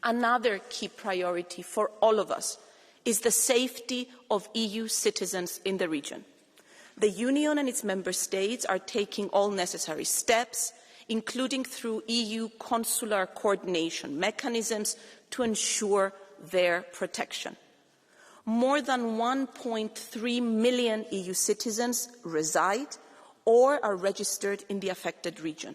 Another key priority for all of us is the safety of EU citizens in the region. The Union and its member states are taking all necessary steps, including through EU consular coordination mechanisms, to ensure their protection. More than 1.3 million EU citizens reside or are registered in the affected region.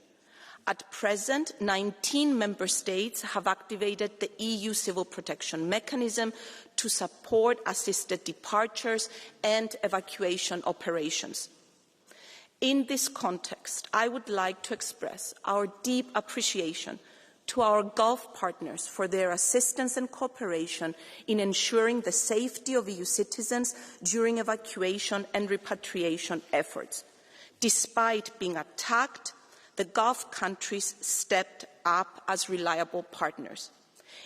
At present, 19 member states have activated the EU civil protection mechanism to support assisted departures and evacuation operations. In this context, I would like to express our deep appreciation to our Gulf partners for their assistance and cooperation in ensuring the safety of EU citizens during evacuation and repatriation efforts. Despite being attacked, the Gulf countries stepped up as reliable partners.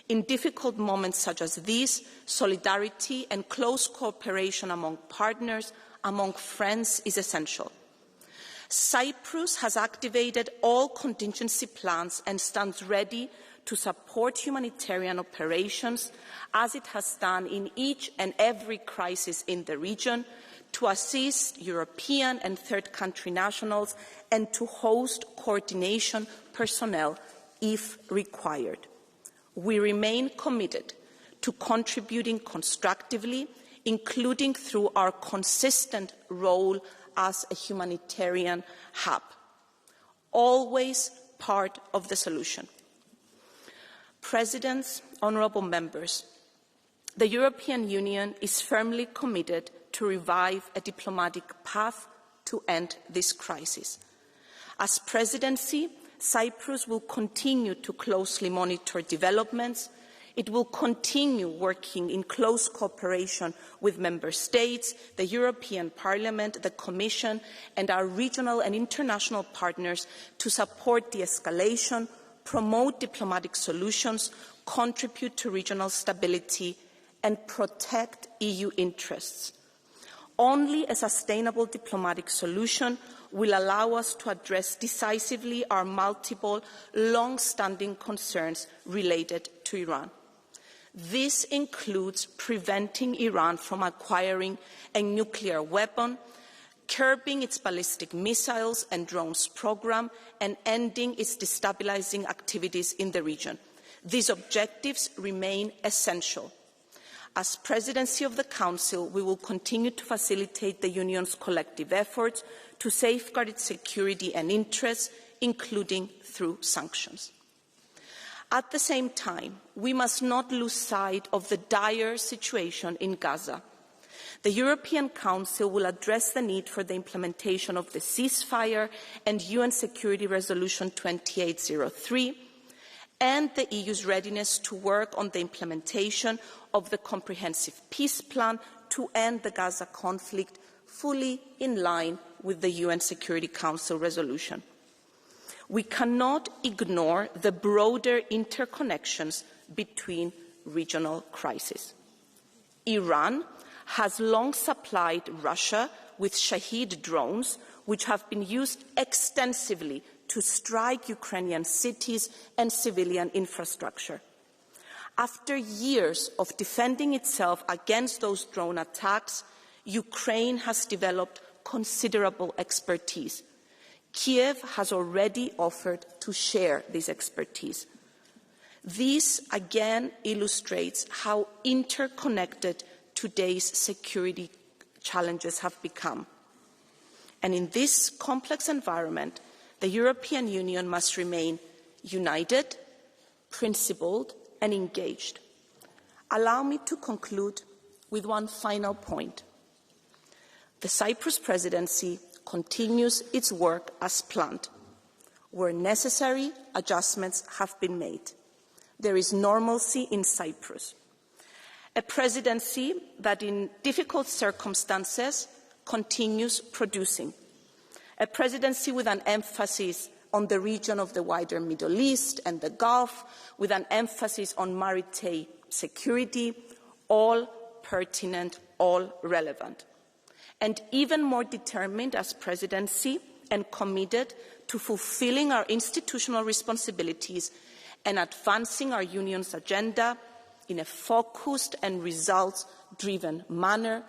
In difficult moments such as these, solidarity and close cooperation among partners, among friends, is essential. Cyprus has activated all contingency plans and stands ready to support humanitarian operations, as it has done in each and every crisis in the region, to assist European and third country nationals and to host coordination personnel if required. We remain committed to contributing constructively, including through our consistent role as a humanitarian hub, always part of the solution. Presidents, honourable members, the European Union is firmly committed to revive a diplomatic path to end this crisis. As presidency, Cyprus will continue to closely monitor developments. It will continue working in close cooperation with Member States, the European Parliament, the Commission and our regional and international partners to support de-escalation, promote diplomatic solutions, contribute to regional stability and protect EU interests. Only a sustainable diplomatic solution will allow us to address decisively our multiple, long-standing concerns related to Iran. This includes preventing Iran from acquiring a nuclear weapon, curbing its ballistic missiles and drones program, and ending its destabilizing activities in the region. These objectives remain essential. As Presidency of the Council, we will continue to facilitate the Union's collective efforts to safeguard its security and interests, including through sanctions. At the same time, we must not lose sight of the dire situation in Gaza. The European Council will address the need for the implementation of the ceasefire and UN Security Resolution 2803 and the EU's readiness to work on the implementation of the comprehensive peace plan to end the Gaza conflict, fully in line with the UN Security Council resolution. We cannot ignore the broader interconnections between regional crises. Iran has long supplied Russia with Shahed drones, which have been used extensively to strike Ukrainian cities and civilian infrastructure. After years of defending itself against those drone attacks, Ukraine has developed considerable expertise. Kiev has already offered to share this expertise. This again illustrates how interconnected today's security challenges have become. And in this complex environment, the European Union must remain united, principled, and engaged. Allow me to conclude with one final point. The Cyprus presidency continues its work as planned. Where necessary, adjustments have been made. There is normalcy in Cyprus. A presidency that in difficult circumstances continues producing. A presidency with an emphasis on the region of the wider Middle East and the Gulf, with an emphasis on maritime security, all pertinent, all relevant. And even more determined as presidency and committed to fulfilling our institutional responsibilities and advancing our Union's agenda in a focused and results-driven manner,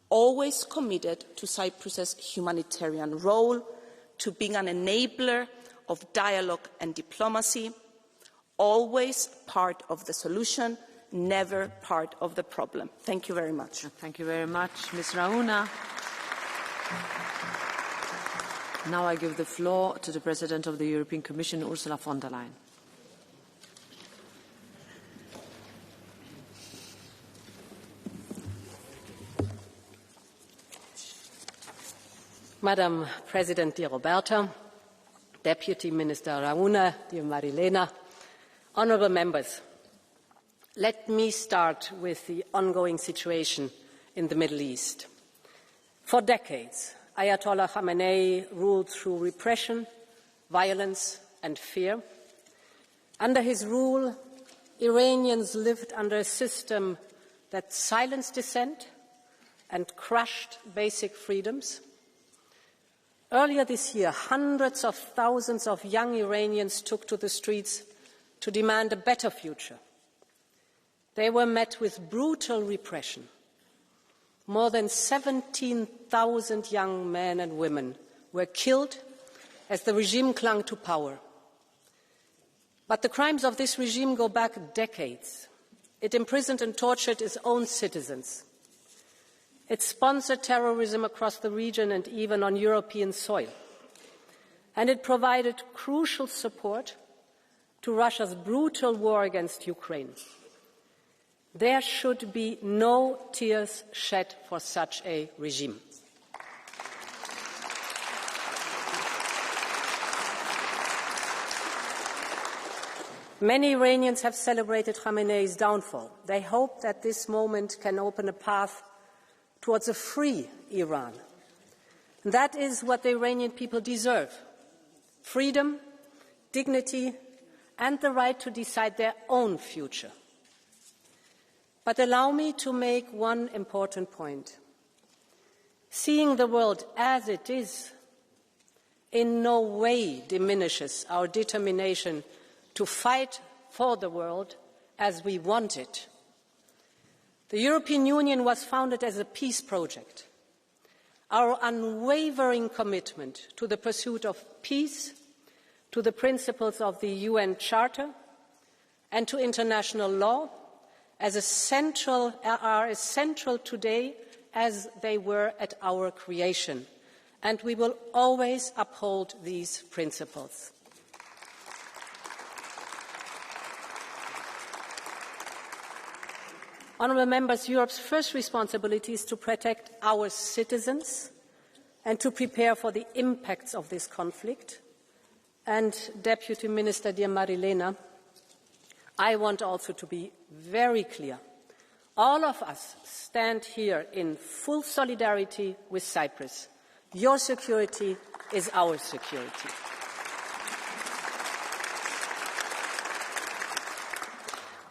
always committed to Cyprus's humanitarian role, to being an enabler of dialogue and diplomacy, always part of the solution, never part of the problem. Thank you very much. Thank you very much, Ms. Rauna. Now I give the floor to the President of the European Commission, Ursula von der Leyen. Madam President, dear Roberta, Deputy Minister Rauna, dear Marilena, honourable members, let me start with the ongoing situation in the Middle East. For decades, Ayatollah Khamenei ruled through repression, violence and fear. Under his rule, Iranians lived under a system that silenced dissent and crushed basic freedoms. Earlier this year, hundreds of thousands of young Iranians took to the streets to demand a better future. They were met with brutal repression. More than 17,000 young men and women were killed as the regime clung to power. But the crimes of this regime go back decades. It imprisoned and tortured its own citizens. It sponsored terrorism across the region and even on European soil. And it provided crucial support to Russia's brutal war against Ukraine. There should be no tears shed for such a regime. Many Iranians have celebrated Khamenei's downfall. They hope that this moment can open a path towards a free Iran. That is what the Iranian people deserve: freedom, dignity, and the right to decide their own future. But allow me to make one important point. Seeing the world as it is in no way diminishes our determination to fight for the world as we want it. The European Union was founded as a peace project. Our unwavering commitment to the pursuit of peace, to the principles of the UN Charter, and to international law are as central today as they were at our creation, and we will always uphold these principles. Honourable members, Europe's first responsibility is to protect our citizens and to prepare for the impacts of this conflict. And, Deputy Minister, dear Marilena, I want also to be very clear. All of us stand here in full solidarity with Cyprus. Your security is our security.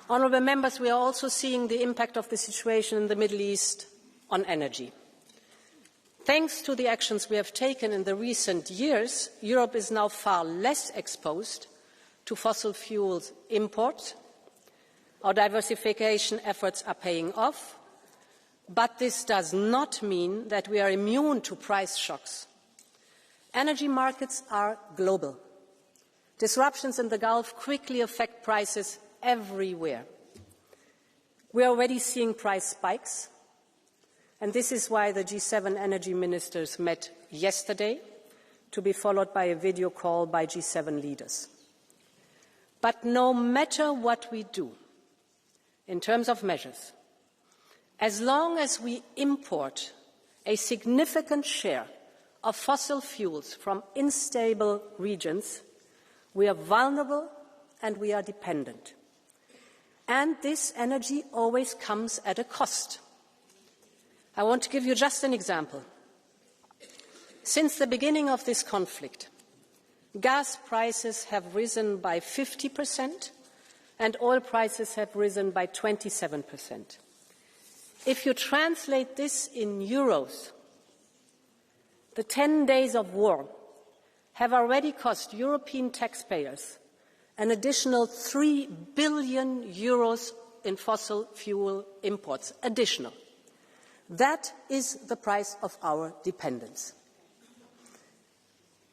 Honourable members, we are also seeing the impact of the situation in the Middle East on energy. Thanks to the actions we have taken in the recent years, Europe is now far less exposed to fossil fuels imports. Our diversification efforts are paying off, but this does not mean that we are immune to price shocks. Energy markets are global. Disruptions in the Gulf quickly affect prices everywhere. We are already seeing price spikes, and this is why the G7 energy ministers met yesterday, to be followed by a video call by G7 leaders. But no matter what we do in terms of measures, as long as we import a significant share of fossil fuels from unstable regions, we are vulnerable and we are dependent. And this energy always comes at a cost. I want to give you just an example. Since the beginning of this conflict, gas prices have risen by 50% and oil prices have risen by 27%. If you translate this in euros, the 10 days of war have already cost European taxpayers an additional €3 billion in fossil fuel imports, additional. That is the price of our dependence.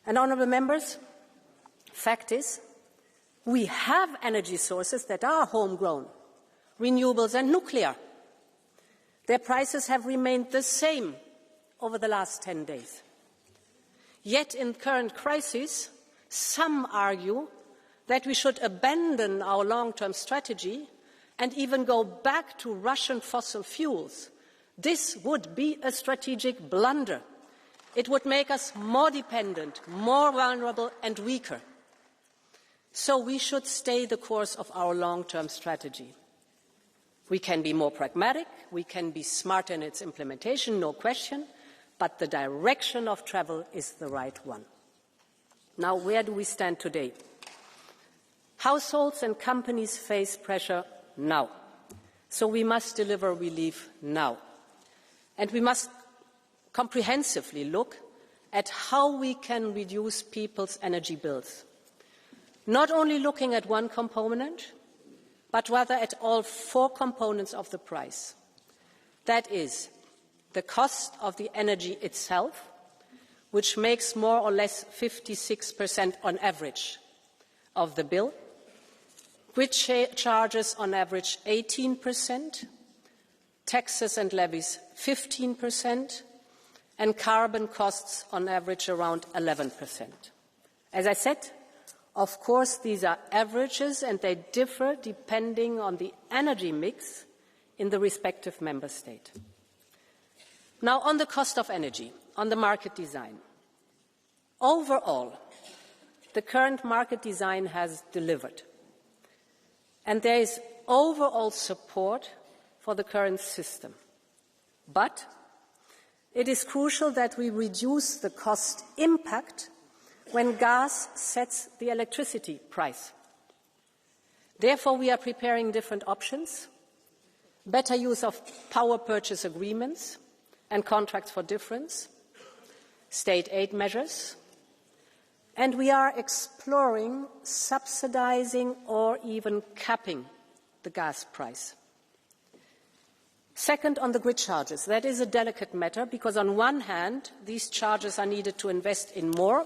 And honourable members, fact is, we have energy sources that are homegrown, renewables and nuclear. Their prices have remained the same over the last 10 days. Yet in current crisis, some argue that we should abandon our long-term strategy and even go back to Russian fossil fuels. This would be a strategic blunder. It would make us more dependent, more vulnerable and weaker. So we should stay the course of our long-term strategy. We can be more pragmatic, we can be smarter in its implementation, no question, but the direction of travel is the right one. Now, where do we stand today? Households and companies face pressure now, so we must deliver relief now. And we must comprehensively look at how we can reduce people's energy bills, not only looking at one component, but rather at all 4 components of the price. That is, the cost of the energy itself, which makes more or less 56% on average of the bill, grid charges on average 18%, taxes and levies 15%, and carbon costs on average around 11%. As I said, of course, these are averages and they differ depending on the energy mix in the respective member state. Now, on the cost of energy, on the market design. Overall, the current market design has delivered. And there is overall support for the current system. But it is crucial that we reduce the cost impact when gas sets the electricity price. Therefore, we are preparing different options, better use of power purchase agreements and contracts for difference, state aid measures, and we are exploring subsidizing or even capping the gas price. Second, on the grid charges. That is a delicate matter because on one hand, these charges are needed to invest in more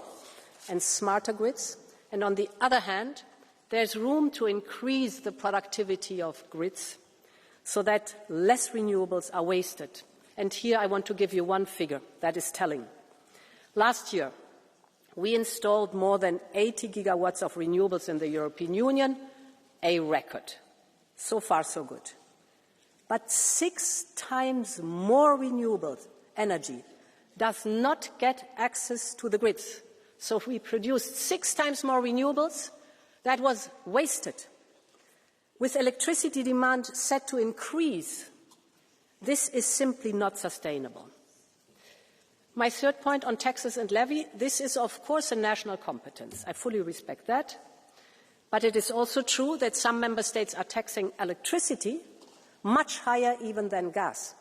and smarter grids, and on the other hand, there's room to increase the productivity of grids so that less renewables are wasted. And here I want to give you one figure that is telling. Last year, we installed more than 80 gigawatts of renewables in the European Union, a record. So far, so good. But 6 times more renewable energy does not get access to the grids. So if we produced 6 times more renewables, that was wasted. With electricity demand set to increase, this is simply not sustainable. My third point on taxes and levy, this is of course a national competence. I fully respect that. But it is also true that some member states are taxing electricity much higher even than gas.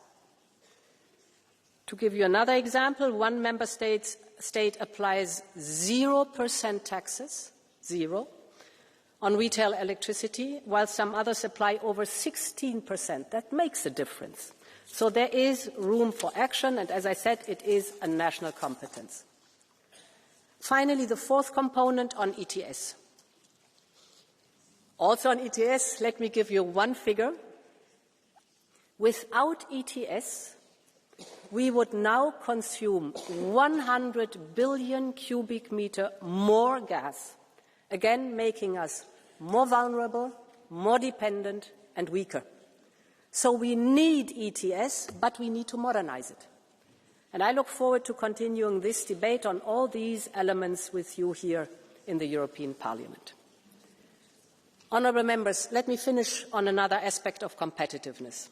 To give you another example, one member state applies 0% taxes, 0, on retail electricity, while some others apply over 16%. That makes a difference. So there is room for action, and as I said, it is a national competence. Finally, the fourth component on ETS. Also on ETS, let me give you one figure. Without ETS, we would now consume 100 billion cubic meter more gas, again making us more vulnerable, more dependent and weaker. So we need ETS, but we need to modernize it. And I look forward to continuing this debate on all these elements with you here in the European Parliament. Honourable members, let me finish on another aspect of competitiveness.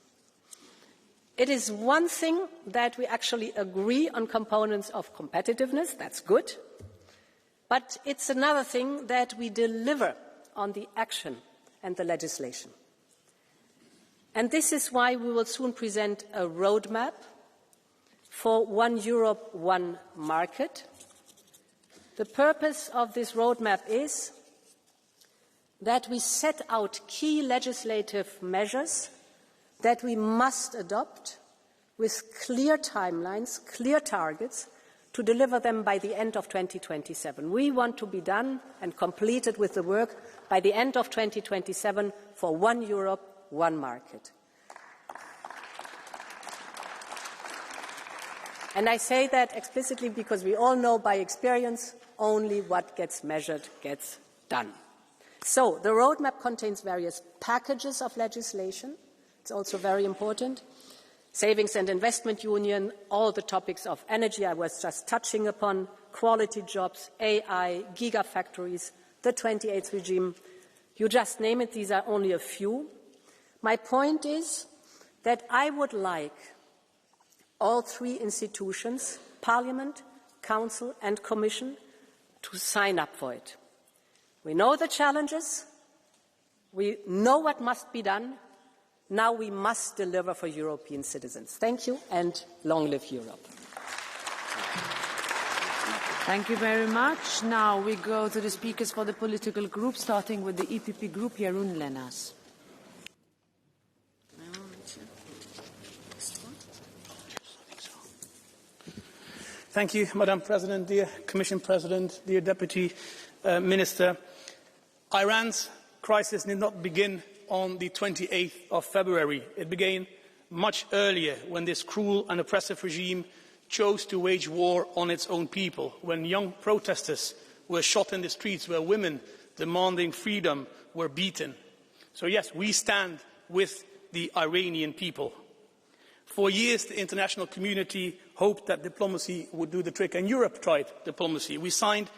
It is one thing that we actually agree on components of competitiveness, that's good, but it's another thing that we deliver on the action and the legislation. And this is why we will soon present a roadmap for One Europe, One Market. The purpose of this roadmap is that we set out key legislative measures that we must adopt with clear timelines, clear targets, to deliver them by the end of 2027. We want to be done and completed with the work by the end of 2027 for one Europe, one market. And I say that explicitly because we all know by experience only what gets measured gets done. So the roadmap contains various packages of legislation. It's also very important. Savings and investment union, all the topics of energy I was just touching upon, quality jobs, AI, gigafactories, the 28th regime. You just name it, these are only a few. My point is that I would like all three institutions, Parliament, Council and Commission, to sign up for it. We know the challenges. We know what must be done. Now we must deliver for European citizens. Thank you, and long live Europe. Thank you very much. Now we go to the speakers for the political group, starting with the EPP group, Jeroen Lenners. Thank you, Madam President, dear Commission President, dear Deputy Minister. Iran's crisis did not begin on the 28th of February. It began much earlier, when this cruel and oppressive regime chose to wage war on its own people, when young protesters were shot in the streets, where women demanding freedom were beaten. So yes, we stand with the Iranian people. For years, the international community hoped that diplomacy would do the trick, and Europe tried diplomacy. We signed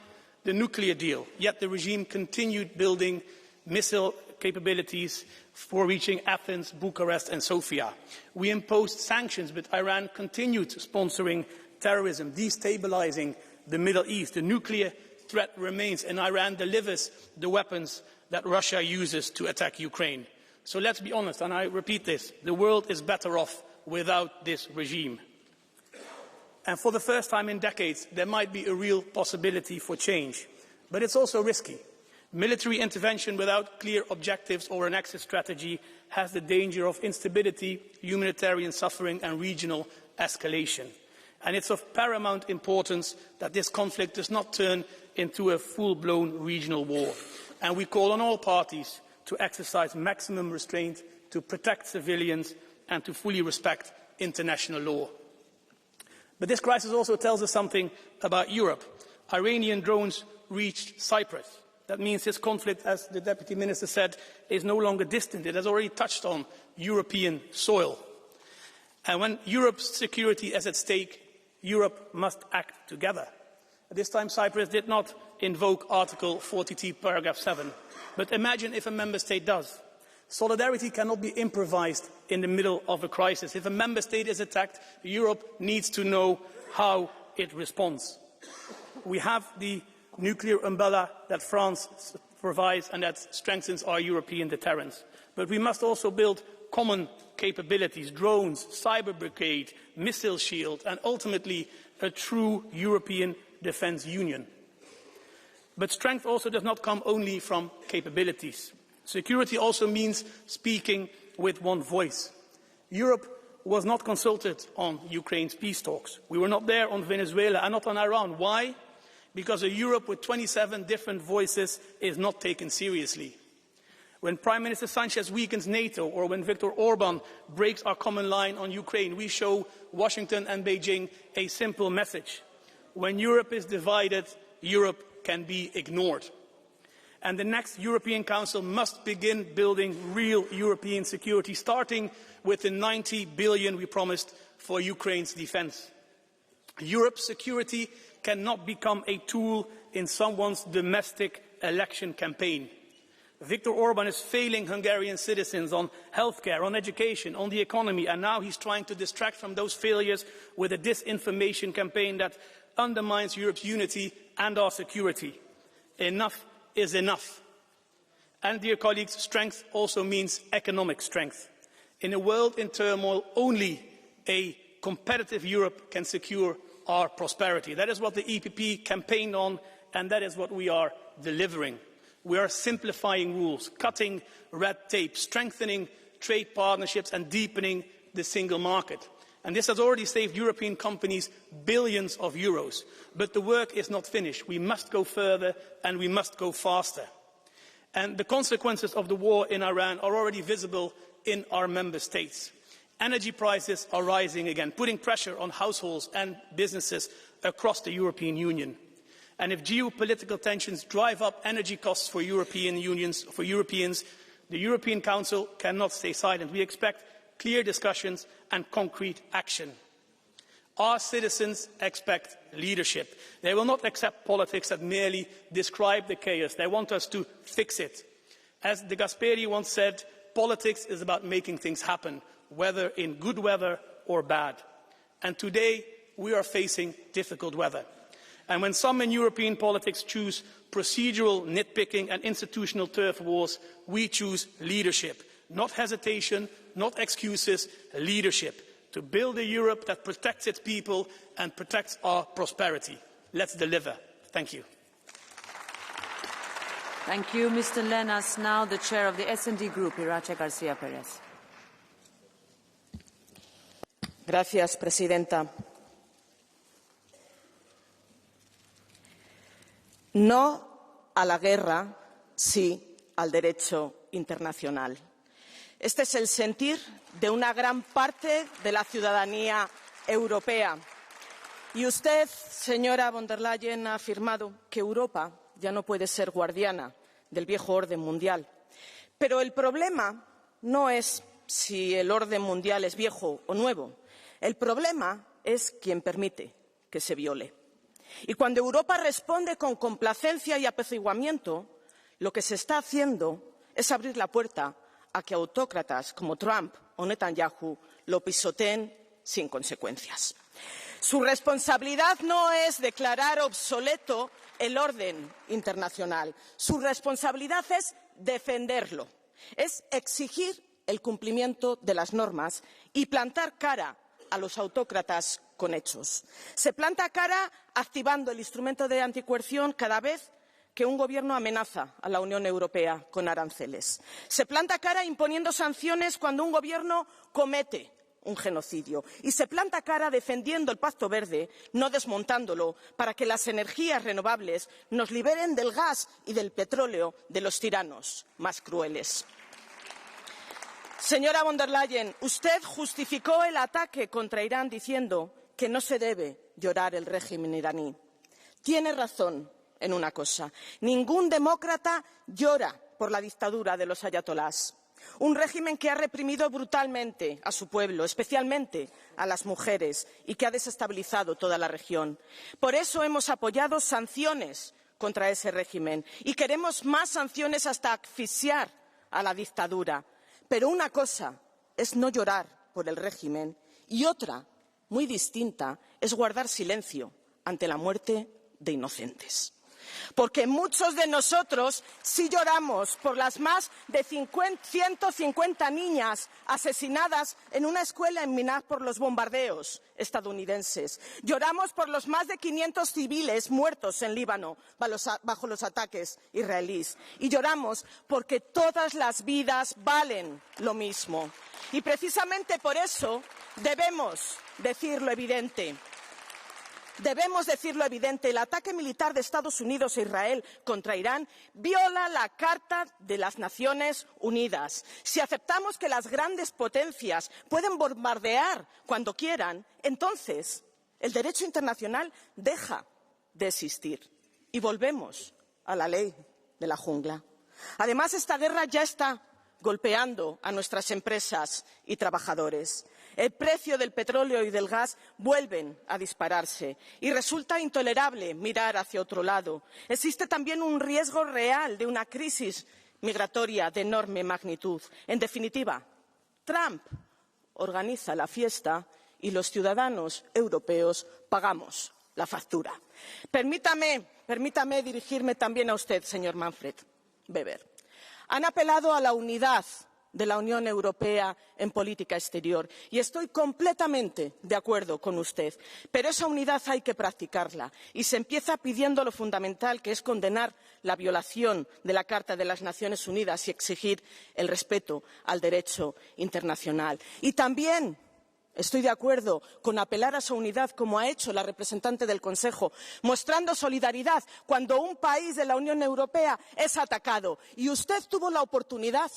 the nuclear deal, yet the regime continued building missile capabilities for reaching Athens, Bucharest and Sofia. We imposed sanctions, but Iran continued sponsoring terrorism, destabilizing the Middle East. The nuclear threat remains, and Iran delivers the weapons that Russia uses to attack Ukraine. So let's be honest, and I repeat this, the world is better off without this regime. And for the first time in decades, there might be a real possibility for change. But it's also risky. Military intervention without clear objectives or an exit strategy has the danger of instability, humanitarian suffering and regional escalation. And it's of paramount importance that this conflict does not turn into a full-blown regional war. And we call on all parties to exercise maximum restraint, to protect civilians and to fully respect international law. But this crisis also tells us something about Europe. Iranian drones reached Cyprus. That means this conflict, as the Deputy Minister said, is no longer distant. It has already touched on European soil. And when Europe's security is at stake, Europe must act together. This time Cyprus did not invoke Article 42, paragraph 7. But imagine if a member state does. Solidarity cannot be improvised in the middle of a crisis. If a member state is attacked, Europe needs to know how it responds. We have the nuclear umbrella that France provides and that strengthens our European deterrence. But we must also build common capabilities, drones, cyber brigade, missile shield, and ultimately a true European defence union. But strength also does not come only from capabilities. Security also means speaking with one voice. Europe was not consulted on Ukraine's peace talks. We were not there on Venezuela and not on Iran. Why? Because a Europe with 27 different voices is not taken seriously. When Prime Minister Sanchez weakens NATO, or when Viktor Orban breaks our common line on Ukraine, we show Washington and Beijing a simple message. When Europe is divided, Europe can be ignored. And the next European Council must begin building real European security, starting with the 90 billion we promised for Ukraine's defence. Europe's security cannot become a tool in someone's domestic election campaign. Viktor Orban is failing Hungarian citizens on healthcare, on education, on the economy, and now he's trying to distract from those failures with a disinformation campaign that undermines Europe's unity and our security. Enough is enough. And, dear colleagues, strength also means economic strength. In a world in turmoil, only a competitive Europe can secure our prosperity. That is what the EPP campaigned on, and that is what we are delivering. We are simplifying rules, cutting red tape, strengthening trade partnerships and deepening the single market. And this has already saved European companies billions of euros. But the work is not finished. We must go further and we must go faster. And the consequences of the war in Iran are already visible in our member states. Energy prices are rising again, putting pressure on households and businesses across the European Union. And if geopolitical tensions drive up energy costs for Europeans, the European Council cannot stay silent. We expect clear discussions and concrete action. Our citizens expect leadership. They will not accept politics that merely describe the chaos. They want us to fix it. As De Gasperi once said, politics is about making things happen, whether in good weather or bad. And today we are facing difficult weather. And when some in European politics choose procedural nitpicking and institutional turf wars, we choose leadership. Not hesitation, not excuses, leadership. To build a Europe that protects its people and protects our prosperity. Let's deliver. Thank you. Thank you, Mr. Lenas. Now the chair of the S&D Group, Irache García Pérez. Gracias, presidenta. No a la guerra, sí al derecho internacional. Este es el sentir de una gran parte de la ciudadanía europea. Y usted, señora von der Leyen, ha afirmado que Europa ya no puede ser guardiana del viejo orden mundial. Pero el problema no es si el orden mundial es viejo o nuevo. El problema es quien permite que se viole. Y cuando Europa responde con complacencia y apaciguamiento, lo que se está haciendo es abrir la puerta a que autócratas como Trump o Netanyahu lo pisoteen sin consecuencias. Su responsabilidad no es declarar obsoleto el orden internacional. Su responsabilidad es defenderlo, es exigir el cumplimiento de las normas y plantar cara a los autócratas con hechos. Se planta cara activando el instrumento de anticoerción cada vez que un gobierno amenaza a la Unión Europea con aranceles. Se planta cara imponiendo sanciones cuando un gobierno comete un genocidio. Y se planta cara defendiendo el Pacto Verde, no desmontándolo, para que las energías renovables nos liberen del gas y del petróleo de los tiranos más crueles. Señora von der Leyen, usted justificó el ataque contra Irán diciendo que no se debe llorar el régimen iraní. Tiene razón en una cosa. Ningún demócrata llora por la dictadura de los ayatolás. Un régimen que ha reprimido brutalmente a su pueblo, especialmente a las mujeres, y que ha desestabilizado toda la región. Por eso hemos apoyado sanciones contra ese régimen y queremos más sanciones hasta asfixiar a la dictadura. Pero una cosa es no llorar por el régimen y otra, muy distinta, es guardar silencio ante la muerte de inocentes. Porque muchos de nosotros sí lloramos por las más de 150 niñas asesinadas en una escuela en Minaj por los bombardeos estadounidenses. Lloramos por los más de 500 civiles muertos en Líbano bajo los ataques israelíes. Y lloramos porque todas las vidas valen lo mismo. Y precisamente por eso debemos decir lo evidente. Debemos decir lo evidente, el ataque militar de Estados Unidos e Israel contra Irán viola la Carta de las Naciones Unidas. Si aceptamos que las grandes potencias pueden bombardear cuando quieran, entonces el derecho internacional deja de existir y volvemos a la ley de la jungla. Además, esta guerra ya está golpeando a nuestras empresas y trabajadores. El precio del petróleo y del gas vuelven a dispararse y resulta intolerable mirar hacia otro lado. Existe también un riesgo real de una crisis migratoria de enorme magnitud. En definitiva, Trump organiza la fiesta y los ciudadanos europeos pagamos la factura. Permítame dirigirme también a usted, señor Manfred Weber. Han apelado a la unidad de la Unión Europea en política exterior. Y estoy completamente de acuerdo con usted. Pero esa unidad hay que practicarla. Y se empieza pidiendo lo fundamental, que es condenar la violación de la Carta de las Naciones Unidas y exigir el respeto al derecho internacional. Y también estoy de acuerdo con apelar a esa unidad, como ha hecho la representante del Consejo, mostrando solidaridad cuando un país de la Unión Europea es atacado. Y usted tuvo la oportunidad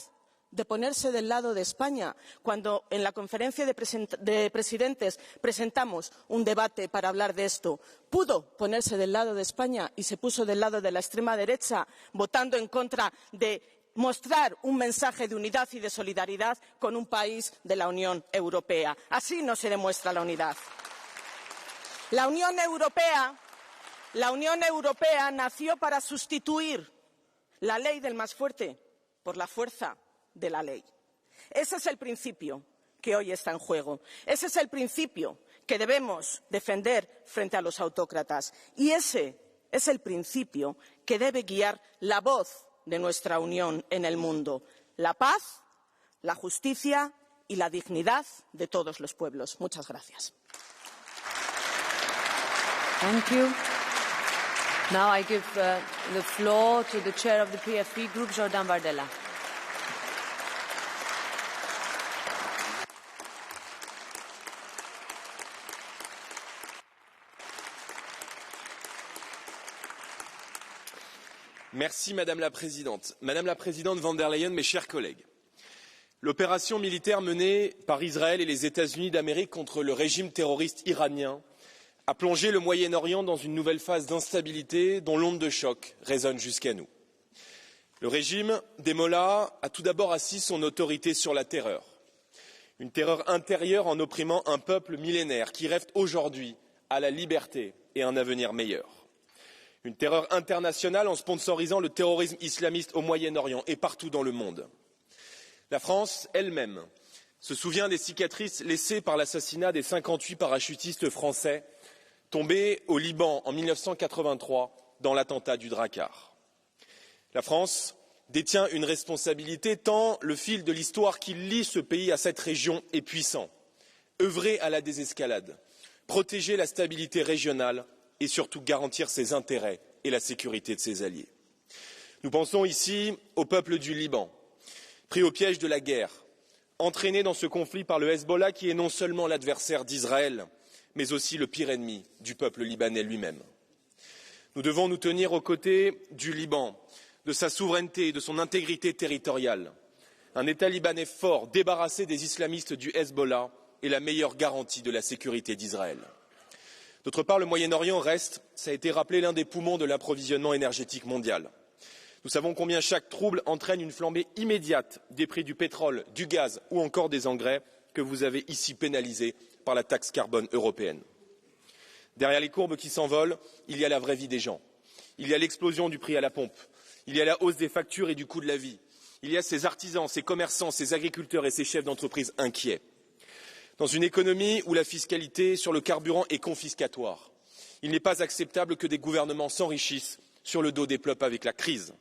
de ponerse del lado de España cuando en la conferencia de presidentes presentamos un debate para hablar de esto. Pudo ponerse del lado de España y se puso del lado de la extrema derecha, votando en contra de mostrar un mensaje de unidad y de solidaridad con un país de la Unión Europea. Así no se demuestra la unidad. La Unión Europea nació para sustituir la ley del más fuerte por la fuerza de la ley. Ese es el principio que hoy está en juego. Ese es el principio que debemos defender frente a los autócratas. Y ese es el principio que debe guiar la voz de nuestra Unión en el mundo: la paz, la justicia y la dignidad de todos los pueblos. Muchas gracias. Thank you. Now I give the floor to the chair of the PFP Group, Jordan Bardella. Merci Madame la Présidente. Madame la Présidente von der Leyen, mes chers collègues, l'opération militaire menée par Israël et les États-Unis d'Amérique contre le régime terroriste iranien a plongé le Moyen-Orient dans une nouvelle phase d'instabilité dont l'onde de choc résonne jusqu'à nous. Le régime des Mollahs a tout d'abord assis son autorité sur la terreur. Une terreur intérieure en opprimant un peuple millénaire qui rêve aujourd'hui à la liberté et un avenir meilleur. Une terreur internationale en sponsorisant le terrorisme islamiste au Moyen-Orient et partout dans le monde. La France elle-même se souvient des cicatrices laissées par l'assassinat des 58 parachutistes français tombés au Liban en 1983 dans l'attentat du Drakkar. La France détient une responsabilité tant le fil de l'histoire qui lie ce pays à cette région est puissant. Œuvrer à la désescalade, protéger la stabilité régionale et surtout garantir ses intérêts et la sécurité de ses alliés. Nous pensons ici au peuple du Liban, pris au piège de la guerre, entraîné dans ce conflit par le Hezbollah qui est non seulement l'adversaire d'Israël, mais aussi le pire ennemi du peuple libanais lui-même. Nous devons nous tenir aux côtés du Liban, de sa souveraineté et de son intégrité territoriale. Un État libanais fort, débarrassé des islamistes du Hezbollah, est la meilleure garantie de la sécurité d'Israël. D'autre part, le Moyen-Orient reste, ça a été rappelé, l'un des poumons de l'approvisionnement énergétique mondial. Nous savons combien chaque trouble entraîne une flambée immédiate des prix du pétrole, du gaz ou encore des engrais que vous avez ici pénalisés par la taxe carbone européenne. Derrière les courbes qui s'envolent, il y a la vraie vie des gens. Il y a l'explosion du prix à la pompe. Il y a la hausse des factures et du coût de la vie. Il y a ces artisans, ces commerçants, ces agriculteurs et ces chefs d'entreprise inquiets. Dans une économie où la fiscalité sur le carburant est confiscatoire, il n'est pas acceptable que des gouvernements s'enrichissent sur le dos des peuples avec la crise.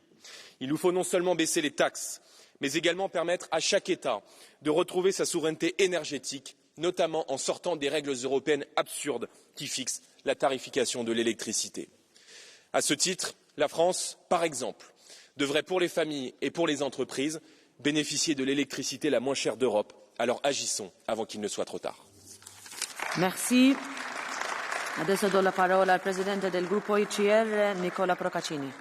Il nous faut non seulement baisser les taxes, mais également permettre à chaque État de retrouver sa souveraineté énergétique, notamment en sortant des règles européennes absurdes qui fixent la tarification de l'électricité. À ce titre, la France, par exemple, devrait pour les familles et pour les entreprises bénéficier de l'électricité la moins chère d'Europe. Alors agissons avant qu'il ne soit trop tard. Merci. Adesso do la parola al presidente del gruppo ICR, Nicola Procaccini.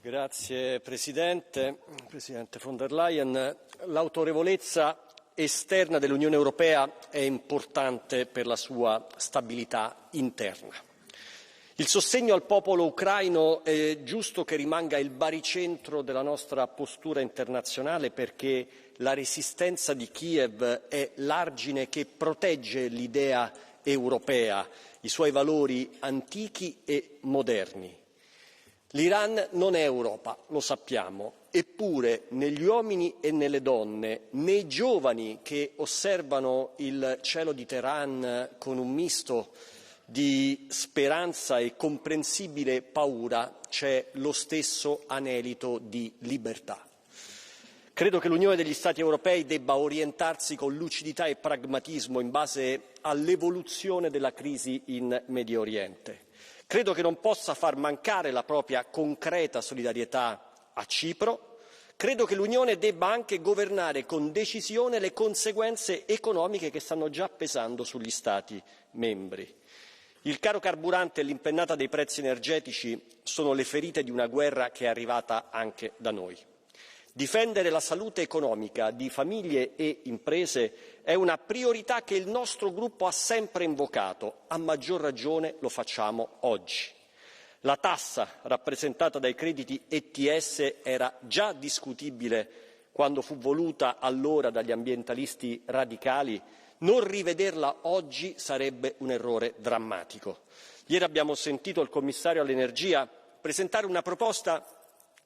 Grazie Presidente, Presidente von der Leyen. L'autorevolezza esterna dell'Unione Europea è importante per la sua stabilità interna. Il sostegno al popolo ucraino è giusto che rimanga il baricentro della nostra postura internazionale perché la resistenza di Kiev è l'argine che protegge l'idea europea, i suoi valori antichi e moderni. L'Iran non è Europa, lo sappiamo, eppure negli uomini e nelle donne, nei giovani che osservano il cielo di Teheran con un misto di speranza e comprensibile paura c'è lo stesso anelito di libertà. Credo che l'Unione degli Stati europei debba orientarsi con lucidità e pragmatismo in base all'evoluzione della crisi in Medio Oriente. Credo che non possa far mancare la propria concreta solidarietà a Cipro. Credo che l'Unione debba anche governare con decisione le conseguenze economiche che stanno già pesando sugli Stati membri. Il caro carburante e l'impennata dei prezzi energetici sono le ferite di una guerra che è arrivata anche da noi. Difendere la salute economica di famiglie e imprese è una priorità che il nostro gruppo ha sempre invocato, a maggior ragione lo facciamo oggi. La tassa rappresentata dai crediti ETS era già discutibile quando fu voluta allora dagli ambientalisti radicali. Non rivederla oggi sarebbe un errore drammatico. Ieri abbiamo sentito il commissario all'energia presentare una proposta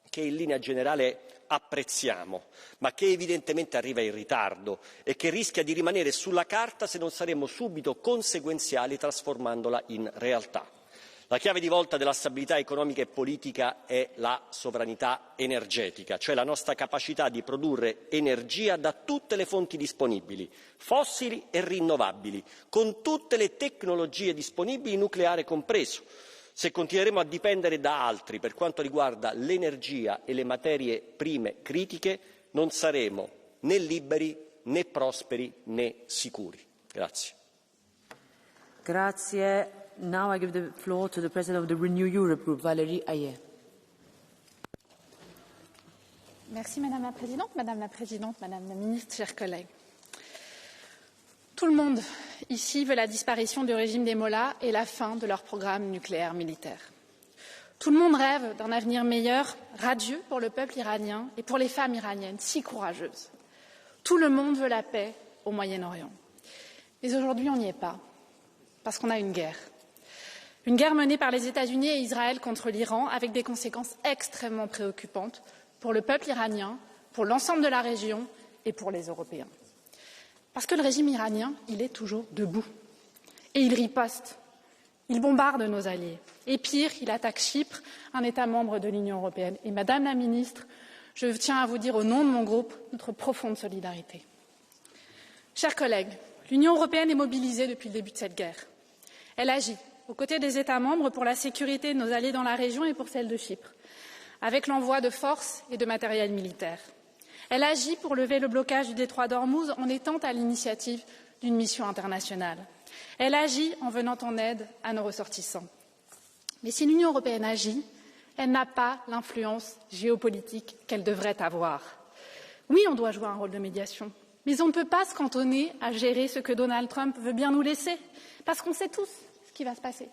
che in linea generale apprezziamo, ma che evidentemente arriva in ritardo e che rischia di rimanere sulla carta se non saremo subito conseguenziali trasformandola in realtà. La chiave di volta della stabilità economica e politica è la sovranità energetica, cioè la nostra capacità di produrre energia da tutte le fonti disponibili, fossili e rinnovabili, con tutte le tecnologie disponibili, nucleare compreso. Se continueremo a dipendere da altri per quanto riguarda l'energia e le materie prime critiche, non saremo né liberi, né prosperi, né sicuri. Grazie. Grazie. Now I give the floor to the President of the Renew Europe Group, Valérie Ayet. Merci Madame la Présidente, Madame la Ministre, chers collègues. Tout le monde ici veut la disparition du régime des Mollahs et la fin de leur programme nucléaire militaire. Tout le monde rêve d'un avenir meilleur, radieux pour le peuple iranien et pour les femmes iraniennes si courageuses. Tout le monde veut la paix au Moyen-Orient. Mais aujourd'hui, on n'y est pas, parce qu'on a une guerre. Une guerre menée par les États-Unis et Israël contre l'Iran avec des conséquences extrêmement préoccupantes pour le peuple iranien, pour l'ensemble de la région et pour les Européens. Parce que le régime iranien, il est toujours debout. Et il riposte. Il bombarde nos alliés. Et pire, il attaque Chypre, un État membre de l'Union européenne. Et Madame la Ministre, je tiens à vous dire au nom de mon groupe notre profonde solidarité. Chers collègues, l'Union européenne est mobilisée depuis le début de cette guerre. Elle agit aux côtés des États membres pour la sécurité de nos alliés dans la région et pour celle de Chypre, avec l'envoi de forces et de matériel militaire. Elle agit pour lever le blocage du détroit d'Ormuz en étant à l'initiative d'une mission internationale. Elle agit en venant en aide à nos ressortissants. Mais si l'Union européenne agit, elle n'a pas l'influence géopolitique qu'elle devrait avoir. Oui, on doit jouer un rôle de médiation, mais on ne peut pas se cantonner à gérer ce que Donald Trump veut bien nous laisser, parce qu'on sait tous ce qui va se passer.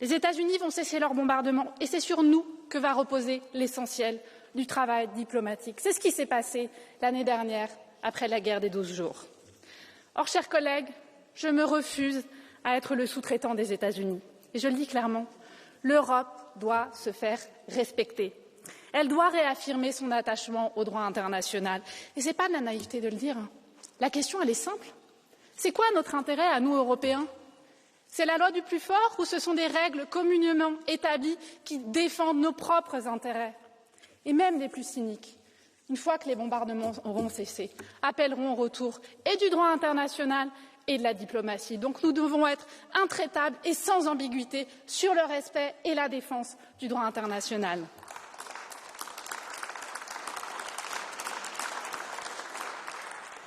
Les États-Unis vont cesser leur bombardement et c'est sur nous que va reposer l'essentiel du travail diplomatique. C'est ce qui s'est passé l'année dernière après la guerre des 12 jours. Or, chers collègues, je me refuse à être le sous-traitant des États-Unis. Et je le dis clairement, l'Europe doit se faire respecter. Elle doit réaffirmer son attachement au droit international. Et ce n'est pas de la naïveté de le dire. La question, elle est simple. C'est quoi notre intérêt à nous, Européens ? C'est la loi du plus fort ou ce sont des règles communément établies qui défendent nos propres intérêts ? Et même les plus cyniques, une fois que les bombardements auront cessé, appelleront au retour et du droit international et de la diplomatie. Donc nous devons être intraitables et sans ambiguïté sur le respect et la défense du droit international.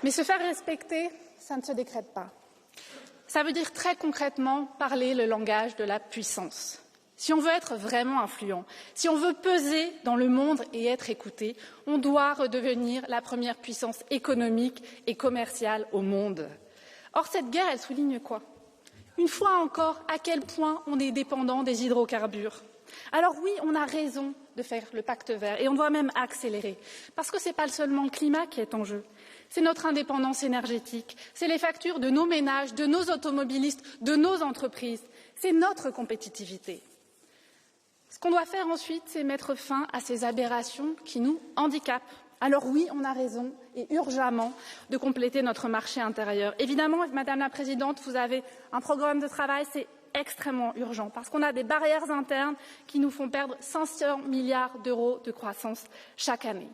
Mais se faire respecter, ça ne se décrète pas. Ça veut dire très concrètement parler le langage de la puissance. Si on veut être vraiment influent, si on veut peser dans le monde et être écouté, on doit redevenir la première puissance économique et commerciale au monde. Or, cette guerre, elle souligne quoi ? Une fois encore, à quel point on est dépendant des hydrocarbures. Alors oui, on a raison de faire le pacte vert et on doit même accélérer, parce que ce n'est pas seulement le climat qui est en jeu. C'est notre indépendance énergétique, c'est les factures de nos ménages, de nos automobilistes, de nos entreprises, c'est notre compétitivité. Ce qu'on doit faire ensuite, c'est mettre fin à ces aberrations qui nous handicapent. Alors oui, on a raison et urgemment de compléter notre marché intérieur. Évidemment, Madame la Présidente, vous avez un programme de travail, c'est extrêmement urgent parce qu'on a des barrières internes qui nous font perdre 500 milliards d'euros de croissance chaque année.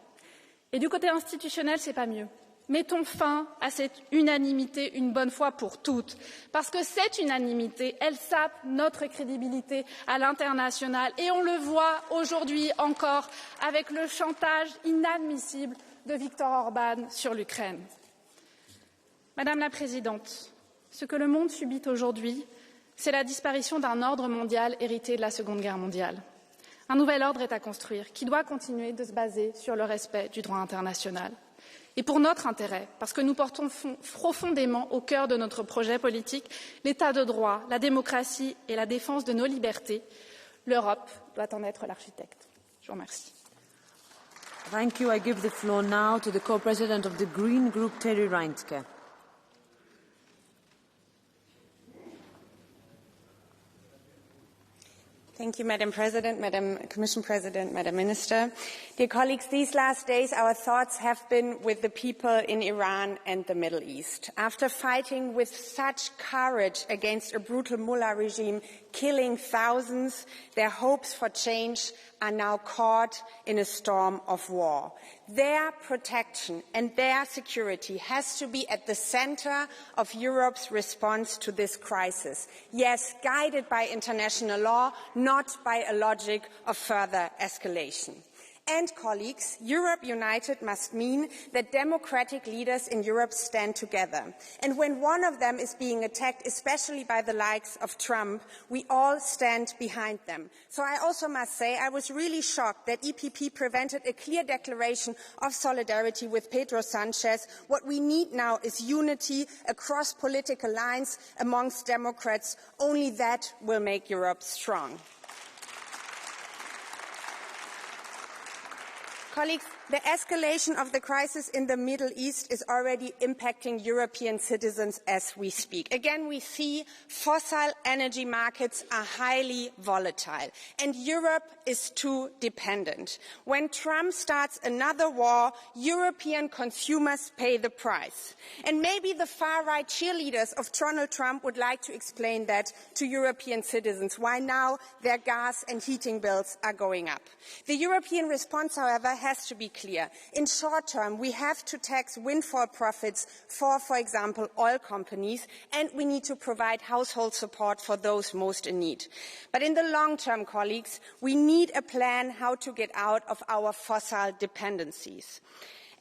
Et du côté institutionnel, c'est pas mieux. Mettons fin à cette unanimité une bonne fois pour toutes, parce que cette unanimité, elle sape notre crédibilité à l'international et on le voit aujourd'hui encore avec le chantage inadmissible de Viktor Orban sur l'Ukraine. Madame la Présidente, ce que le monde subit aujourd'hui, c'est la disparition d'un ordre mondial hérité de la Seconde Guerre mondiale. Un nouvel ordre est à construire, qui doit continuer de se baser sur le respect du droit international. Et pour notre intérêt, parce que nous portons profondément au cœur de notre projet politique l'état de droit, la démocratie et la défense de nos libertés, l'Europe doit en être l'architecte. Je vous remercie. Thank you. I give the floor now to the co-president of the Green Group, Terry Reintke. Thank you, Madam President, Madam Commission President, Madam Minister. Dear colleagues, these last days our thoughts have been with the people in Iran and the Middle East. After fighting with such courage against a brutal mullah regime, killing thousands, their hopes for change are now caught in a storm of war. Their protection and their security has to be at the center of Europe's response to this crisis. Yes, guided by international law, not by a logic of further escalation. And, colleagues, Europe united must mean that democratic leaders in Europe stand together. And when one of them is being attacked, especially by the likes of Trump, we all stand behind them. So I also must say I was really shocked that EPP prevented a clear declaration of solidarity with Pedro Sanchez. What we need now is unity across political lines amongst Democrats. Only that will make Europe strong. Colleagues, the escalation of the crisis in the Middle East is already impacting European citizens as we speak. Again, we see fossil energy markets are highly volatile, and Europe is too dependent. When Trump starts another war, European consumers pay the price. And maybe the far-right cheerleaders of Donald Trump would like to explain that to European citizens, why now their gas and heating bills are going up. The European response, however, has to be clear. In short term, we have to tax windfall profits for example, oil companies, and we need to provide household support for those most in need. But in the long term, colleagues, we need a plan how to get out of our fossil dependencies.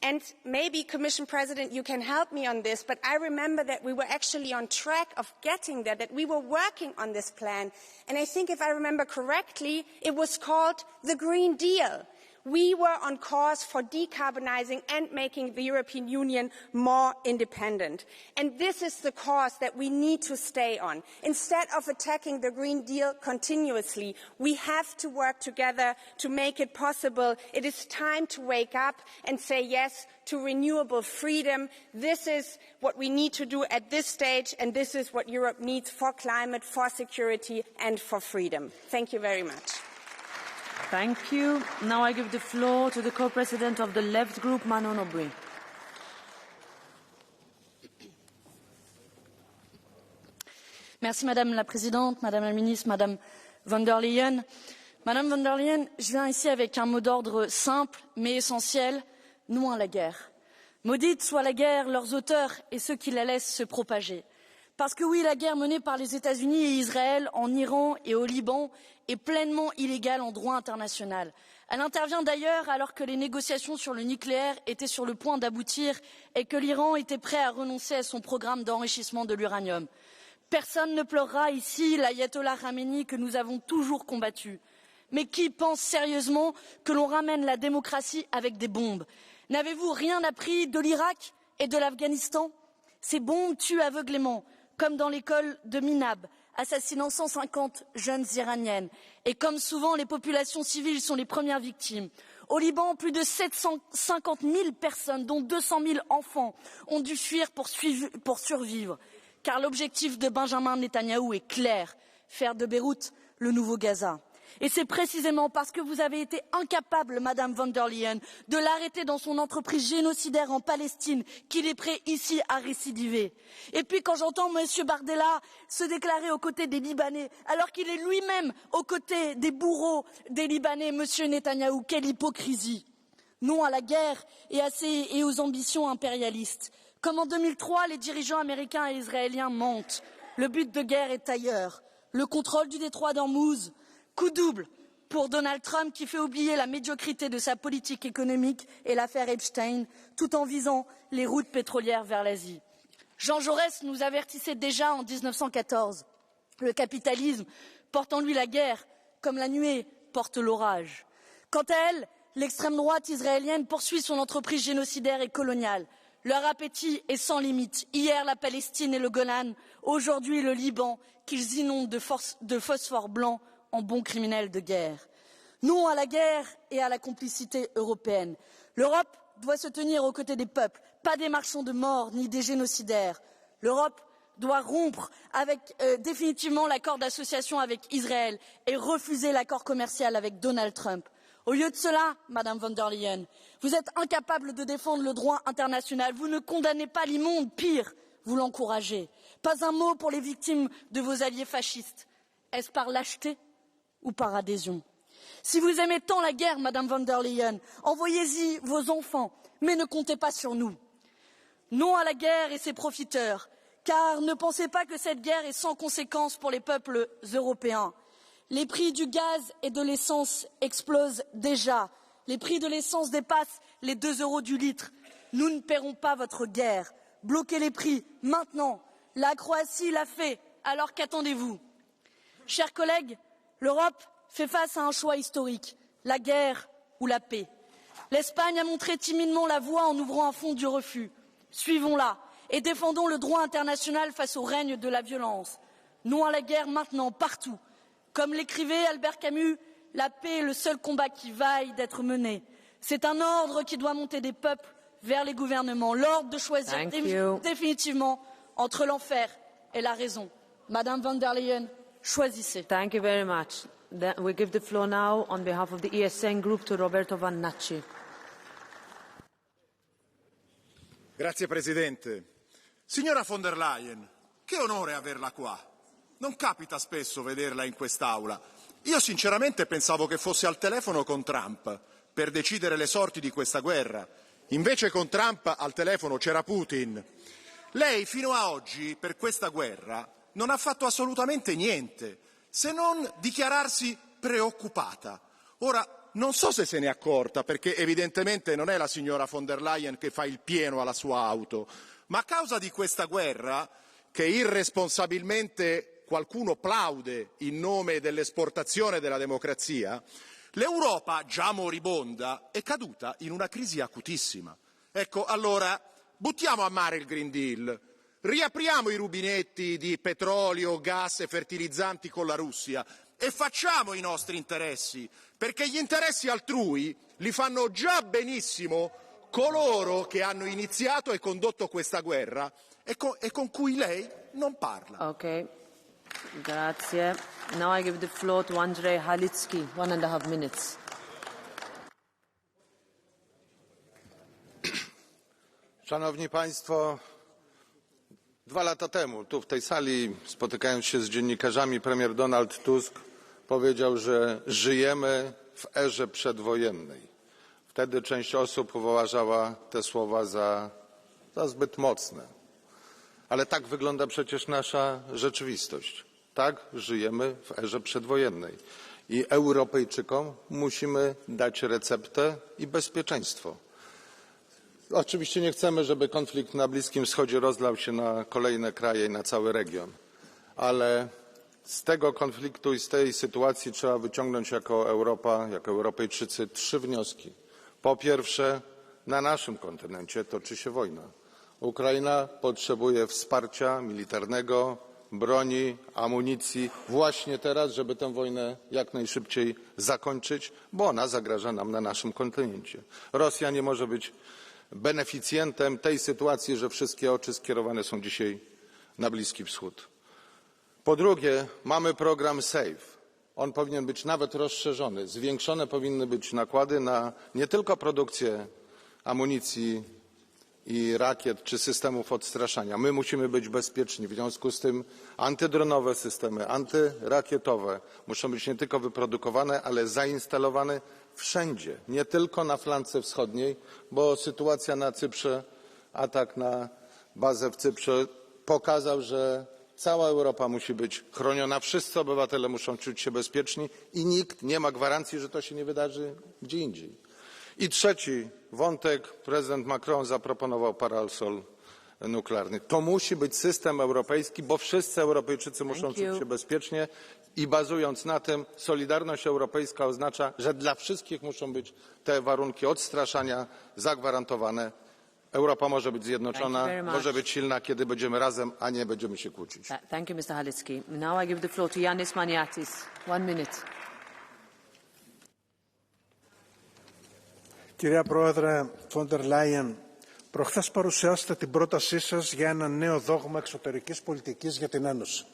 And maybe, Commission President, you can help me on this, but I remember that we were actually on track of getting there, that we were working on this plan. And I think, if I remember correctly, it was called the Green Deal. We were on course for decarbonising and making the European Union more independent. And this is the course that we need to stay on. Instead of attacking the Green Deal continuously, we have to work together to make it possible. It is time to wake up and say yes to renewable freedom. This is what we need to do at this stage, and this is what Europe needs for climate, for security, and for freedom. Thank you very much. Thank you. Now I give the floor to the co-president of the Left Group, Manon Aubry. Merci Madame la Présidente, Madame la Ministre, Madame von der Leyen. Madame von der Leyen, je viens ici avec un mot d'ordre simple mais essentiel, non à la guerre. Maudite soit la guerre, leurs auteurs et ceux qui la laissent se propager. Parce que oui, la guerre menée par les États-Unis et Israël en Iran et au Liban est pleinement illégale en droit international. Elle intervient d'ailleurs alors que les négociations sur le nucléaire étaient sur le point d'aboutir et que l'Iran était prêt à renoncer à son programme d'enrichissement de l'uranium. Personne ne pleurera ici l'ayatollah Khamenei que nous avons toujours combattu. Mais qui pense sérieusement que l'on ramène la démocratie avec des bombes? N'avez-vous rien appris de l'Irak et de l'Afghanistan? Ces bombes tuent aveuglément, comme dans l'école de Minab, assassinant 150 jeunes iraniennes. Et comme souvent, les populations civiles sont les premières victimes. Au Liban, plus de 750 000 personnes, dont 200 000 enfants, ont dû fuir pour survivre. Car l'objectif de Benjamin Netanyahou est clair, faire de Beyrouth le nouveau Gaza. Et c'est précisément parce que vous avez été incapable, Madame von der Leyen, de l'arrêter dans son entreprise génocidaire en Palestine qu'il est prêt ici à récidiver. Et puis quand j'entends M. Bardella se déclarer aux côtés des Libanais, alors qu'il est lui-même aux côtés des bourreaux des Libanais, M. Netanyahou, quelle hypocrisie! Non à la guerre et aux ambitions impérialistes. Comme en 2003, les dirigeants américains et israéliens mentent. Le but de guerre est ailleurs. Le contrôle du détroit d'Ormuz, coup double pour Donald Trump qui fait oublier la médiocrité de sa politique économique et l'affaire Epstein, tout en visant les routes pétrolières vers l'Asie. Jean Jaurès nous avertissait déjà en 1914. Le capitalisme porte en lui la guerre, comme la nuée porte l'orage. Quant à elle, l'extrême droite israélienne poursuit son entreprise génocidaire et coloniale. Leur appétit est sans limite. Hier, la Palestine et le Golan, aujourd'hui le Liban, qu'ils inondent de phosphore blanc en bons criminels de guerre. Non à la guerre et à la complicité européenne. L'Europe doit se tenir aux côtés des peuples, pas des marchands de mort ni des génocidaires. L'Europe doit rompre définitivement l'accord d'association avec Israël et refuser l'accord commercial avec Donald Trump. Au lieu de cela, Madame von der Leyen, vous êtes incapable de défendre le droit international. Vous ne condamnez pas l'immonde, pire, vous l'encouragez. Pas un mot pour les victimes de vos alliés fascistes. Est-ce par lâcheté ou par adhésion? Si vous aimez tant la guerre, Madame von der Leyen, envoyez-y vos enfants, mais ne comptez pas sur nous. Non à la guerre et ses profiteurs, car ne pensez pas que cette guerre est sans conséquence pour les peuples européens. Les prix du gaz et de l'essence explosent déjà. Les prix de l'essence dépassent les 2 € du litre. Nous ne paierons pas votre guerre. Bloquez les prix maintenant. La Croatie l'a fait, alors qu'attendez-vous? Chers collègues, l'Europe fait face à un choix historique, la guerre ou la paix. L'Espagne a montré timidement la voie en ouvrant un fonds du refus. Suivons-la et défendons le droit international face au règne de la violence. Non à la guerre maintenant, partout. Comme l'écrivait Albert Camus, la paix est le seul combat qui vaille d'être mené. C'est un ordre qui doit monter des peuples vers les gouvernements, l'ordre de choisir définitivement entre l'enfer et la raison. Madame von der Leyen, choisissez. Thank you very much. We give the floor now on behalf of the ESN Group to Roberto Vannacci. Grazie Presidente. Signora von der Leyen, che onore averla qua. Non capita spesso vederla in quest'Aula. Io sinceramente pensavo che fosse al telefono con Trump per decidere le sorti di questa guerra. Invece con Trump al telefono c'era Putin. Lei fino a oggi per questa guerra non ha fatto assolutamente niente, se non dichiararsi preoccupata. Ora, non so se se n'è accorta, perché evidentemente non è la signora von der Leyen che fa il pieno alla sua auto, ma a causa di questa guerra, che irresponsabilmente qualcuno plaude in nome dell'esportazione della democrazia, l'Europa, già moribonda, è caduta in una crisi acutissima. Ecco, allora, buttiamo a mare il Green Deal, riapriamo i rubinetti di petrolio, gas e fertilizzanti con la Russia e facciamo i nostri interessi, perché gli interessi altrui li fanno già benissimo coloro che hanno iniziato e condotto questa guerra e con cui lei non parla. Okay. Grazie. Now I give the floor to Andrzej Halicki, 1.5 minutes. Szanowni Państwo, 2 lata temu tu w tej sali, spotykając się z dziennikarzami, premier Donald Tusk powiedział, że żyjemy w erze przedwojennej. Wtedy część osób uważała te słowa za zbyt mocne. Ale tak wygląda przecież nasza rzeczywistość. Tak, żyjemy w erze przedwojennej. I Europejczykom musimy dać receptę i bezpieczeństwo. Oczywiście nie chcemy, żeby konflikt na Bliskim Wschodzie rozlał się na kolejne kraje i na cały region. Ale z tego konfliktu i z tej sytuacji trzeba wyciągnąć jako Europa, jako Europejczycy 3 wnioski. Po pierwsze, na naszym kontynencie toczy się wojna. Ukraina potrzebuje wsparcia militarnego, broni, amunicji właśnie teraz, żeby tę wojnę jak najszybciej zakończyć, bo ona zagraża nam na naszym kontynencie. Rosja nie może być beneficjentem tej sytuacji, że wszystkie oczy skierowane są dzisiaj na Bliski Wschód. Po drugie, mamy program SAFE. On powinien być nawet rozszerzony. Zwiększone powinny być nakłady na nie tylko produkcję amunicji i rakiet czy systemów odstraszania. My musimy być bezpieczni. W związku z tym antydronowe systemy, antyrakietowe muszą być nie tylko wyprodukowane, ale zainstalowane wszędzie, nie tylko na flance wschodniej, bo sytuacja na Cyprze, atak na bazę w Cyprze pokazał, że cała Europa musi być chroniona, wszyscy obywatele muszą czuć się bezpieczni i nikt nie ma gwarancji, że to się nie wydarzy gdzie indziej. I trzeci wątek, prezydent Macron zaproponował parasol nuklearny. To musi być system europejski, bo wszyscy Europejczycy muszą czuć się bezpiecznie i bazując na tym solidarność europejska oznacza, że dla wszystkich muszą być te warunki odstraszania zagwarantowane. Europa może być zjednoczona, może być silna, kiedy będziemy razem, a nie będziemy się kłócić. Thank you, Mr. Halicki. Now I give the floor to Yannis Maniatis. 1 minute. Κυρία Πρόεδρε Φόντερ Λάιεν, προχθές παρουσιάσατε την πρότασή σας για ένα νέο δόγμα εξωτερικής πολιτικής για την Ένωση.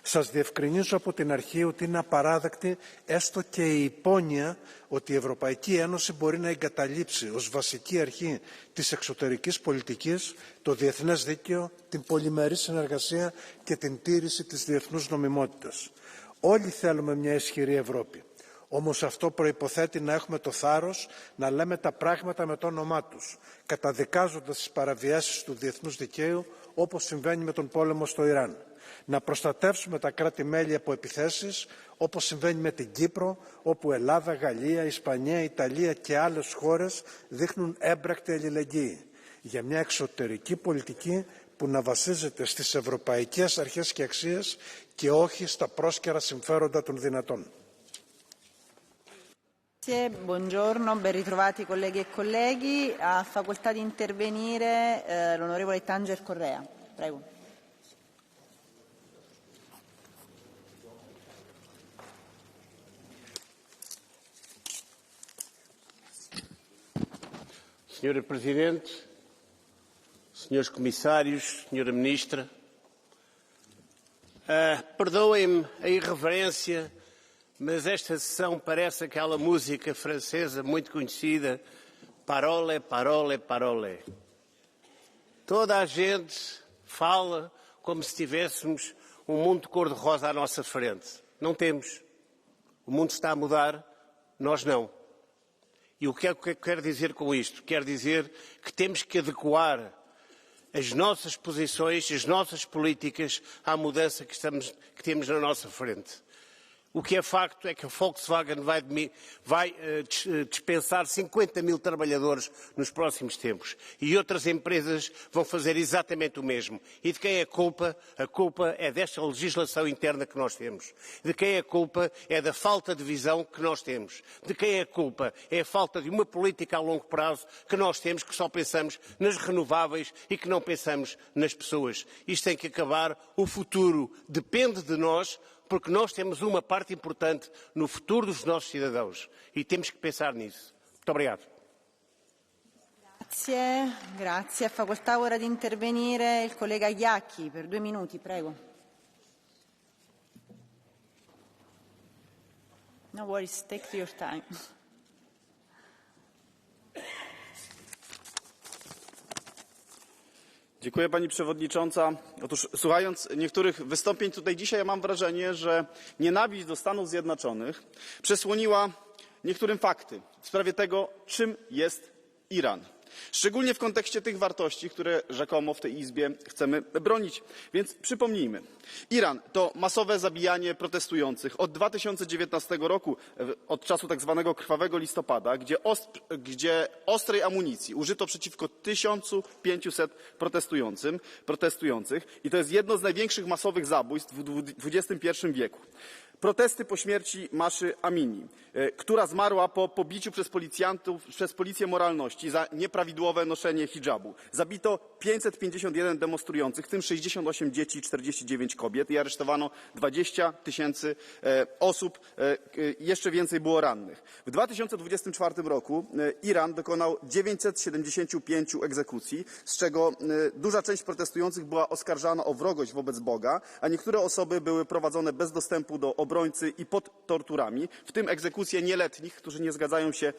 Σας διευκρινίζω από την αρχή ότι είναι απαράδεκτη έστω και η υπόνοια ότι η Ευρωπαϊκή Ένωση μπορεί να εγκαταλείψει ως βασική αρχή της εξωτερικής πολιτικής το διεθνές δίκαιο, την πολυμερή συνεργασία και την τήρηση της διεθνούς νομιμότητας. Όλοι θέλουμε μια ισχυρή Ευρώπη. Όμως αυτό προϋποθέτει να έχουμε το θάρρος να λέμε τα πράγματα με το όνομά τους, καταδικάζοντας τις παραβιάσεις του διεθνούς δικαίου όπως συμβαίνει με τον πόλεμο στο Ιράν. Να προστατεύσουμε τα κράτη-μέλη από επιθέσεις όπως συμβαίνει με την Κύπρο, όπου Ελλάδα, Γαλλία, Ισπανία, Ιταλία και άλλες χώρες δείχνουν έμπρακτη αλληλεγγύη για μια εξωτερική πολιτική που να βασίζεται στις ευρωπαϊκές αρχές και αξίες και όχι στα πρόσκαιρα συμφέροντα των δυνατών. Buongiorno, ben ritrovati colleghi e colleghi. Ha facoltà di intervenire l'onorevole Tanger Correa. Prego. Senhora Presidente, senhores Comissários, Senhora Ministra, perdoem-me a irreverência, mas esta sessão parece aquela música francesa muito conhecida, Parole, parole, parole. Toda a gente fala como se tivéssemos um mundo de cor-de-rosa à nossa frente. Não temos. O mundo está a mudar, nós não. E o que é que eu quero dizer com isto? Quero dizer que temos que adequar as nossas posições, as nossas políticas à mudança que temos na nossa frente. O que é facto é que a Volkswagen vai dispensar 50 mil trabalhadores nos próximos tempos e outras empresas vão fazer exatamente o mesmo. E de quem é a culpa? A culpa é desta legislação interna que nós temos. De quem é a culpa? É da falta de visão que nós temos. De quem é a culpa? É a falta de uma política a longo prazo que nós temos, que só pensamos nas renováveis e que não pensamos nas pessoas. Isto tem que acabar. O futuro depende de nós, porque nós temos uma parte importante no futuro dos nossos cidadãos e temos que pensar nisso. Muito obrigado. Grazie. Facoltà ora di intervenire il collega Iacchi per 2 minuti, prego. No worries, take your time. Dziękuję Pani Przewodnicząca. Otóż słuchając niektórych wystąpień tutaj dzisiaj, ja mam wrażenie, że nienawiść do Stanów Zjednoczonych przesłoniła niektórym fakty w sprawie tego, czym jest Iran. Szczególnie w kontekście tych wartości, które rzekomo w tej Izbie chcemy bronić. Więc przypomnijmy. Iran to masowe zabijanie protestujących od 2019 roku, od czasu tak zwanego krwawego listopada, gdzie ostrej amunicji użyto przeciwko 1500 protestujących i to jest jedno z największych masowych zabójstw w XXI wieku. Protesty po śmierci Maszy Amini, która zmarła po pobiciu przez policję moralności za nieprawidłowe noszenie hidżabu. Zabito 551 demonstrujących, w tym 68 dzieci i 49 kobiet i aresztowano 20 000 osób. Jeszcze więcej było rannych. W 2024 roku Iran dokonał 975 egzekucji, z czego duża część protestujących była oskarżana o wrogość wobec Boga, a niektóre osoby były prowadzone bez dostępu do obrony obrońcy i pod torturami, w tym egzekucje nieletnich, którzy nie zgadzają się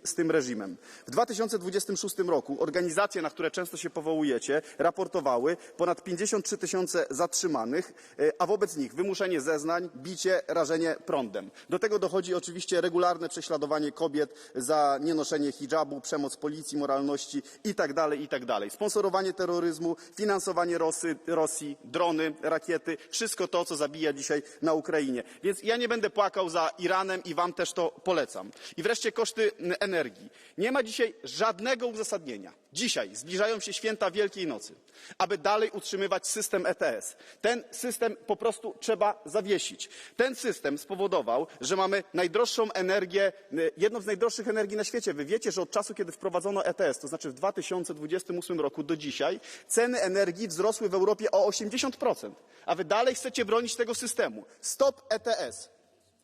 z tym reżimem. W 2026 roku organizacje, na które często się powołujecie, raportowały ponad 53 tysiące zatrzymanych, a wobec nich wymuszenie zeznań, bicie, rażenie prądem. Do tego dochodzi oczywiście regularne prześladowanie kobiet za nienoszenie hidżabu, przemoc policji, moralności itd., itd. Sponsorowanie terroryzmu, finansowanie Rosji, drony, rakiety, wszystko to, co zabija dzisiaj na Ukrainie. Więc ja nie będę płakał za Iranem i wam też to polecam. I wreszcie koszty energii. Nie ma dzisiaj żadnego uzasadnienia. Dzisiaj zbliżają się święta Wielkiej Nocy, aby dalej utrzymywać system ETS. Ten system po prostu trzeba zawiesić. Ten system spowodował, że mamy najdroższą energię, jedną z najdroższych energii na świecie. Wy wiecie, że od czasu, kiedy wprowadzono ETS, to znaczy w 2028 roku do dzisiaj, ceny energii wzrosły w Europie o 80%. A wy dalej chcecie bronić tego systemu. Stop ETS.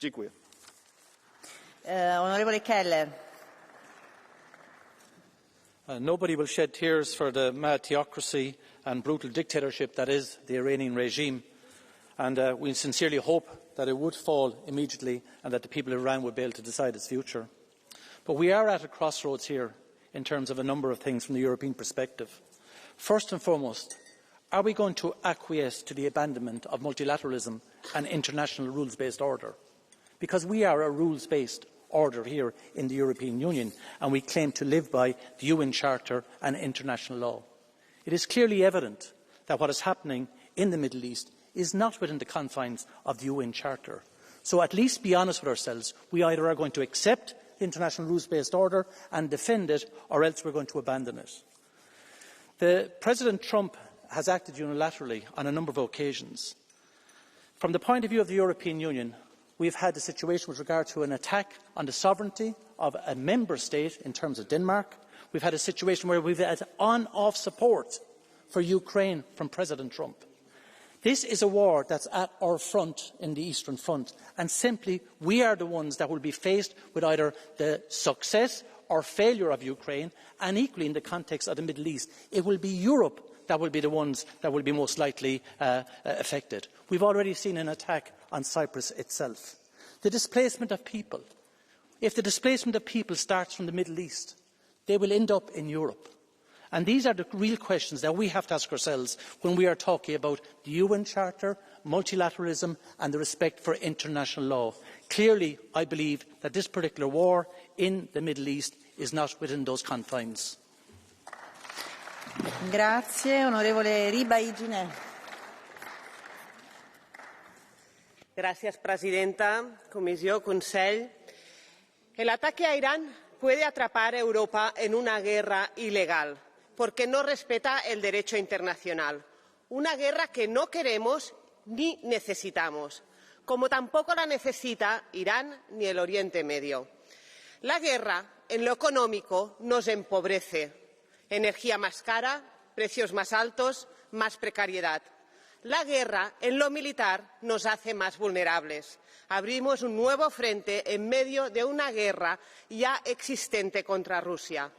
Dziękuję. Onorevole Keller. Nobody will shed tears for the mad theocracy and brutal dictatorship that is the Iranian regime, and we sincerely hope that it would fall immediately and that the people of Iran would be able to decide its future. But we are at a crossroads here in terms of a number of things from the European perspective. First and foremost, are we going to acquiesce to the abandonment of multilateralism and international rules-based order? Because we are a rules-based order here in the European Union, and we claim to live by the UN Charter and international law. It is clearly evident that what is happening in the Middle East is not within the confines of the UN Charter. So at least be honest with ourselves. We either are going to accept the international rules-based order and defend it, or else we're going to abandon it. President Trump has acted unilaterally on a number of occasions. From the point of view of the European Union, we've had a situation with regard to an attack on the sovereignty of a member state in terms of Denmark. We've had a situation where we've had on-off support for Ukraine from President Trump. This is a war that's at our front in the Eastern Front, and simply we are the ones that will be faced with either the success or failure of Ukraine, and equally in the context of the Middle East, it will be Europe that will be the ones that will be most likely affected. We've already seen an attack on Cyprus itself. The displacement of people. If the displacement of people starts from the Middle East, they will end up in Europe. And these are the real questions that we have to ask ourselves when we are talking about the UN Charter, multilateralism and the respect for international law. Clearly, I believe that this particular war in the Middle East is not within those confines. Grazie, onorevole Ribaigine. Gracias, presidenta, Comissió, Consell. El ataque a Irán puede atrapar a Europa en una guerra ilegal, porque no respeta el derecho internacional. Una guerra que no queremos ni necesitamos, como tampoco la necesita Irán ni el Oriente Medio. La guerra, en lo económico, nos empobrece. Energía más cara, precios más altos, más precariedad. La guerra, en lo militar, nos hace más vulnerables. Abrimos un nuevo frente en medio de una guerra ya existente contra Rusia.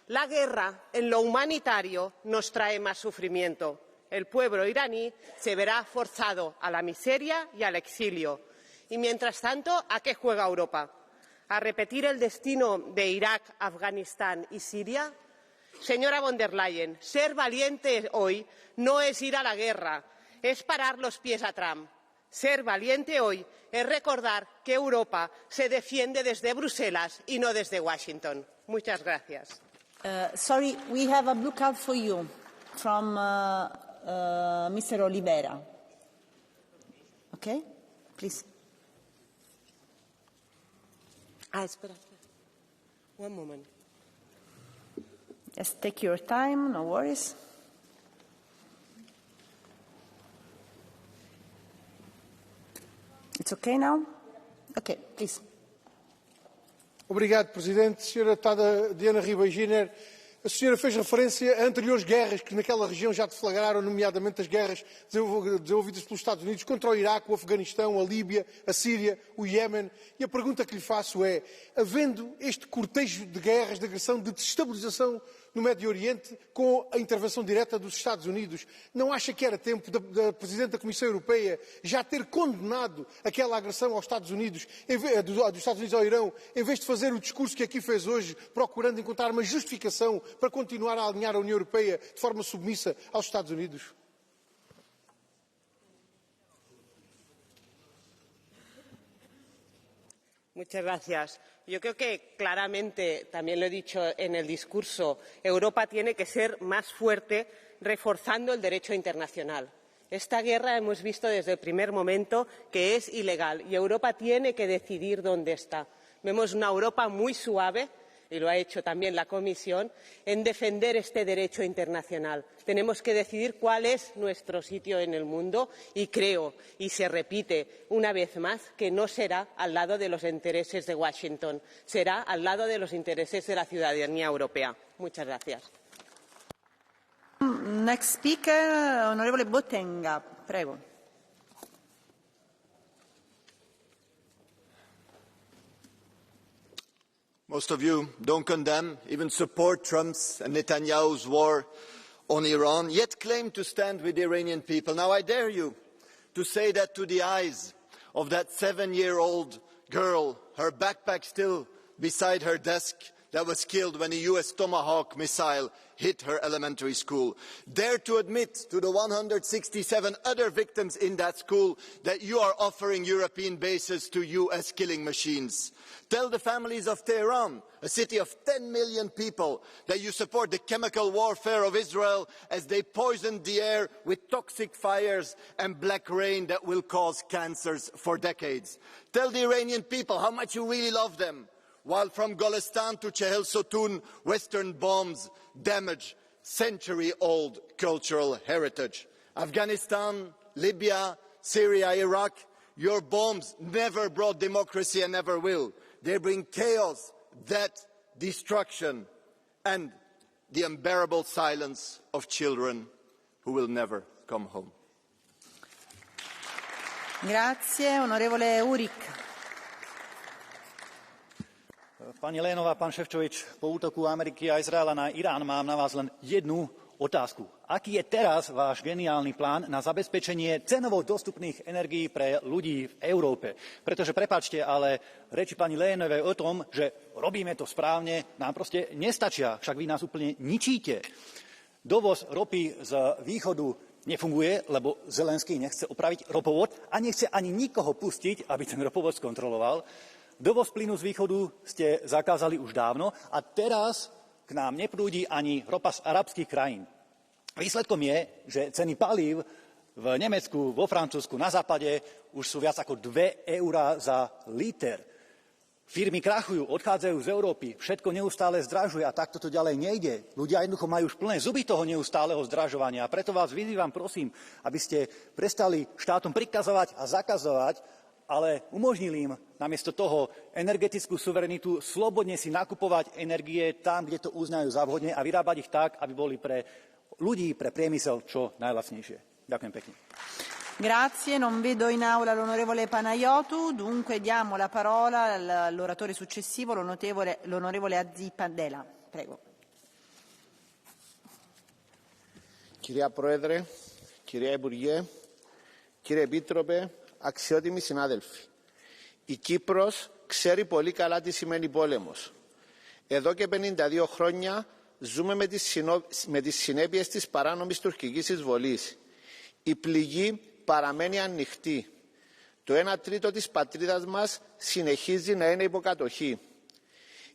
La guerra, en lo humanitario, nos trae más sufrimiento. El pueblo iraní se verá forzado a la miseria y al exilio. Y mientras tanto, ¿a qué juega Europa? ¿A repetir el destino de Irak, Afganistán y Siria? Señora von der Leyen, ser valiente hoy no es ir a la guerra, es parar los pies a Trump. Ser valiente hoy es recordar que Europa se defiende desde Bruselas y no desde Washington. Muchas gracias. Sorry, we have a blue card for you from Mr. Oliveira. Okay, please. Espera. One moment. Just take your time, no worries. It's okay now? Okay, please. Obrigado, Presidente. Senhora Deputada Diana Ribaiginer, a senhora fez referência a anteriores guerras que naquela região já deflagraram, nomeadamente as guerras desenvolvidas pelos Estados Unidos contra o Iraque, o Afeganistão, a Líbia, a Síria, o Iémen. E a pergunta que lhe faço é, havendo este cortejo de guerras, de agressão, de desestabilização no Médio Oriente com a intervenção direta dos Estados Unidos. Não acha que era tempo da Presidente da Comissão Europeia já ter condenado aquela agressão aos Estados Unidos, dos Estados Unidos ao Irão, em vez de fazer o discurso que aqui fez hoje, procurando encontrar uma justificação para continuar a alinhar a União Europeia de forma submissa aos Estados Unidos? Muchas gracias. Yo creo que claramente, también lo he dicho en el discurso, Europa tiene que ser más fuerte reforzando el derecho internacional. Esta guerra hemos visto desde el primer momento que es ilegal y Europa tiene que decidir dónde está. Vemos una Europa muy suave, y lo ha hecho también la Comisión, en defender este derecho internacional. Tenemos que decidir cuál es nuestro sitio en el mundo y creo, y se repite una vez más, que no será al lado de los intereses de Washington, será al lado de los intereses de la ciudadanía europea. Muchas gracias. Next speaker, onorevole Botenga, prego. Most of you don't condemn, even support Trump's and Netanyahu's war on Iran, yet claim to stand with the Iranian people. Now I dare you to say that to the eyes of that 7-year-old girl, her backpack still beside her desk, that was killed when a US Tomahawk missile hit her elementary school. Dare to admit to the 167 other victims in that school that you are offering European bases to US killing machines. Tell the families of Tehran, a city of 10 million people, that you support the chemical warfare of Israel as they poison the air with toxic fires and black rain that will cause cancers for decades. Tell the Iranian people how much you really love them, while from Golestan to Chehel Sotun, Western bombs damage century-old cultural heritage. Afghanistan, Libya, Syria, Iraq, your bombs never brought democracy and never will. They bring chaos, death, destruction, and the unbearable silence of children who will never come home. Grazie, onorevole Urik. Pani Lénová, pán Šefčovič, po útoku Ameriky a Izraela na Irán mám na vás len jednu otázku. Aký je teraz váš geniálny plán na zabezpečenie cenovo dostupných energií pre ľudí v Európe? Pretože, prepáčte, ale reči pani Lénovej o tom, že robíme to správne, nám proste nestačia. Však vy nás úplne ničíte. Dovoz ropy z východu nefunguje, lebo Zelenský nechce opraviť ropovod a nechce ani nikoho pustiť, aby ten ropovod skontroloval. Dovoz plynu z východu ste zakázali už dávno a teraz k nám neprúdi ani ropa z arabských krajín. Výsledkom je, že ceny palív v Nemecku, vo Francúzsku, na západe už sú viac ako 2 eurá za liter. Firmy krachujú, odchádzajú z Európy, všetko neustále zdražuje a takto to ďalej nejde. Ľudia jednoducho majú už plné zuby toho neustáleho zdražovania a preto vás vyzývam, prosím, aby ste prestali štátom prikazovať a zakazovať, ale umožnili im namiesto toho energetickú suverenitu slobodne si nakupovať energie tam, kde to uznajú za vhodné a vyrábať ich tak, aby boli pre ľudí, pre priemysel čo najlacnejšie. Ďakujem pekne. Grazie, non vedo in aula l'onorevole Panayotou, dunque diamo la parola all'oratore successivo, l'onorevole Azzi-Pandela. Prego. Κυρία Πρόεδρε, κυρία Υπουργέ, κύριε Επίτροπε, αξιότιμοι συνάδελφοι. Η Κύπρος ξέρει πολύ καλά τι σημαίνει πόλεμος. Εδώ και 52 χρόνια ζούμε με τις συνέπειες της παράνομης τουρκικής εισβολής. Η πληγή παραμένει ανοιχτή. Το 1/3 της πατρίδας μας συνεχίζει να είναι υποκατοχή.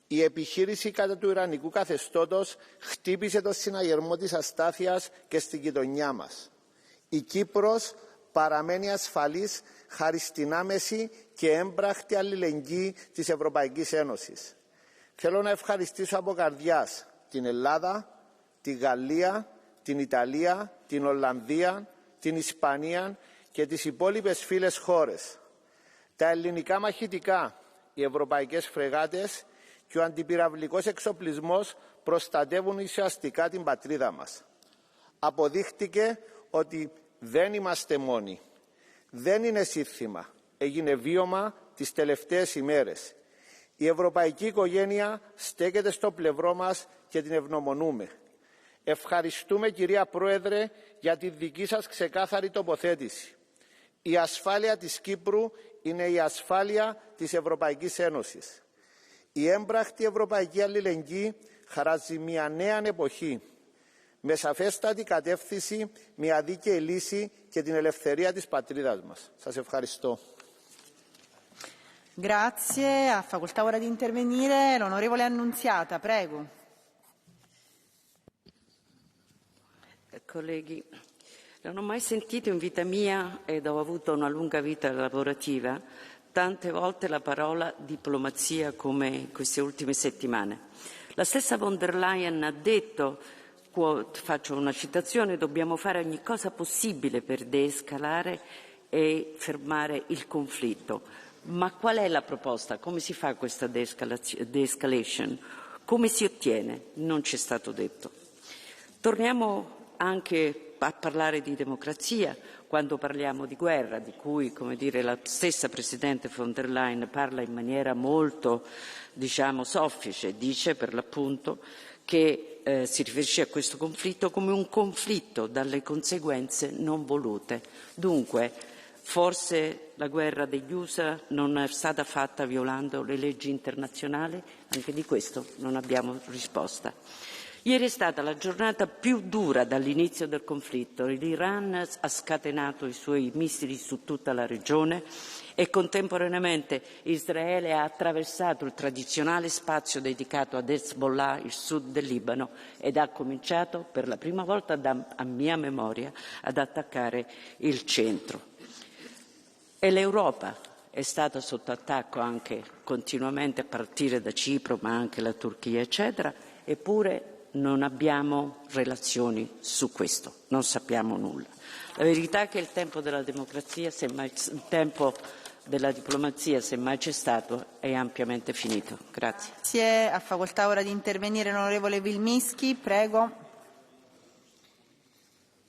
Η επιχείρηση κατά του Ιρανικού καθεστώτος χτύπησε το συναγερμό της αστάθειας και στην γειτονιά μας. Η Κύπρος παραμένει ασφαλής χάρη στην άμεση και έμπραχτη αλληλεγγύη της Ευρωπαϊκής Ένωσης. Θέλω να ευχαριστήσω από καρδιάς την Ελλάδα, τη Γαλλία, την Ιταλία, την Ολλανδία, την Ισπανία και τις υπόλοιπες φίλες χώρες. Τα ελληνικά μαχητικά, οι ευρωπαϊκές φρεγάτες και ο αντιπυραυλικός εξοπλισμός προστατεύουν ουσιαστικά την πατρίδα μας. Αποδείχτηκε ότι δεν είμαστε μόνοι. Δεν είναι σύνθημα. Έγινε βίωμα τις τελευταίες ημέρες. Η ευρωπαϊκή οικογένεια στέκεται στο πλευρό μας και την ευγνωμονούμε. Ευχαριστούμε, κυρία Πρόεδρε, για τη δική σας ξεκάθαρη τοποθέτηση. Η ασφάλεια της Κύπρου είναι η ασφάλεια της Ευρωπαϊκής Ένωσης. Η έμπρακτη ευρωπαϊκή αλληλεγγύη χαράζει μια νέα εποχή, με σαφέστατη κατεύθυνση, μια δίκαιη λύση και την ελευθερία της πατρίδας μας. Σας ευχαριστώ. Grazie. Ha facoltà ora di intervenire l'onorevole Annunziata, prego. Colleghi, non ho mai sentito in vita mia, ed ho avuto una lunga vita lavorativa, tante volte la parola diplomazia come queste ultime settimane. La stessa von der Leyen ha detto, faccio una citazione, dobbiamo fare ogni cosa possibile per deescalare e fermare il conflitto. Ma qual è la proposta? Come si fa questa de-escalation? Come si ottiene? Non ci è stato detto. Torniamo anche a parlare di democrazia quando parliamo di guerra, di cui, come dire, la stessa Presidente von der Leyen parla in maniera molto, diciamo, soffice, dice per l'appunto che si riferisce a questo conflitto come un conflitto dalle conseguenze non volute. Dunque, forse la guerra degli USA non è stata fatta violando le leggi internazionali? Anche di questo non abbiamo risposta. Ieri è stata la giornata più dura dall'inizio del conflitto. L'Iran ha scatenato i suoi missili su tutta la regione e contemporaneamente Israele ha attraversato il tradizionale spazio dedicato ad Hezbollah, il sud del Libano, ed ha cominciato per la prima volta a mia memoria ad attaccare il centro. E l'Europa è stata sotto attacco anche continuamente a partire da Cipro, ma anche la Turchia, eccetera, eppure non abbiamo relazioni su questo, non sappiamo nulla. La verità è che il tempo della democrazia, il tempo della diplomazia, se mai c'è stato, è ampiamente finito. Grazie. Grazie. Ha facoltà ora di intervenire l'onorevole Wilminski, prego.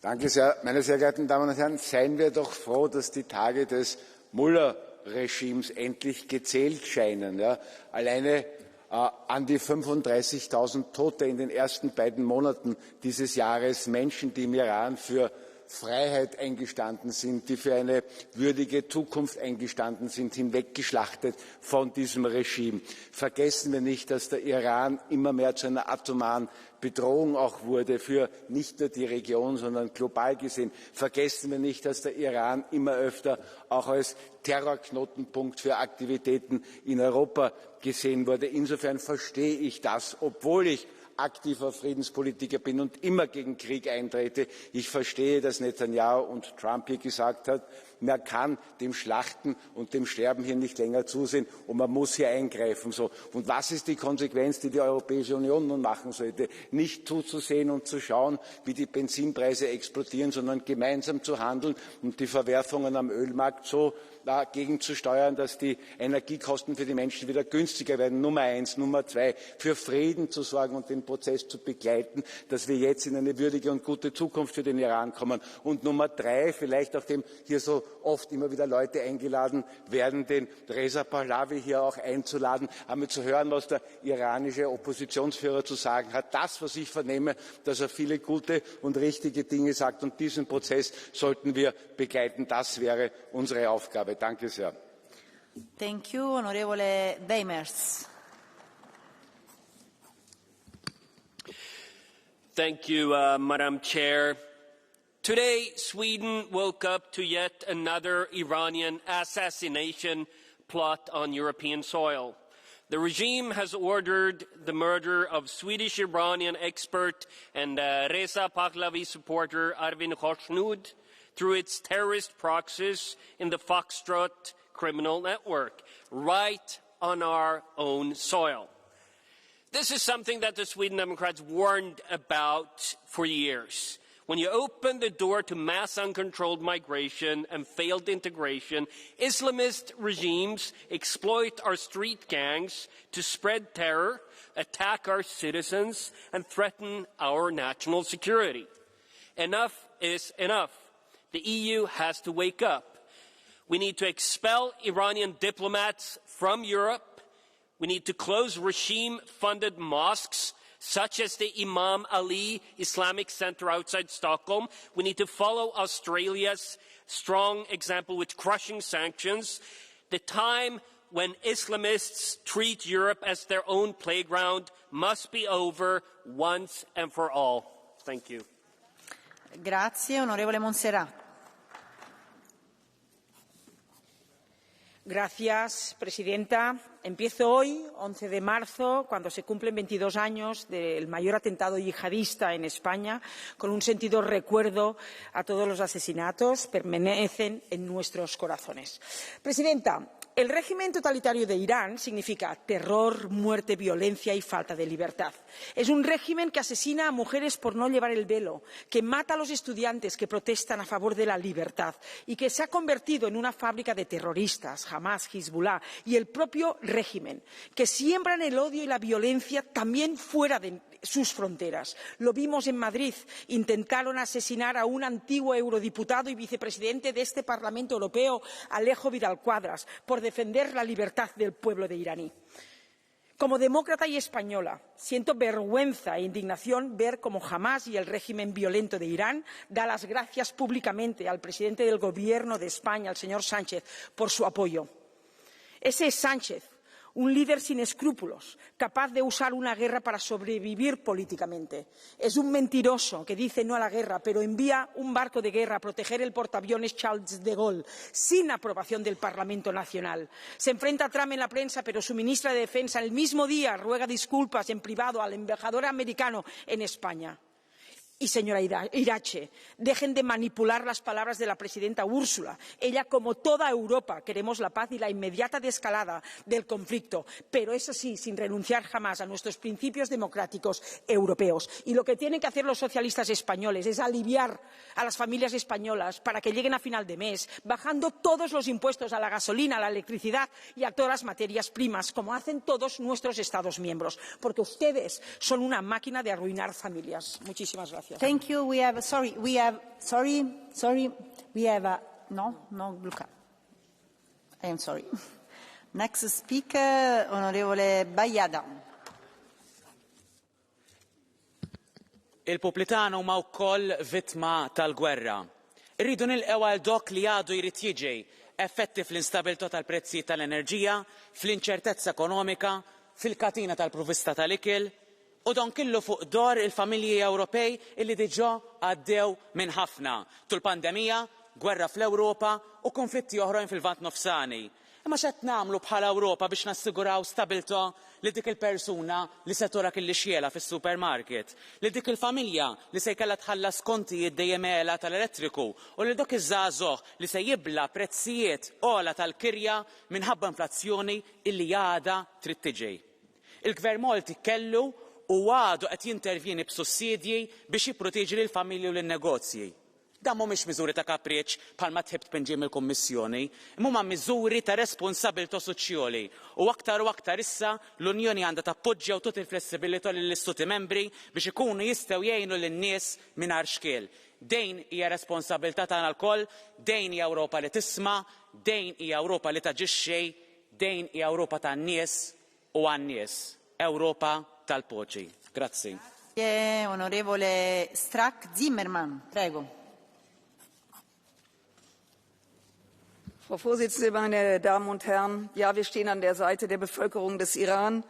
Danke sehr, meine sehr geehrten Damen und Herren. Seien wir doch froh, dass die Tage des Mullah-Regimes endlich gezählt scheinen. Ja. Alleine an die 35.000 Tote in den ersten beiden Monaten dieses Jahres, Menschen, die im Iran für Freiheit eingestanden sind, die für eine würdige Zukunft eingestanden sind, hinweggeschlachtet von diesem Regime. Vergessen wir nicht, dass der Iran immer mehr zu einer atomaren Bedrohung auch wurde für nicht nur die Region, sondern global gesehen. Vergessen wir nicht, dass der Iran immer öfter auch als Terrorknotenpunkt für Aktivitäten in Europa gesehen wurde. Insofern verstehe ich das, obwohl ich aktiver Friedenspolitiker bin und immer gegen Krieg eintrete. Ich verstehe, dass Netanyahu und Trump hier gesagt hat, man kann dem Schlachten und dem Sterben hier nicht länger zusehen und man muss hier eingreifen. So. Und was ist die Konsequenz, die die Europäische Union nun machen sollte? Nicht zuzusehen und zu schauen, wie die Benzinpreise explodieren, sondern gemeinsam zu handeln und die Verwerfungen am Ölmarkt so dagegen zu steuern, dass die Energiekosten für die Menschen wieder günstiger werden. Nummer eins. Nummer zwei, für Frieden zu sorgen und den Prozess zu begleiten, dass wir jetzt in eine würdige und gute Zukunft für den Iran kommen. Und Nummer drei, vielleicht auf dem hier so oft immer wieder Leute eingeladen werden, den Reza Pahlavi hier auch einzuladen, einmal zu hören, was der iranische Oppositionsführer zu sagen hat. Das, was ich vernehme, dass er viele gute und richtige Dinge sagt. Und diesen Prozess sollten wir begleiten. Das wäre unsere Aufgabe. Danke sehr. Thank you, onorevole Weimers. Thank you, Madam Chair. Today, Sweden woke up to yet another Iranian assassination plot on European soil. The regime has ordered the murder of Swedish-Iranian expert and Reza Pahlavi supporter Arvin Khoshnood through its terrorist proxies in the Foxtrot criminal network, right on our own soil. This is something that the Sweden Democrats warned about for years. When you open the door to mass uncontrolled migration and failed integration, Islamist regimes exploit our street gangs to spread terror, attack our citizens, and threaten our national security. Enough is enough. The EU has to wake up. We need to expel Iranian diplomats from Europe. We need to close regime-funded mosques, such as the Imam Ali Islamic Center outside Stockholm. We need to follow Australia's strong example with crushing sanctions. The time when Islamists treat Europe as their own playground must be over once and for all. Thank you. Grazie, onorevole Montserrat. Gracias, presidenta. Empiezo hoy, 11 de marzo, cuando se cumplen 22 años del mayor atentado yihadista en España, con un sentido recuerdo a todos los asesinatos, permanecen en nuestros corazones. Presidenta, el régimen totalitario de Irán significa terror, muerte, violencia y falta de libertad. Es un régimen que asesina a mujeres por no llevar el velo, que mata a los estudiantes que protestan a favor de la libertad y que se ha convertido en una fábrica de terroristas, Hamas, Hezbollah y el propio régimen, que siembran el odio y la violencia también fuera de sus fronteras. Lo vimos en Madrid. Intentaron asesinar a un antiguo eurodiputado y vicepresidente de este Parlamento Europeo, Alejo Vidal Quadras, por defender la libertad del pueblo de iraní. Como demócrata y española, siento vergüenza e indignación ver cómo Hamas y el régimen violento de Irán da las gracias públicamente al presidente del Gobierno de España, al señor Sánchez, por su apoyo. Ese es Sánchez, un líder sin escrúpulos, capaz de usar una guerra para sobrevivir políticamente. Es un mentiroso que dice no a la guerra, pero envía un barco de guerra a proteger el portaaviones Charles de Gaulle, sin aprobación del Parlamento Nacional. Se enfrenta a Trump en la prensa, pero su ministra de Defensa el mismo día ruega disculpas en privado al embajador americano en España. Y, señora Irache, dejen de manipular las palabras de la presidenta Úrsula. Ella, como toda Europa, queremos la paz y la inmediata desescalada del conflicto, pero eso sí, sin renunciar jamás a nuestros principios democráticos europeos. Y lo que tienen que hacer los socialistas españoles es aliviar a las familias españolas para que lleguen a final de mes, bajando todos los impuestos a la gasolina, a la electricidad y a todas las materias primas, como hacen todos nuestros Estados miembros, porque ustedes son una máquina de arruinar familias. Muchísimas gracias. Thank you. We have no blue card. I am sorry. Next speaker, onorevole Bajada. Il-popli tagħna huma wkoll vittma tal-gwerra. Irridu nilqgħu għal dok li għadu jrid jiġi effetti fl-instabilità tal-prezzijiet tal-enerġija, fl-inċertezza ekonomika, fil-katina tal-provvista tal-ikel, u dan killu fuq dor il-familji Ewropej illi diġà għaddew minn ħafna tul-pandemija, gwerra fl-Ewropa u konflitti oħrajn fil-Lvant Nofsani. Imma x'qed nagħmlu bħala Ewropa biex nassiguraw stabilità li dik il-persuna li se torak illi xiela fis-supermarket, li dik il-familja li se jkollha tħallas kontijiet dejjem għela tal-elettriku u li dak iż-żagħżugħ li se jibla prezzijiet ogħla tal-kirja minħabba inflazzjoni illi għadha trid tiġi. Il-Gvern Malti kellu u għadu qed jintervjeni b'sussidji biex jipproteġi lill-familji u lin-negozji. Dan mhumiex miżuri ta' kapriċċ bħalma tħibb tpinġiem il-Kummissjoni, imma huma miżuri ta' responsabbiltà soċjali u aktar issa l-Unjoni għandha tappoġġja u tagħti l-flessibilità lill-istati membri biex ikunu jistgħu jgħinu lin-nies mingħajr xkiel. Dejn hija responsabbiltà tagħna lkoll, dejn hija Ewropa li tisma', dejn hija Ewropa li taġixxi, dejn hija Ewropa tan-nies u għan-nies. Ewropa tal-poċi. Grazzi. Onorevole Strack Zimmermann, prego. Frau Vorsitzende, meine Damen und Herren! Ja, wir stehen an der Seite der Bevölkerung des Iran.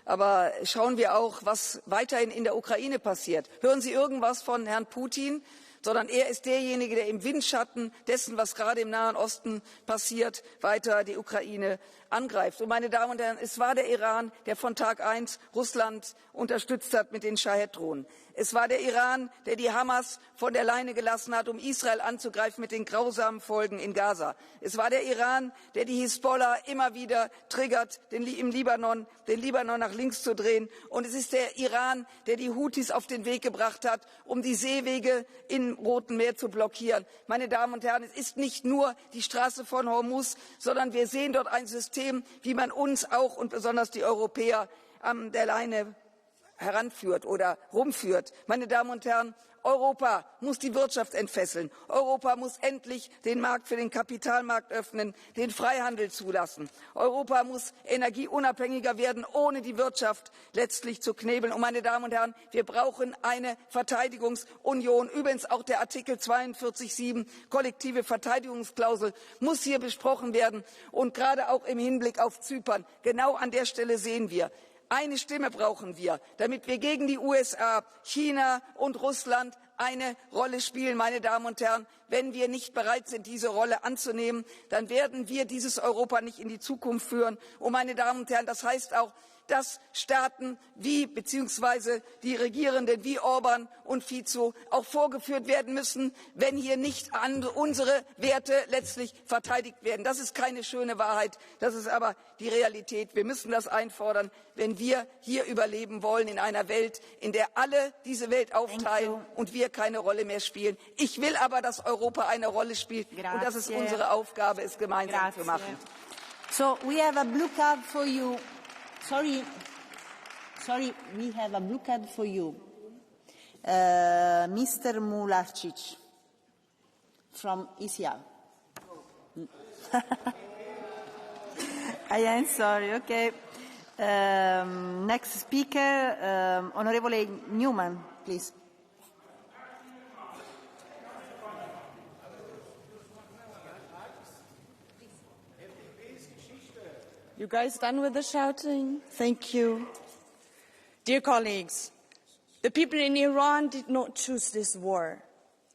Aber schauen wir auch, was weiterhin in der Ukraine passiert. Hören Sie irgendwas von Herrn Putin? Sondern er ist derjenige, der im Windschatten dessen, was gerade im Nahen Osten passiert, weiter die Ukraine angreift. Und meine Damen und Herren, es war der Iran, der von Tag 1 Russland unterstützt hat mit den Shahed-Drohnen. Es war der Iran, der die Hamas von der Leine gelassen hat, um Israel anzugreifen mit den grausamen Folgen in Gaza. Es war der Iran, der die Hisbollah immer wieder triggert, den Libanon nach links zu drehen. Und es ist der Iran, der die Houthis auf den Weg gebracht hat, um die Seewege im Roten Meer zu blockieren. Meine Damen und Herren, es ist nicht nur die Straße von Hormuz, sondern wir sehen dort ein System, wie man uns auch und besonders die Europäer an der Leine heranführt oder rumführt. Meine Damen und Herren, Europa muss die Wirtschaft entfesseln. Europa muss endlich den Markt für den Kapitalmarkt öffnen, den Freihandel zulassen. Europa muss energieunabhängiger werden, ohne die Wirtschaft letztlich zu knebeln. Und meine Damen und Herren, wir brauchen eine Verteidigungsunion. Übrigens auch der Artikel 42.7, kollektive Verteidigungsklausel, muss hier besprochen werden. Und gerade auch im Hinblick auf Zypern, genau an der Stelle sehen wir, eine Stimme brauchen wir, damit wir gegen die USA, China und Russland eine Rolle spielen. Meine Damen und Herren, wenn wir nicht bereit sind, diese Rolle anzunehmen, dann werden wir dieses Europa nicht in die Zukunft führen. Und meine Damen und Herren, das heißt auch, dass Staaten wie bzw. die Regierenden wie Orban und Fico auch vorgeführt werden müssen, wenn hier nicht unsere Werte letztlich verteidigt werden. Das ist keine schöne Wahrheit, das ist aber die Realität. Wir müssen das einfordern, wenn wir hier überleben wollen in einer Welt, in der alle diese Welt aufteilen und wir keine Rolle mehr spielen. Ich will aber, dass Europa eine Rolle spielt und dass es unsere Aufgabe ist, gemeinsam zu machen. So we have a blue card for you. Sorry, we have a blue card for you. Mr. Mularcic from ECR. I am sorry, okay. Next speaker, Honorable Newman, please. You guys done with the shouting? Thank you. Dear colleagues, the people in Iran did not choose this war.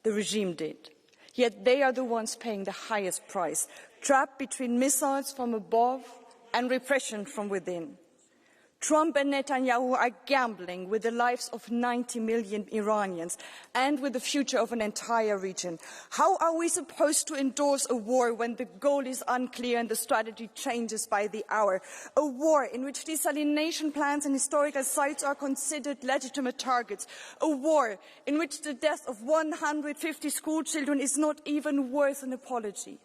The regime did. Yet they are the ones paying the highest price, trapped between missiles from above and repression from within. Trump and Netanyahu are gambling with the lives of 90 million Iranians and with the future of an entire region. How are we supposed to endorse a war when the goal is unclear and the strategy changes by the hour? A war in which desalination plants and historical sites are considered legitimate targets. A war in which the death of 150 school children is not even worth an apology.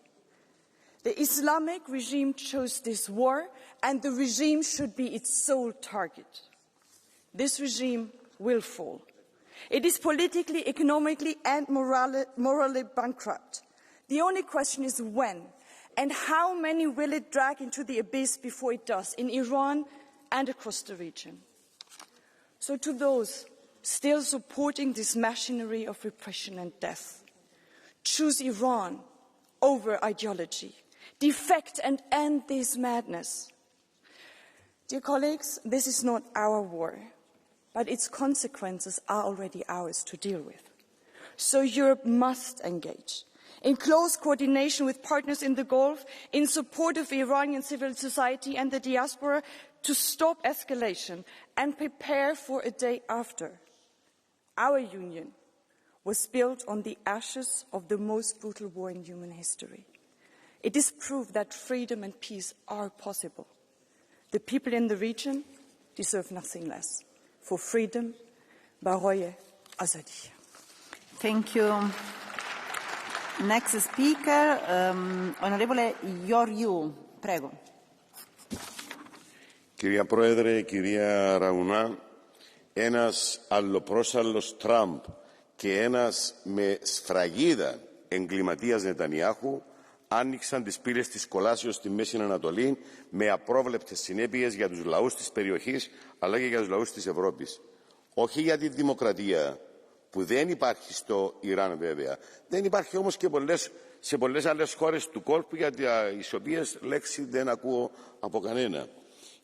The Islamic regime chose this war, and the regime should be its sole target. This regime will fall. It is politically, economically, and morally bankrupt. The only question is when, and how many will it drag into the abyss before it does, in Iran and across the region. So to those still supporting this machinery of repression and death, choose Iran over ideology. Defect and end this madness. Dear colleagues, this is not our war, but its consequences are already ours to deal with. So Europe must engage in close coordination with partners in the Gulf, in support of Iranian civil society and the diaspora, to stop escalation and prepare for a day after. Our union was built on the ashes of the most brutal war in human history. It is proof that freedom and peace are possible. The people in the region deserve nothing less. For freedom, baroye azadi. Thank you. Next speaker, Honorable Ioriu, prego. Κυρία Πρόεδρε, κυρία Ραουνά, ένας αλλοπρόσαλλος Τραμπ και ένας με σφραγίδα εγκληματίας Νετανιάχου άνοιξαν τις πύλες της κολάσεως στη Μέση Ανατολή με απρόβλεπτες συνέπειες για τους λαούς της περιοχής αλλά και για τους λαούς της Ευρώπης. Όχι για τη δημοκρατία που δεν υπάρχει στο Ιράν βέβαια. Δεν υπάρχει όμως και σε πολλές άλλες χώρες του κόλπου για τις οποίες λέξη δεν ακούω από κανένα.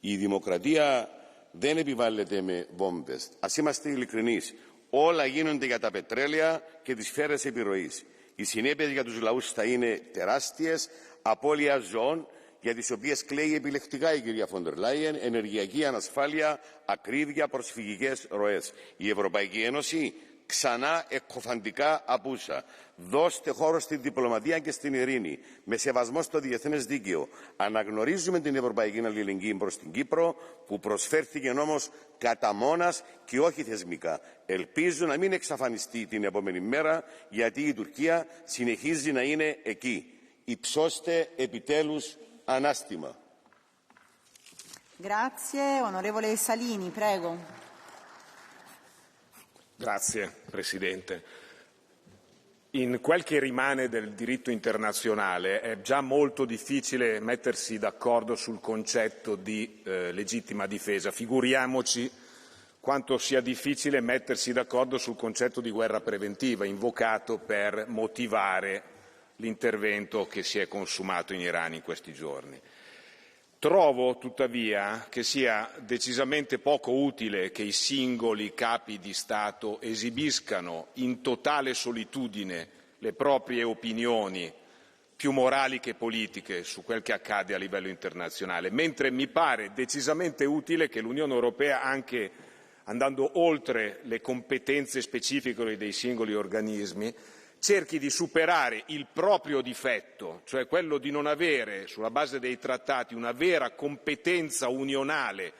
Η δημοκρατία δεν επιβάλλεται με βόμβες. Ας είμαστε ειλικρινείς. Όλα γίνονται για τα πετρέλαια και τις σφαίρες επιρροής. Οι συνέπειες για τους λαούς θα είναι τεράστιες, απώλεια ζωών, για τις οποίες κλαίει επιλεκτικά η κυρία Φοντερ Λάιεν, ενεργειακή ανασφάλεια, ακρίβεια, προσφυγικές ροές. Η Ευρωπαϊκή Ένωση ξανά εκκοφαντικά απούσα. Δώστε χώρο στην διπλωματία και στην ειρήνη, με σεβασμό στο διεθνές δίκαιο. Αναγνωρίζουμε την ευρωπαϊκή αλληλεγγύη προς την Κύπρο, που προσφέρθηκε όμως κατά μόνας και όχι θεσμικά. Ελπίζω να μην εξαφανιστεί την επόμενη μέρα, γιατί η Τουρκία συνεχίζει να είναι εκεί. Υψώστε επιτέλους ανάστημα. Grazie. Onorevole Salini, prego. Grazie Presidente. In quel che rimane del diritto internazionale è già molto difficile mettersi d'accordo sul concetto di legittima difesa. Figuriamoci quanto sia difficile mettersi d'accordo sul concetto di guerra preventiva, invocato per motivare l'intervento che si è consumato in Iran in questi giorni. Trovo tuttavia che sia decisamente poco utile che i singoli capi di Stato esibiscano in totale solitudine le proprie opinioni, più morali che politiche, su quel che accade a livello internazionale, mentre mi pare decisamente utile che l'Unione Europea, anche andando oltre le competenze specifiche dei singoli organismi, cerchi di superare il proprio difetto, cioè quello di non avere, sulla base dei trattati, una vera competenza unionale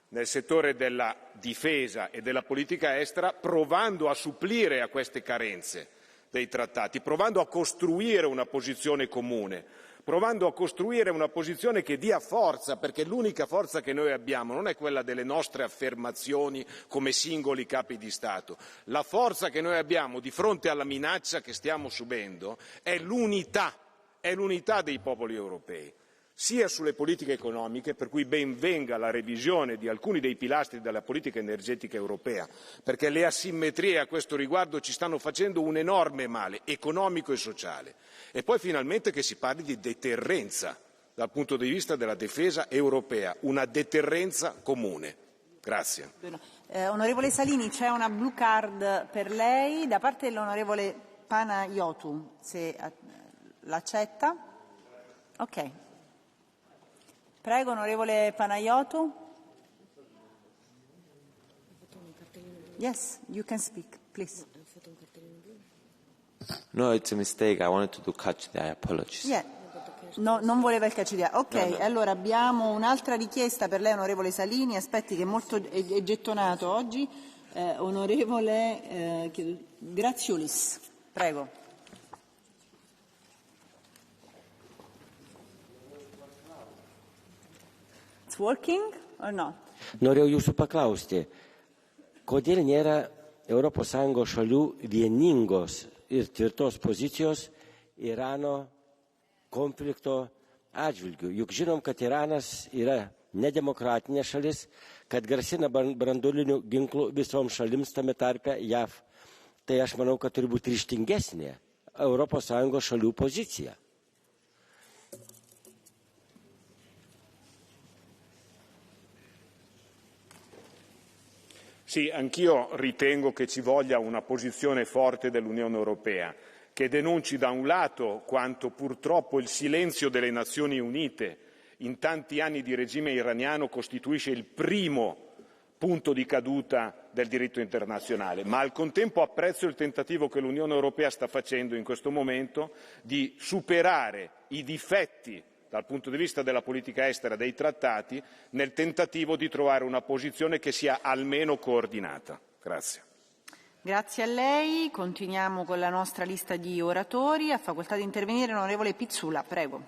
nel settore della difesa e della politica estera, provando a supplire a queste carenze dei trattati, provando a costruire una posizione comune, provando a costruire una posizione che dia forza, perché l'unica forza che noi abbiamo non è quella delle nostre affermazioni come singoli capi di Stato. La forza che noi abbiamo di fronte alla minaccia che stiamo subendo è l'unità dei popoli europei, sia sulle politiche economiche, per cui ben venga la revisione di alcuni dei pilastri della politica energetica europea, perché le asimmetrie a questo riguardo ci stanno facendo un enorme male economico e sociale. E poi finalmente che si parli di deterrenza dal punto di vista della difesa europea, una deterrenza comune. Grazie. Onorevole Salini, c'è una blue card per lei da parte dell'onorevole Panayotou, se l'accetta. Ok. Prego, onorevole Panayotou. Yes, you can speak, please. No, it's a mistake. I wanted to do catch the eye. Apologies. Yeah. No, non voleva il catch the eye. Ok, No. allora abbiamo un'altra richiesta per lei, onorevole Salini. Aspetti che è gettonato oggi. Onorevole Graziulis, prego. It's working or not? Norėjau jūsų paklausti, kodėl nėra ES šalių vieningos ir tvirtos pozicijos Irano konflikto atžvilgių. Juk žinom, kad Iranas yra nedemokratinė šalis, kad grasina branduolinių ginklų visoms šalims, tame tarpe JAV. Tai aš manau, kad turi būti ryžtingesnė ES šalių pozicija. Sì, anch'io ritengo che ci voglia una posizione forte dell'Unione Europea, che denunci da un lato quanto purtroppo il silenzio delle Nazioni Unite in tanti anni di regime iraniano costituisce il primo punto di caduta del diritto internazionale, ma al contempo apprezzo il tentativo che l'Unione Europea sta facendo in questo momento di superare i difetti dal punto di vista della politica estera dei trattati nel tentativo di trovare una posizione che sia almeno coordinata. Grazie. Grazie a lei. Continuiamo con la nostra lista di oratori. Ha facoltà di intervenire l'onorevole Pizzula. Prego.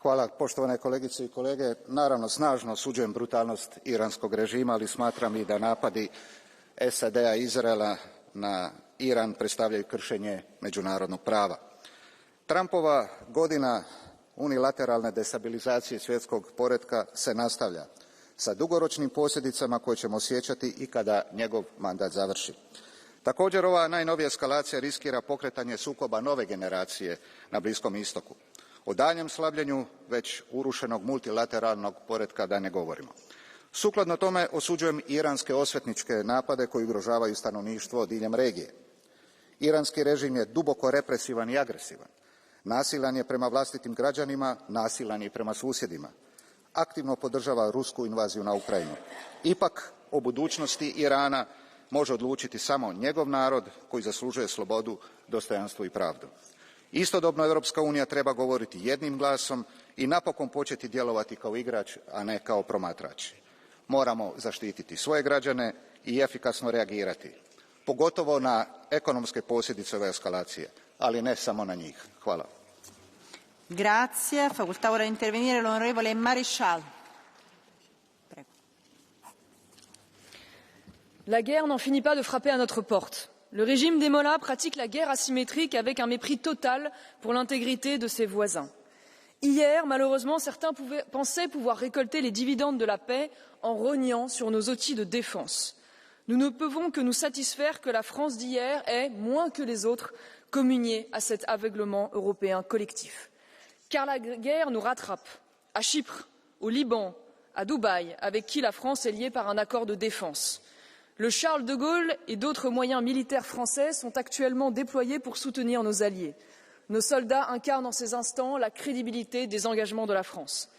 Hvala, poštovane kolegice i kolege. Naravno, snažno osuđujem brutalnost iranskog režima, ali smatram i da napadi SAD-a i Izraela na Iran predstavljaju kršenje međunarodnog prava. Trumpova godina unilateralne destabilizacije svjetskog poretka se nastavlja sa dugoročnim posljedicama koje ćemo osjećati i kada njegov mandat završi. Također, ova najnovija eskalacija riskira pokretanje sukoba nove generacije na Bliskom istoku. O daljnjem slabljenju već urušenog multilateralnog poretka da ne govorimo. Sukladno tome osuđujem iranske osvetničke napade koji ugrožavaju stanovništvo diljem regije. Iranski režim je duboko represivan i agresivan. Nasilan je prema vlastitim građanima, nasilan je prema susjedima. Aktivno podržava rusku invaziju na Ukrajinu. Ipak, o budućnosti Irana može odlučiti samo njegov narod koji zaslužuje slobodu, dostojanstvo i pravdu. Istodobno, Europska unija treba govoriti jednim glasom i napokon početi djelovati kao igrač, a ne kao promatrač. Moramo zaštititi svoje građane i efikasno reagirati, pogotovo na ekonomske posljedice ove eskalacije, ali ne samo na njih. Hvala. Grazie. Facoltà ora di intervenire l'onorevole Maréchal. Prego. La guerre n'en finit pas de frapper à notre porte. Le régime des Mollahs pratique la guerre asymétrique avec un mépris total pour l'intégrité de ses voisins. Hier, malheureusement, certains pensaient pouvoir récolter les dividendes de la paix en rognant sur nos outils de défense. Nous ne pouvons que nous satisfaire que la France d'hier ait, moins que les autres, communié à cet aveuglement européen collectif. Car la guerre nous rattrape, à Chypre, au Liban, à Dubaï, avec qui la France est liée par un accord de défense. Le Charles de Gaulle et d'autres moyens militaires français sont actuellement déployés pour soutenir nos alliés. Nos soldats incarnent en ces instants la crédibilité des engagements de la France.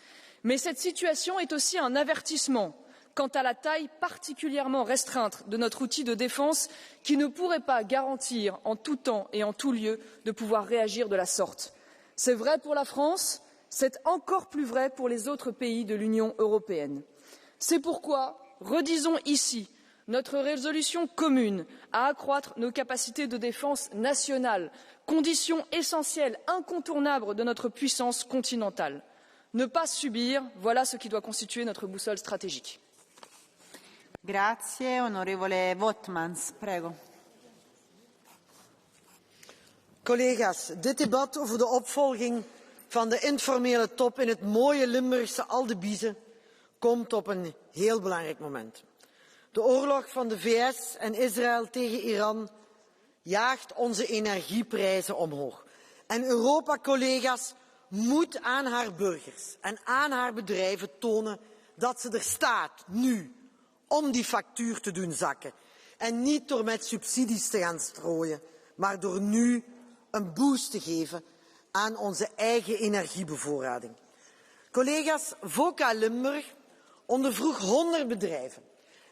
Mais cette situation est aussi un avertissement quant à la taille particulièrement restreinte de notre outil de défense qui ne pourrait pas garantir en tout temps et en tout lieu de pouvoir réagir de la sorte. C'est vrai pour la France, c'est encore plus vrai pour les autres pays de l'Union européenne. C'est pourquoi, redisons ici, notre résolution commune à accroître nos capacités de défense nationales, condition essentielle, incontournable de notre puissance continentale. Ne pas subir, voilà ce qui doit constituer notre boussole stratégique. Grazie, onorevole Wotmans, prego. Collega's, dit debat over de opvolging van de informele top in het mooie Limburgse Aldebize komt op een heel belangrijk moment. De oorlog van de VS en Israël tegen Iran jaagt onze energieprijzen omhoog. En Europa, collega's, moet aan haar burgers en aan haar bedrijven tonen dat ze er staat, nu, om die factuur te doen zakken. En niet door met subsidies te gaan strooien, maar door nu een boost te geven aan onze eigen energiebevoorrading. Collega's, VOCA Limburg ondervroeg 100 bedrijven.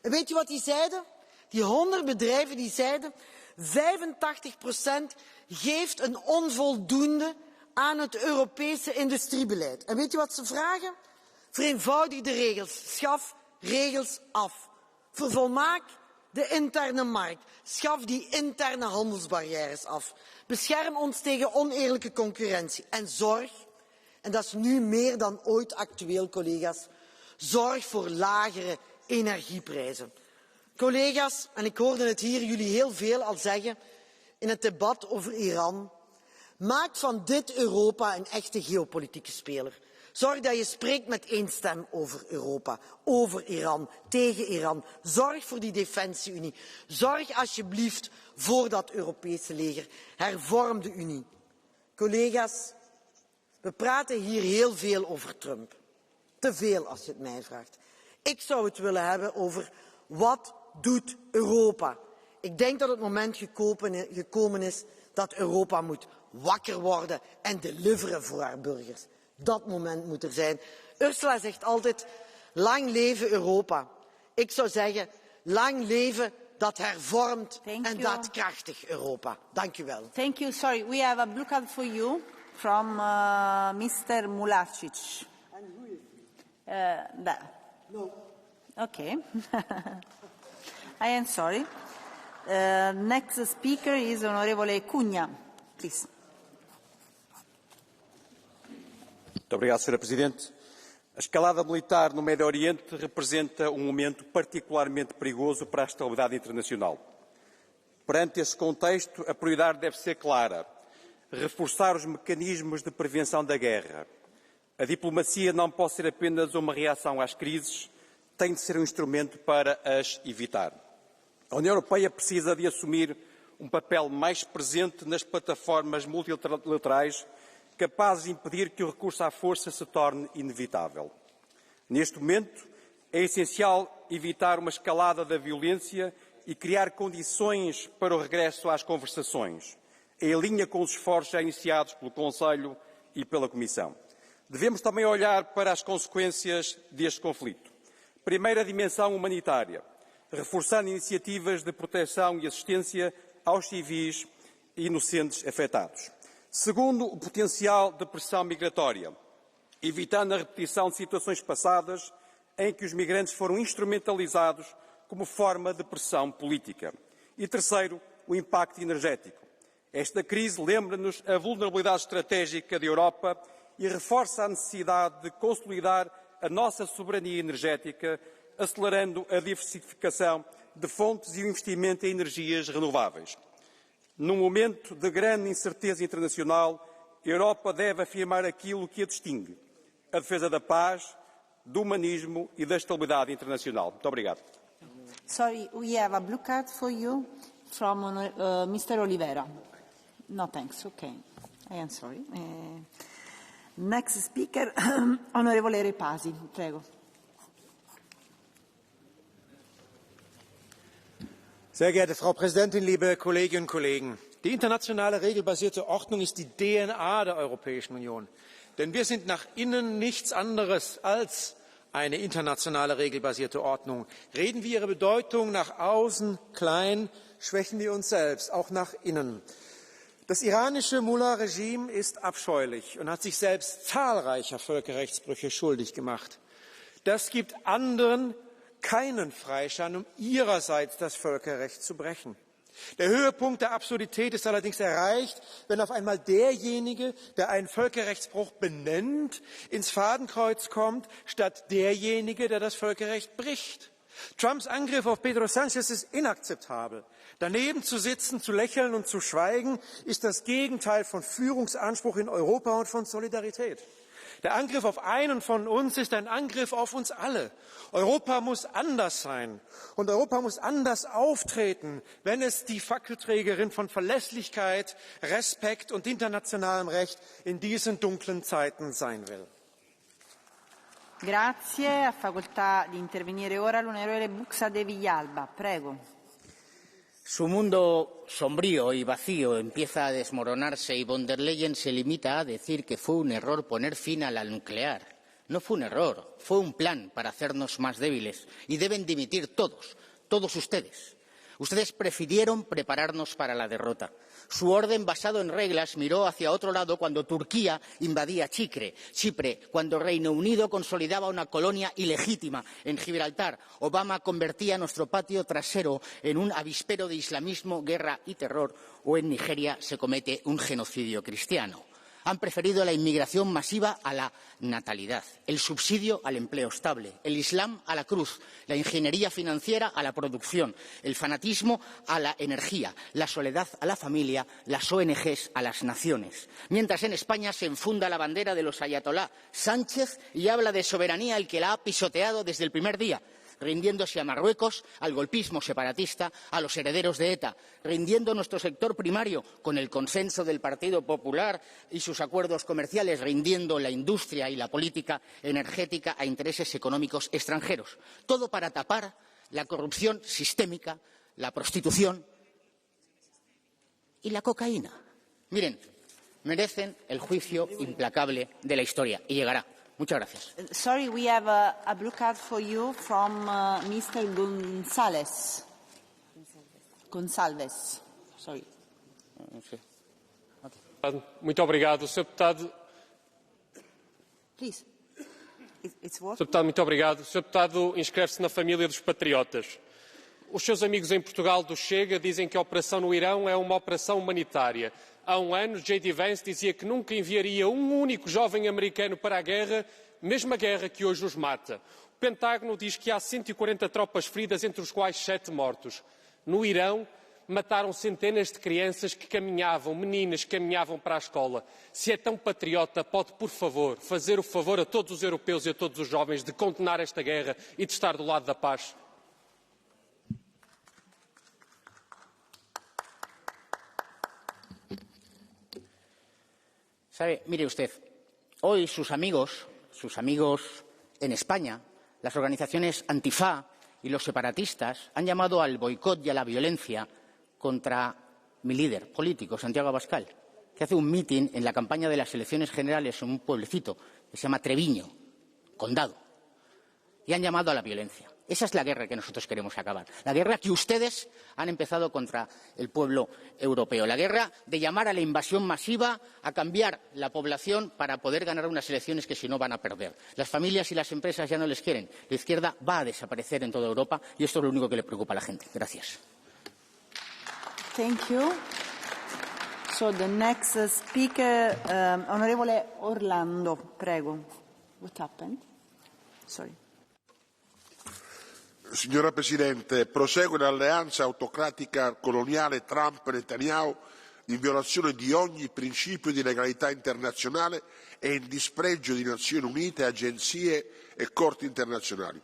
En weet je wat die zeiden? Die 100 bedrijven die zeiden 85% geeft een onvoldoende aan het Europese industriebeleid. En weet je wat ze vragen? Vereenvoudig de regels. Schaf regels af. Vervolmaak de interne markt. Schaf die interne handelsbarrières af. Bescherm ons tegen oneerlijke concurrentie. En zorg, en dat is nu meer dan ooit actueel, collega's, zorg voor lagere energieprijzen. Collega's, en ik hoorde het hier jullie heel veel al zeggen in het debat over Iran, maak van dit Europa een echte geopolitieke speler. Zorg dat je spreekt met één stem over Europa, over Iran, tegen Iran. Zorg voor die defensie-Unie. Zorg alsjeblieft voor dat Europese leger. Hervorm de Unie. Collega's, we praten hier heel veel over Trump. Te veel als je het mij vraagt. Ik zou het willen hebben over wat doet Europa. Ik denk dat het moment gekomen is dat Europa moet wakker worden en deliveren voor haar burgers. Dat moment moet er zijn. Ursula zegt altijd, lang leven Europa. Ik zou zeggen, lang leven dat hervormd en dat krachtig Europa. Dank u wel. Thank you. Sorry, we have a blue card for you from Mr. Mulacic. No. Okay. I am sorry. Next speaker is onorevole Cunha. Please. Muito obrigado, Sra. Presidente. A escalada militar no Médio Oriente representa momento particularmente perigoso para a estabilidade internacional. Perante esse contexto, a prioridade deve ser clara: reforçar os mecanismos de prevenção da guerra. A diplomacia não pode ser apenas uma reação às crises, tem de ser um instrumento para as evitar. A União Europeia precisa de assumir papel mais presente nas plataformas multilaterais, capazes de impedir que o recurso à força se torne inevitável. Neste momento, é essencial evitar uma escalada da violência e criar condições para o regresso às conversações, em linha com os esforços já iniciados pelo Conselho e pela Comissão. Devemos também olhar para as consequências deste conflito. Primeiro, a dimensão humanitária, reforçando iniciativas de proteção e assistência aos civis e inocentes afetados. Segundo, o potencial de pressão migratória, evitando a repetição de situações passadas em que os migrantes foram instrumentalizados como forma de pressão política. E terceiro, o impacto energético. Esta crise lembra-nos a vulnerabilidade estratégica da Europa e reforça a necessidade de consolidar a nossa soberania energética, acelerando a diversificação de fontes e o investimento em energias renováveis. Num momento de grande incerteza internacional, a Europa deve afirmar aquilo que a distingue: a defesa da paz, do humanismo e da estabilidade internacional. Muito obrigado. Sorry, we have a blue card for you from Mr. Oliveira. No thanks, okay. I am sorry. Next speaker, onorevole Repasi, prego. Sehr geehrte Frau Präsidentin, liebe Kolleginnen und Kollegen! Die internationale regelbasierte Ordnung ist die DNA der Europäischen Union. Denn wir sind nach innen nichts anderes als eine internationale regelbasierte Ordnung. Reden wir ihre Bedeutung nach außen klein, schwächen wir uns selbst, auch nach innen. Das iranische Mullah-Regime ist abscheulich und hat sich selbst zahlreicher Völkerrechtsbrüche schuldig gemacht. Das gibt anderen keinen Freischein, um ihrerseits das Völkerrecht zu brechen. Der Höhepunkt der Absurdität ist allerdings erreicht, wenn auf einmal derjenige, der einen Völkerrechtsbruch benennt, ins Fadenkreuz kommt, statt derjenige, der das Völkerrecht bricht. Trumps Angriff auf Pedro Sánchez ist inakzeptabel. Daneben zu sitzen, zu lächeln und zu schweigen, ist das Gegenteil von Führungsanspruch in Europa und von Solidarität. Der Angriff auf einen von uns ist ein Angriff auf uns alle. Europa muss anders sein und Europa muss anders auftreten, wenn es die Fackelträgerin von Verlässlichkeit, Respekt und internationalem Recht in diesen dunklen Zeiten sein will. Grazie. Ha facoltà di intervenire ora l'onorevole Buxa de Villalba. Prego. Su mundo sombrío y vacío empieza a desmoronarse y von der Leyen se limita a decir que fue un error poner fin a la nuclear. No fue un error, fue un plan para hacernos más débiles y deben dimitir todos ustedes. Ustedes prefirieron prepararnos para la derrota. Su orden basado en reglas miró hacia otro lado cuando Turquía invadía Chipre, cuando Reino Unido consolidaba una colonia ilegítima en Gibraltar. Obama convertía nuestro patio trasero en un avispero de islamismo, guerra y terror, o en Nigeria se comete un genocidio cristiano. Han preferido la inmigración masiva a la natalidad, el subsidio al empleo estable, el Islam a la cruz, la ingeniería financiera a la producción, el fanatismo a la energía, la soledad a la familia, las ONGs a las naciones. Mientras en España se enfunda la bandera de los ayatolá Sánchez y habla de soberanía el que la ha pisoteado desde el primer día, rindiéndose a Marruecos, al golpismo separatista, a los herederos de ETA, rindiendo nuestro sector primario con el consenso del Partido Popular y sus acuerdos comerciales, rindiendo la industria y la política energética a intereses económicos extranjeros. Todo para tapar la corrupción sistémica, la prostitución y la cocaína. Miren, merecen el juicio implacable de la historia y llegará. Muchas gracias. Sorry, we have a blue card for you from Mr. González. Gonçalves. Sorry. Muito obrigado, Sr. Deputado. Please. It's Sr. Deputado, muito obrigado. Sr. Deputado inscreve-se na família dos patriotas. Os seus amigos em Portugal do Chega dizem que a operação no Irão é uma operação humanitária. Há um ano, J.D. Vance dizia que nunca enviaria um único jovem americano para a guerra, mesmo a guerra que hoje os mata. O Pentágono diz que há 140 tropas feridas, entre os quais 7 mortos. No Irão, mataram centenas de crianças que caminhavam, meninas que caminhavam para a escola. Se é tão patriota, pode, por favor, fazer o favor a todos os europeus e a todos os jovens de condenar esta guerra e de estar do lado da paz? ¿Sabe? Mire usted, hoy sus amigos en España, las organizaciones Antifa y los separatistas han llamado al boicot y a la violencia contra mi líder político, Santiago Abascal, que hace un mitin en la campaña de las elecciones generales en un pueblecito que se llama Treviño, condado, y han llamado a la violencia. Esa es la guerra que nosotros queremos acabar. La guerra que ustedes han empezado contra el pueblo europeo. La guerra de llamar a la invasión masiva, a cambiar la población para poder ganar unas elecciones que si no van a perder. Las familias y las empresas ya no les quieren. La izquierda va a desaparecer en toda Europa y esto es lo único que le preocupa a la gente. Gracias. Thank you. So the next speaker, onorevole Orlando, prego. What happened? Sorry. Signora Presidente, prosegue l'alleanza autocratica coloniale Trump-Netanyahu in violazione di ogni principio di legalità internazionale e in dispregio di Nazioni Unite, agenzie e corti internazionali.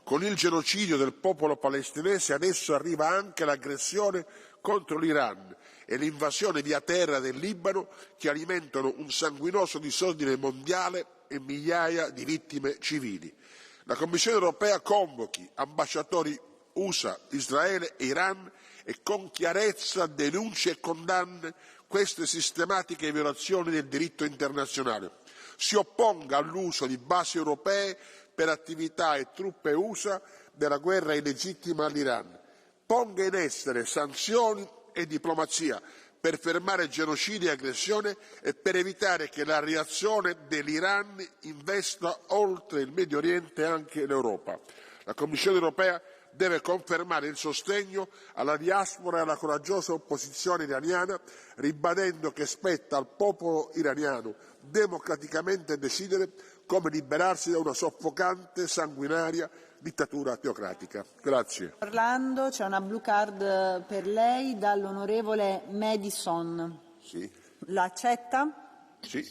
Con il genocidio del popolo palestinese adesso arriva anche l'aggressione contro l'Iran e l'invasione via terra del Libano, che alimentano un sanguinoso disordine mondiale e migliaia di vittime civili. La Commissione europea convochi ambasciatori USA, Israele e Iran e con chiarezza denunci e condanne queste sistematiche violazioni del diritto internazionale. Si opponga all'uso di basi europee per attività e truppe USA della guerra illegittima all'Iran. Ponga in essere sanzioni e diplomazia per fermare genocidio e aggressione e per evitare che la reazione dell'Iran investa oltre il Medio Oriente anche l'Europa. La Commissione europea deve confermare il sostegno alla diaspora e alla coraggiosa opposizione iraniana, ribadendo che spetta al popolo iraniano democraticamente decidere come liberarsi da una soffocante, sanguinaria dittatura teocratica. Grazie. Orlando, c'è una blue card per lei dall'onorevole Madison. Sì. La accetta? Sì.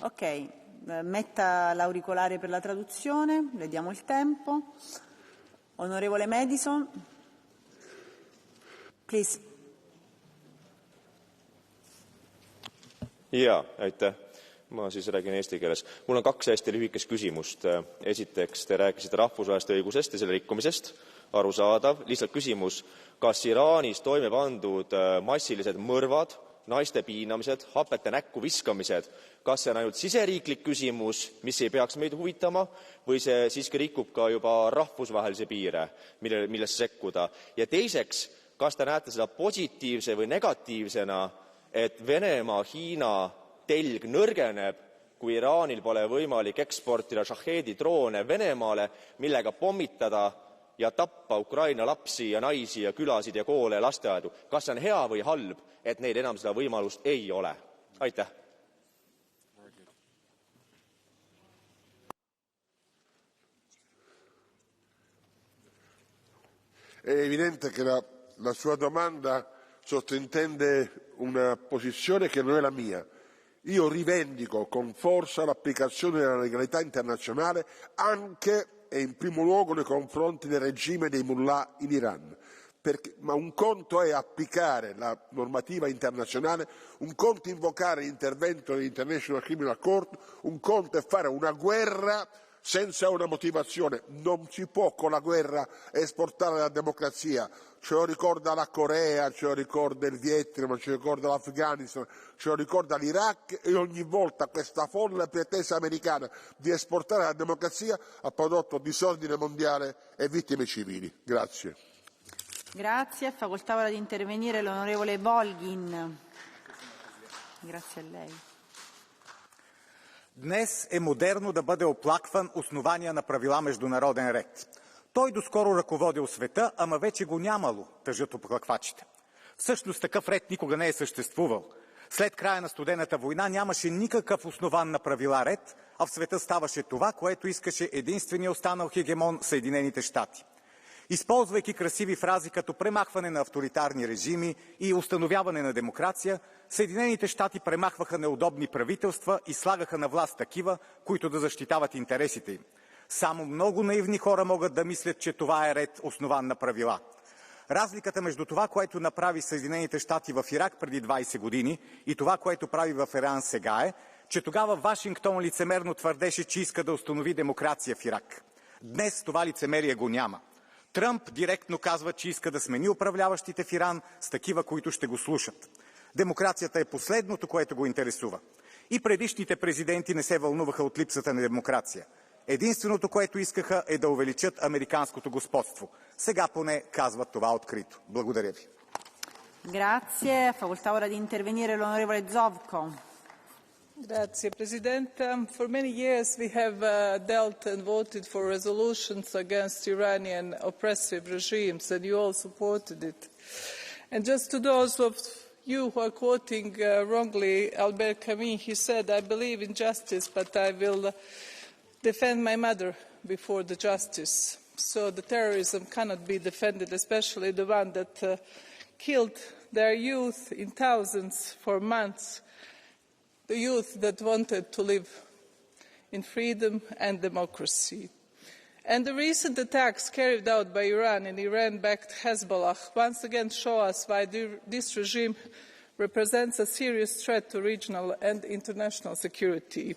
Ok, metta l'auricolare per la traduzione, le diamo il tempo. Onorevole Madison, please. Jaa, aitäh. Ma siis räägin eesti keeles. Mul on 2 hästi lühikest küsimust. Esiteks, te rääkisite rahvusvahelisest õigusest ja selle rikkumisest. Arusaadav. Lihtsalt küsimus, kas Iraanis toime pandud massilised mõrvad, naiste piinamised, hapete näkku viskamised, kas see on ainult siseriiklik küsimus, mis ei peaks meid huvitama, või see siiski rikub ka juba rahvusvahelisi piire, millesse sekkuda? Ja teiseks, kas te näete seda positiivse või negatiivsena, et Venemaa, Hiina telg nõrgeneb, kui Iraanil pole võimalik eksportida Shaheedi droone Venemaale, millega pommitada ja tappa Ukraina lapsi ja naisi ja külasid ja koole ja lasteaedu? Kas see on hea või halb, et neil enam seda võimalust ei ole? Aitäh! È evidente che la sua domanda sottintende una posizione che non è la mia. Io rivendico con forza l'applicazione della legalità internazionale anche e in primo luogo nei confronti del regime dei mullah in Iran. Ma un conto è applicare la normativa internazionale, un conto è invocare l'intervento dell'International Criminal Court, un conto è fare una guerra senza una motivazione. Non si può con la guerra esportare la democrazia. Ce lo ricorda la Corea, ce lo ricorda il Vietnam, ce lo ricorda l'Afghanistan, ce lo ricorda l'Iraq, e ogni volta questa folle pretesa americana di esportare la democrazia ha prodotto disordine mondiale e vittime civili. Grazie. Grazie. Facoltà ora di intervenire l'onorevole Volgin. Grazie a lei. Днес е модерно да бъде оплакван основания на правила международен ред. Той доскоро ръководил света, ама вече го нямало, тъжат оплаквачите. Всъщност такъв ред никога не е съществувал. След края на студената война нямаше никакъв основан на правила ред, а в света ставаше това, което искаше единствения останал хегемон Съединените щати. Използвайки красиви фрази като премахване на авторитарни режими и установяване на демокрация, Съединените щати премахваха неудобни правителства и слагаха на власт такива, които да защитават интересите им. Само много наивни хора могат да мислят, че това е ред, основан на правила. Разликата между това, което направи Съединените щати в Ирак преди 20 години и това, което прави в Иран сега е, че тогава Вашингтон лицемерно твърдеше, че иска да установи демокрация в Ирак. Днес това лицемерие го няма. Тръмп директно казва, че иска да смени управляващите в Иран с такива, които ще го слушат. Демокрацията е последното, което го интересува. И предишните президенти не се вълнуваха от липсата на демокрация. Единственото, което искаха, е да увеличат американското господство. Сега поне казват това открито. Благодаря ви. Grazie. Facoltà ora di intervenire l'onorevole Zovko. Grazie Presidente. For many years we have dealt and voted for resolutions against Iranian oppressive regimes, and you all supported it. And just to those of you who are quoting wrongly Albert Camus, he said, "I believe in justice, but I will defend my mother before the justice." so the terrorism cannot be defended, especially the one that killed their youth in thousands for months, the youth that wanted to live in freedom and democracy. And the recent attacks carried out by Iran and Iran-backed Hezbollah once again show us why this regime represents a serious threat to regional and international security.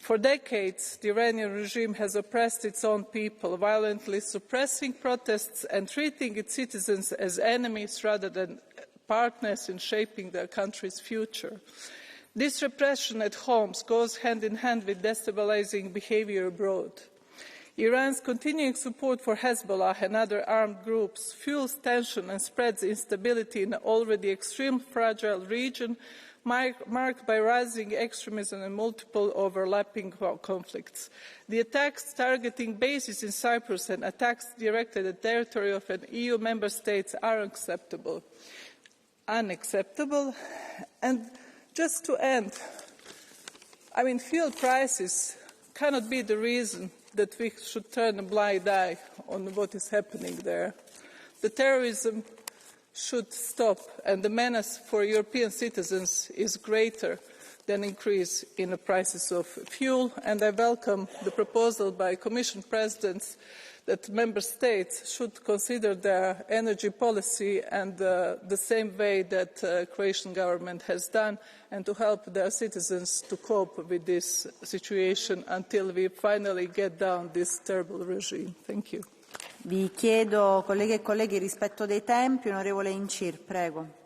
For decades, the Iranian regime has oppressed its own people, violently suppressing protests and treating its citizens as enemies rather than partners in shaping their country's future. This repression at home goes hand in hand with destabilizing behavior abroad. Iran's continuing support for Hezbollah and other armed groups fuels tension and spreads instability in an already extremely fragile region marked by rising extremism and multiple overlapping conflicts. The attacks targeting bases in Cyprus and attacks directed at the territory of an EU member state are unacceptable. And just to end, fuel prices cannot be the reason that we should turn a blind eye on what is happening there. The terrorism should stop, and the menace for European citizens is greater than increase in the prices of fuel. And I welcome the proposal by Commission Presidents that Member States should consider their energy policy and the same way that the Croatian government has done, and to help their citizens to cope with this situation until we finally get down this terrible regime. Thank you. Vi chiedo, colleghe e colleghi, rispetto dei tempi. Onorevole Incir, prego.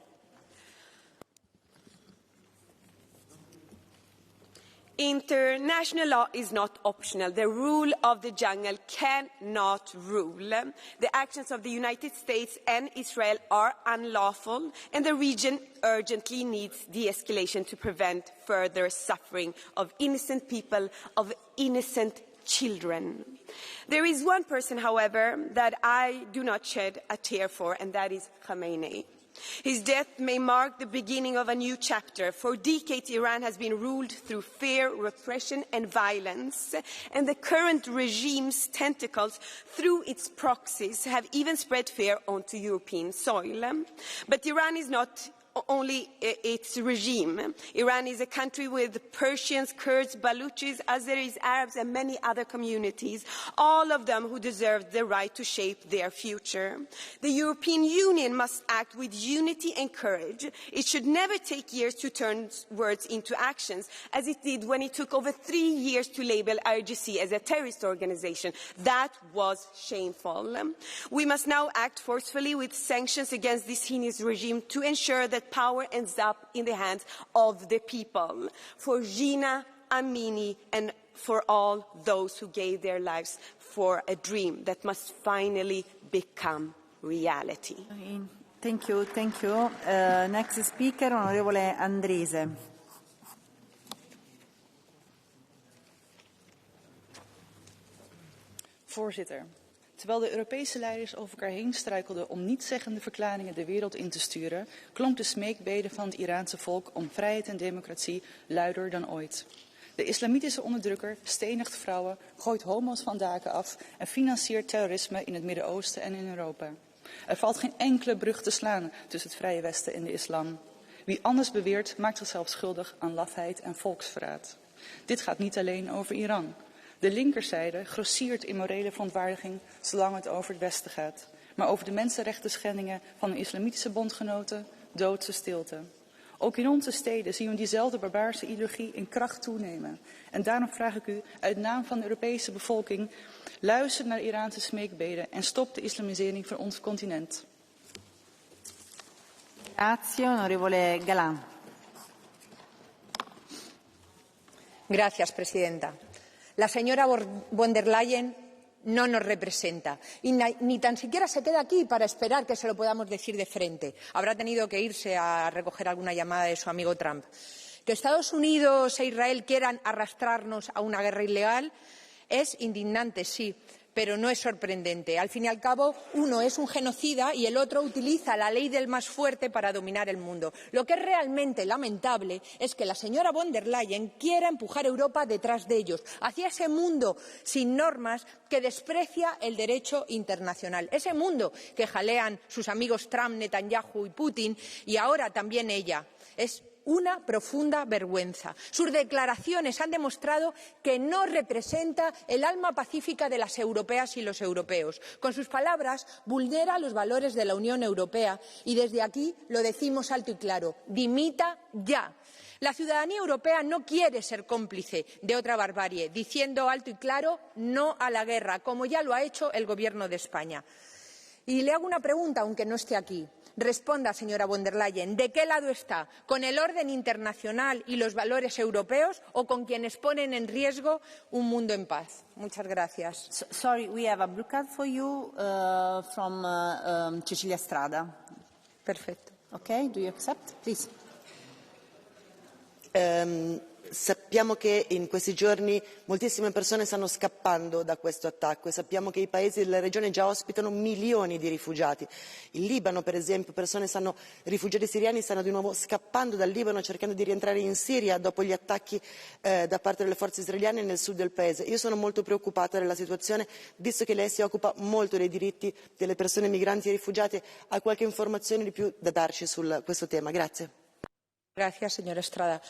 International law is not optional. The rule of the jungle cannot rule. The actions of the United States and Israel are unlawful, and the region urgently needs de-escalation to prevent further suffering of innocent people, of innocent children. There is one person, however, that I do not shed a tear for, and that is Khamenei. His death may mark the beginning of a new chapter. For decades, Iran has been ruled through fear, repression and violence, and the current regime's tentacles, through its proxies, have even spread fear onto European soil. But Iran is not only its regime. Iran is a country with Persians, Kurds, Baluchis, Azeris, Arabs and many other communities, all of them who deserve the right to shape their future. The European Union must act with unity and courage. It should never take years to turn words into actions, as it did when it took over 3 years to label IRGC as a terrorist organization. That was shameful. We must now act forcefully with sanctions against this heinous regime to ensure that power ends up in the hands of the people. For Gina, Amini and for all those who gave their lives for a dream that must finally become reality. Thank you. Thank you. Next speaker, onorevole Andriese. Voorzitter. Terwijl de Europese leiders over elkaar heen struikelden om nietszeggende verklaringen de wereld in te sturen, klonk de smeekbede van het Iraanse volk om vrijheid en democratie luider dan ooit. De islamitische onderdrukker stenigt vrouwen, gooit homo's van daken af en financiert terrorisme in het Midden-Oosten en in Europa. Er valt geen enkele brug te slaan tussen het Vrije Westen en de islam. Wie anders beweert, maakt zichzelf schuldig aan lafheid en volksverraad. Dit gaat niet alleen over Iran. De linkerzijde grossiert in morele verontwaardiging zolang het over het Westen gaat. Maar over de mensenrechten schendingen van de islamitische bondgenoten doodse stilte. Ook in onze steden zien we diezelfde barbaarse ideologie in kracht toenemen. En daarom vraag ik u uit naam van de Europese bevolking, luister naar Iraanse smeekbeden en stop de islamisering van ons continent. Grazie, onorevole Galán. Gracias, presidenta. La señora von der Leyen no nos representa y ni tan siquiera se queda aquí para esperar que se lo podamos decir de frente. Habrá tenido que irse a recoger alguna llamada de su amigo Trump. Que Estados Unidos e Israel quieran arrastrarnos a una guerra ilegal es indignante, sí, pero no es sorprendente. Al fin y al cabo, uno es un genocida y el otro utiliza la ley del más fuerte para dominar el mundo. Lo que es realmente lamentable es que la señora von der Leyen quiera empujar a Europa detrás de ellos, hacia ese mundo sin normas que desprecia el derecho internacional, ese mundo que jalean sus amigos Trump, Netanyahu y Putin, y ahora también ella. Es una profunda vergüenza. Sus declaraciones han demostrado que no representa el alma pacífica de las europeas y los europeos. Con sus palabras vulnera los valores de la Unión Europea y desde aquí lo decimos alto y claro: dimita ya. La ciudadanía europea no quiere ser cómplice de otra barbarie, diciendo alto y claro no a la guerra, como ya lo ha hecho el Gobierno de España. Y le hago una pregunta, aunque no esté aquí. Responda, señora von der Leyen, ¿de qué lado está? ¿Con el orden internacional y los valores europeos o con quienes ponen en riesgo un mundo en paz? Muchas gracias. Sorry, we have a blue card for you from Cecilia Strada. Perfetto. Okay, do you accept? Please. Sappiamo che in questi giorni moltissime persone stanno scappando da questo attacco e sappiamo che i paesi della regione già ospitano milioni di rifugiati. Il Libano, per esempio, rifugiati siriani stanno di nuovo scappando dal Libano cercando di rientrare in Siria dopo gli attacchi da parte delle forze israeliane nel sud del paese. Io sono molto preoccupata della situazione, visto che lei si occupa molto dei diritti delle persone migranti e rifugiate. Ha qualche informazione di più da darci su questo tema? Grazie. Gracias, señora Estrada.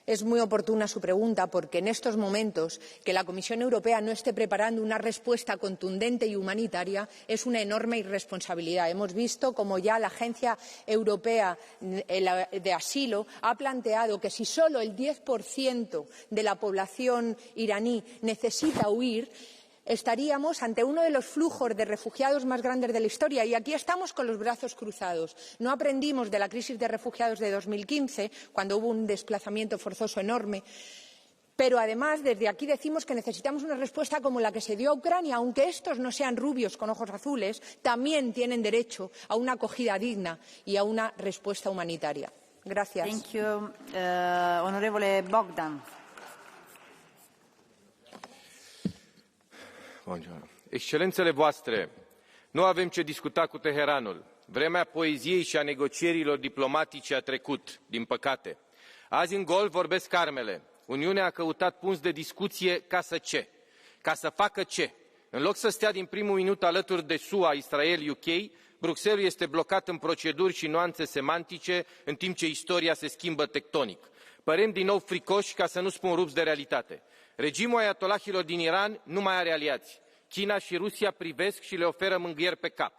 Es muy oportuna su pregunta porque en estos momentos que la Comisión Europea no esté preparando una respuesta contundente y humanitaria es una enorme irresponsabilidad. Hemos visto cómo ya la Agencia Europea de Asilo ha planteado que si solo el 10% de la población iraní necesita huir, estaríamos ante uno de los flujos de refugiados más grandes de la historia. Y aquí estamos con los brazos cruzados. No aprendimos de la crisis de refugiados de 2015, cuando hubo un desplazamiento forzoso enorme. Pero además, desde aquí decimos que necesitamos una respuesta como la que se dio a Ucrania. Aunque estos no sean rubios con ojos azules, también tienen derecho a una acogida digna y a una respuesta humanitaria. Gracias. Thank you. Onorevole Bogdan. Buongiorno. Excelențele voastre, nu avem ce discuta cu Teheranul. Vremea poeziei și a negocierilor diplomatice a trecut, din păcate. Azi în Golf vorbesc armele. Uniunea a căutat punți de discuție ca să ce? Ca să facă ce? În loc să stea din primul minut alături de SUA, Israel, UK, Bruxelles este blocat în proceduri și nuanțe semantice, în timp ce istoria se schimbă tectonic. Părem din nou fricoși, ca să nu spun rupți de realitate. Regimul ayatolahilor din Iran nu mai are aliați. China și Rusia privesc și le oferă mângâieri pe cap.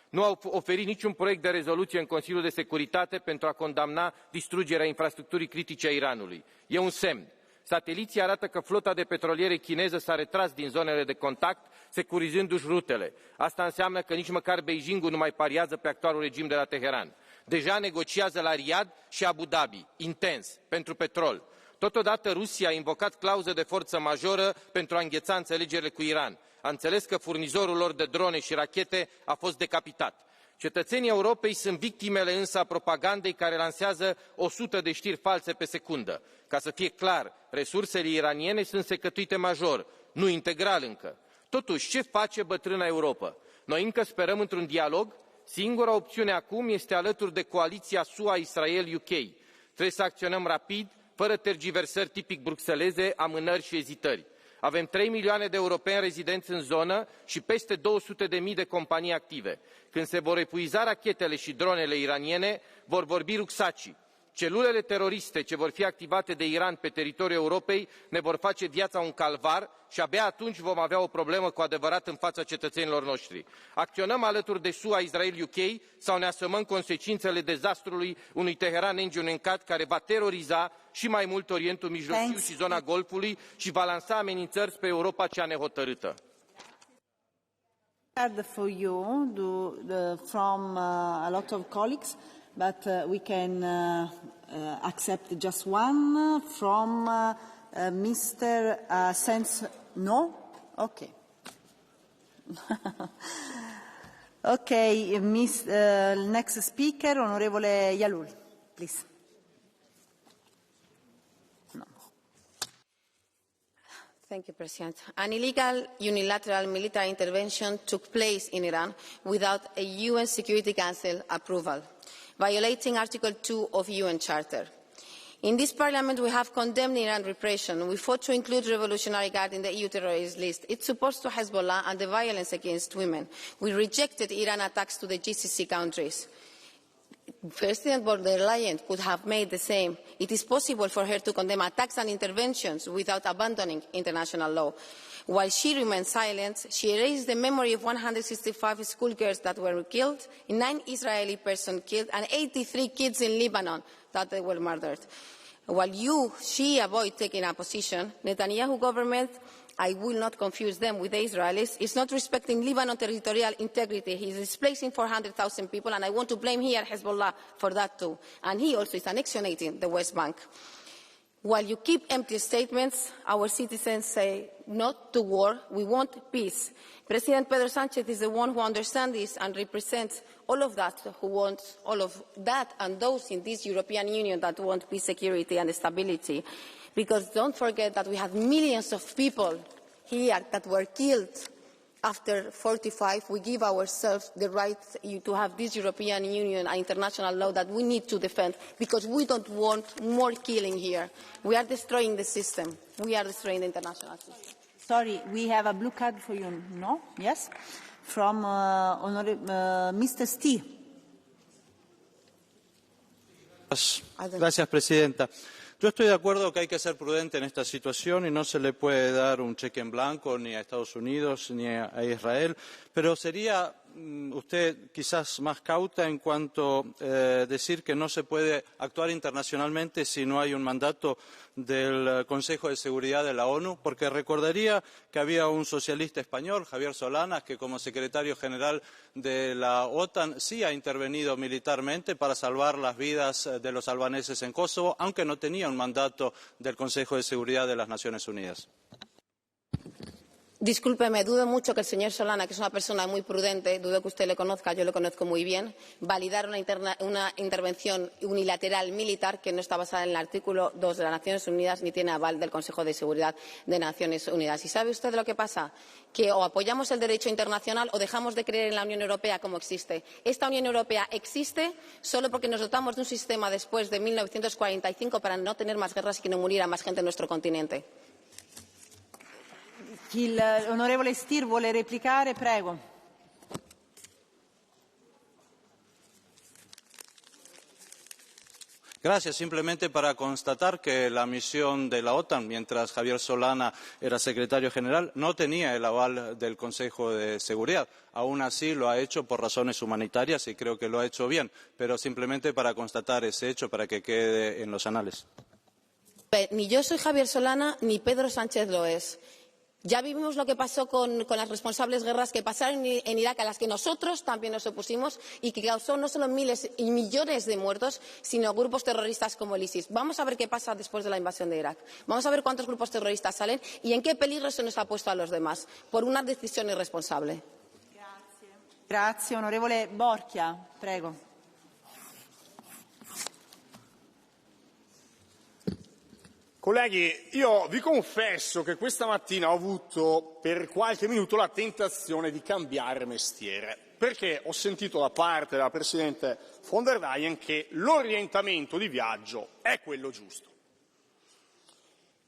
Nu au oferit niciun proiect de rezoluție în Consiliul de Securitate pentru a condamna distrugerea infrastructurii critice a Iranului. E un semn. Sateliții arată că flota de petroliere chineză s-a retras din zonele de contact, securizându-și rutele. Asta înseamnă că nici măcar Beijingul nu mai pariază pe actualul regim de la Teheran. Deja negociază la Riyadh și Abu Dhabi, intens, pentru petrol. Totodată, Rusia a invocat clauză de forță majoră pentru a îngheța înțelegerile cu Iran. A înțeles că furnizorul lor de drone și rachete a fost decapitat. Cetățenii Europei sunt victimele însă a propagandei care lansează 100 de știri false pe secundă. Ca să fie clar, resursele iraniene sunt secătuite major, nu integral încă. Totuși, ce face bătrâna Europă? Noi încă sperăm într-un dialog? Singura opțiune acum este alături de coaliția SUA-Israel-UK. Trebuie să acționăm rapid, fără tergiversări tipic bruxeleze, amânări și ezitări. Avem 3 milioane de europeni rezidenți în zonă și peste 200.000 de companii active. Când se vor epuiza rachetele și dronele iraniene, vor vorbi rucsacii. Celulele teroriste ce vor fi activate de Iran pe teritoriul Europei ne vor face viața un calvar și abia atunci vom avea o problemă cu adevărat în fața cetățenilor noștri. Acționăm alături de SUA, Israel, UK sau ne asumăm consecințele dezastrului unui Teheran îngenunchiat care va teroriza și mai mult Orientul Mijlociu și zona Golfului și va lansa amenințări spre Europa cea nehotărâtă. For you from a lot of colleagues, but we can accept just one from Mr. Sens. No? Okay. Okay, next speaker, Onorevole Yalul, please. Thank you, President. An illegal unilateral military intervention took place in Iran without a UN Security Council approval, violating Article 2 of UN Charter. In this Parliament, we have condemned Iran repression. We fought to include Revolutionary Guard in the EU terrorist list. It's supposed to Hezbollah and the violence against women. We rejected Iran attacks to the GCC countries. President von der Leyen could have made the same. It is possible for her to condemn attacks and interventions without abandoning international law. While she remained silent, she erased the memory of 165 schoolgirls that were killed, 9 Israeli persons killed, and 83 kids in Lebanon that they were murdered. While she avoided taking a position, Netanyahu government, I will not confuse them with the Israelis, is not respecting Lebanon territorial integrity. He is displacing 400,000 people, and I want to blame here Hezbollah for that too. And he also is annexionating the West Bank. While you keep empty statements, our citizens say not to war, we want peace. President Pedro Sánchez is the one who understands this and represents all of that, who wants all of that, and those in this European Union that want peace, security and stability. Because don't forget that we have millions of people here that were killed after 45. We give ourselves the right to have this European Union and international law that we need to defend, because we don't want more killing here. We are destroying the system. We are destroying the international system. Sorry, we have a blue card for you. No? Yes? From Mr. Stee. Gracias, Presidenta. Yo estoy de acuerdo que hay que ser prudente en esta situación y no se le puede dar un cheque en blanco ni a Estados Unidos ni a Israel, pero sería usted quizás más cauta en cuanto a decir que no se puede actuar internacionalmente si no hay un mandato del Consejo de Seguridad de la ONU, porque recordaría que había un socialista español, Javier Solanas, que como secretario general de la OTAN sí ha intervenido militarmente para salvar las vidas de los albaneses en Kosovo, aunque no tenía un mandato del Consejo de Seguridad de las Naciones Unidas. Discúlpeme, dudo mucho que el señor Solana, que es una persona muy prudente, dudo que usted le conozca, yo lo conozco muy bien, validar una intervención unilateral militar que no está basada en el artículo 2 de las Naciones Unidas ni tiene aval del Consejo de Seguridad de Naciones Unidas. ¿Y sabe usted lo que pasa? Que o apoyamos el derecho internacional o dejamos de creer en la Unión Europea como existe. Esta Unión Europea existe solo porque nos dotamos de un sistema después de 1945 para no tener más guerras y que no muriera más gente en nuestro continente. L'onorevole Stier vuole replicare, prego. Gracias. Simplemente para constatar que la misión de la OTAN, mientras Javier Solana era secretario general, no tenía el aval del Consejo de Seguridad. Aún así lo ha hecho por razones humanitarias y creo que lo ha hecho bien, pero simplemente para constatar ese hecho, para que quede en los anales. Ni yo soy Javier Solana, ni Pedro Sánchez lo es. Ya vimos lo que pasó con las responsables guerras que pasaron en Irak, a las que nosotros también nos opusimos y que causó no solo miles y millones de muertos, sino grupos terroristas como el ISIS. Vamos a ver qué pasa después de la invasión de Irak. Vamos a ver cuántos grupos terroristas salen y en qué peligro se nos ha puesto a los demás por una decisión irresponsable. Grazie. Onorevole Borchia, prego. Colleghi, io vi confesso che questa mattina ho avuto per qualche minuto la tentazione di cambiare mestiere, perché ho sentito da parte della Presidente von der Leyen che l'orientamento di viaggio è quello giusto.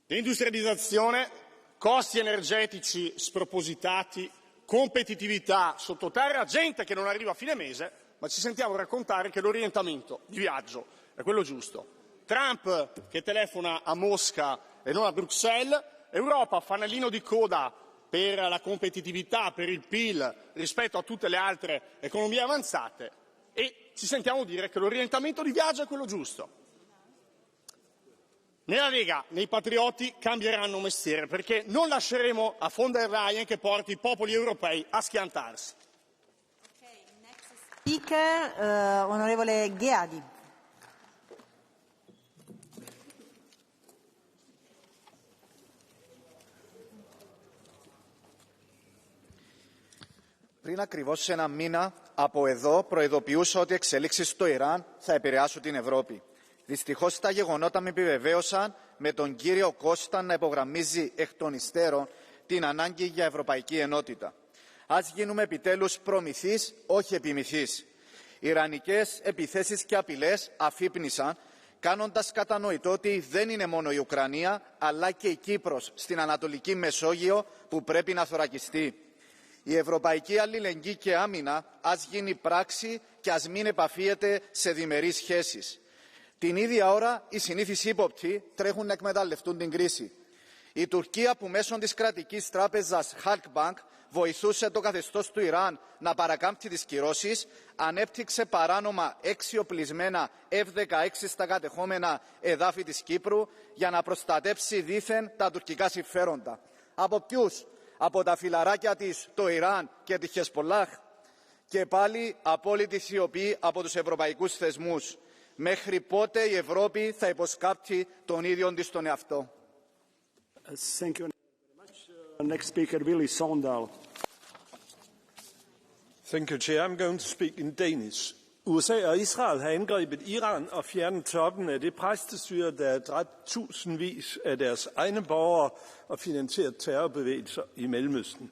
Deindustrializzazione, costi energetici spropositati, competitività sottoterra, gente che non arriva a fine mese, ma ci sentiamo raccontare che l'orientamento di viaggio è quello giusto. Trump che telefona a Mosca e non a Bruxelles, Europa fanalino di coda per la competitività, per il PIL rispetto a tutte le altre economie avanzate e ci sentiamo dire che l'orientamento di viaggio è quello giusto. Nella Lega, nei patrioti cambieranno mestiere perché non lasceremo a von der Leyen che porti i popoli europei a schiantarsi. Speaker, onorevole Gheadi. Πριν ακριβώς ένα μήνα από εδώ προειδοποιούσα ότι οι εξελίξεις στο Ιράν θα επηρεάσουν την Ευρώπη. Δυστυχώς τα γεγονότα με επιβεβαίωσαν με τον κύριο Κώστα να υπογραμμίζει εκ των υστέρων την ανάγκη για ευρωπαϊκή ενότητα. Ας γίνουμε επιτέλους προμηθείς, όχι επιμηθείς. Ιρανικές επιθέσεις και απειλές αφύπνισαν, κάνοντας κατανοητό ότι δεν είναι μόνο η Ουκρανία, αλλά και η Κύπρος στην Ανατολική Μεσόγειο που πρέπει να θωρακιστεί. Η ευρωπαϊκή αλληλεγγύη και άμυνα ας γίνει πράξη και ας μην επαφίεται σε διμερείς σχέσεις. Την ίδια ώρα οι συνήθεις ύποπτοι τρέχουν να εκμεταλλευτούν την κρίση. Η Τουρκία που μέσω της κρατικής τράπεζας Halkbank βοηθούσε το καθεστώς του Ιράν να παρακάμψει τις κυρώσεις, ανέπτυξε παράνομα 6 οπλισμένα F-16 στα κατεχόμενα εδάφη της Κύπρου για να προστατέψει δήθεν τα τουρκικά συμφέροντα. Από ποιους? Από τα φιλαράκια της, το Ιράν και τη Χεσπολάχ. Και πάλι απόλυτη σιωπή από τους ευρωπαϊκούς θεσμούς. Μέχρι πότε η Ευρώπη θα υποσκάπτει τον ίδιο της τον εαυτό? Thank you very much. Next speaker, Willy Sondal. Thank you, Chair. I'm going to speak in Danish. USA og Israel har angrebet Iran og fjernet toppen af det præstestyre, der har dræbt tusindvis af deres egne borgere og finansieret terrorbevægelser i Mellemøsten.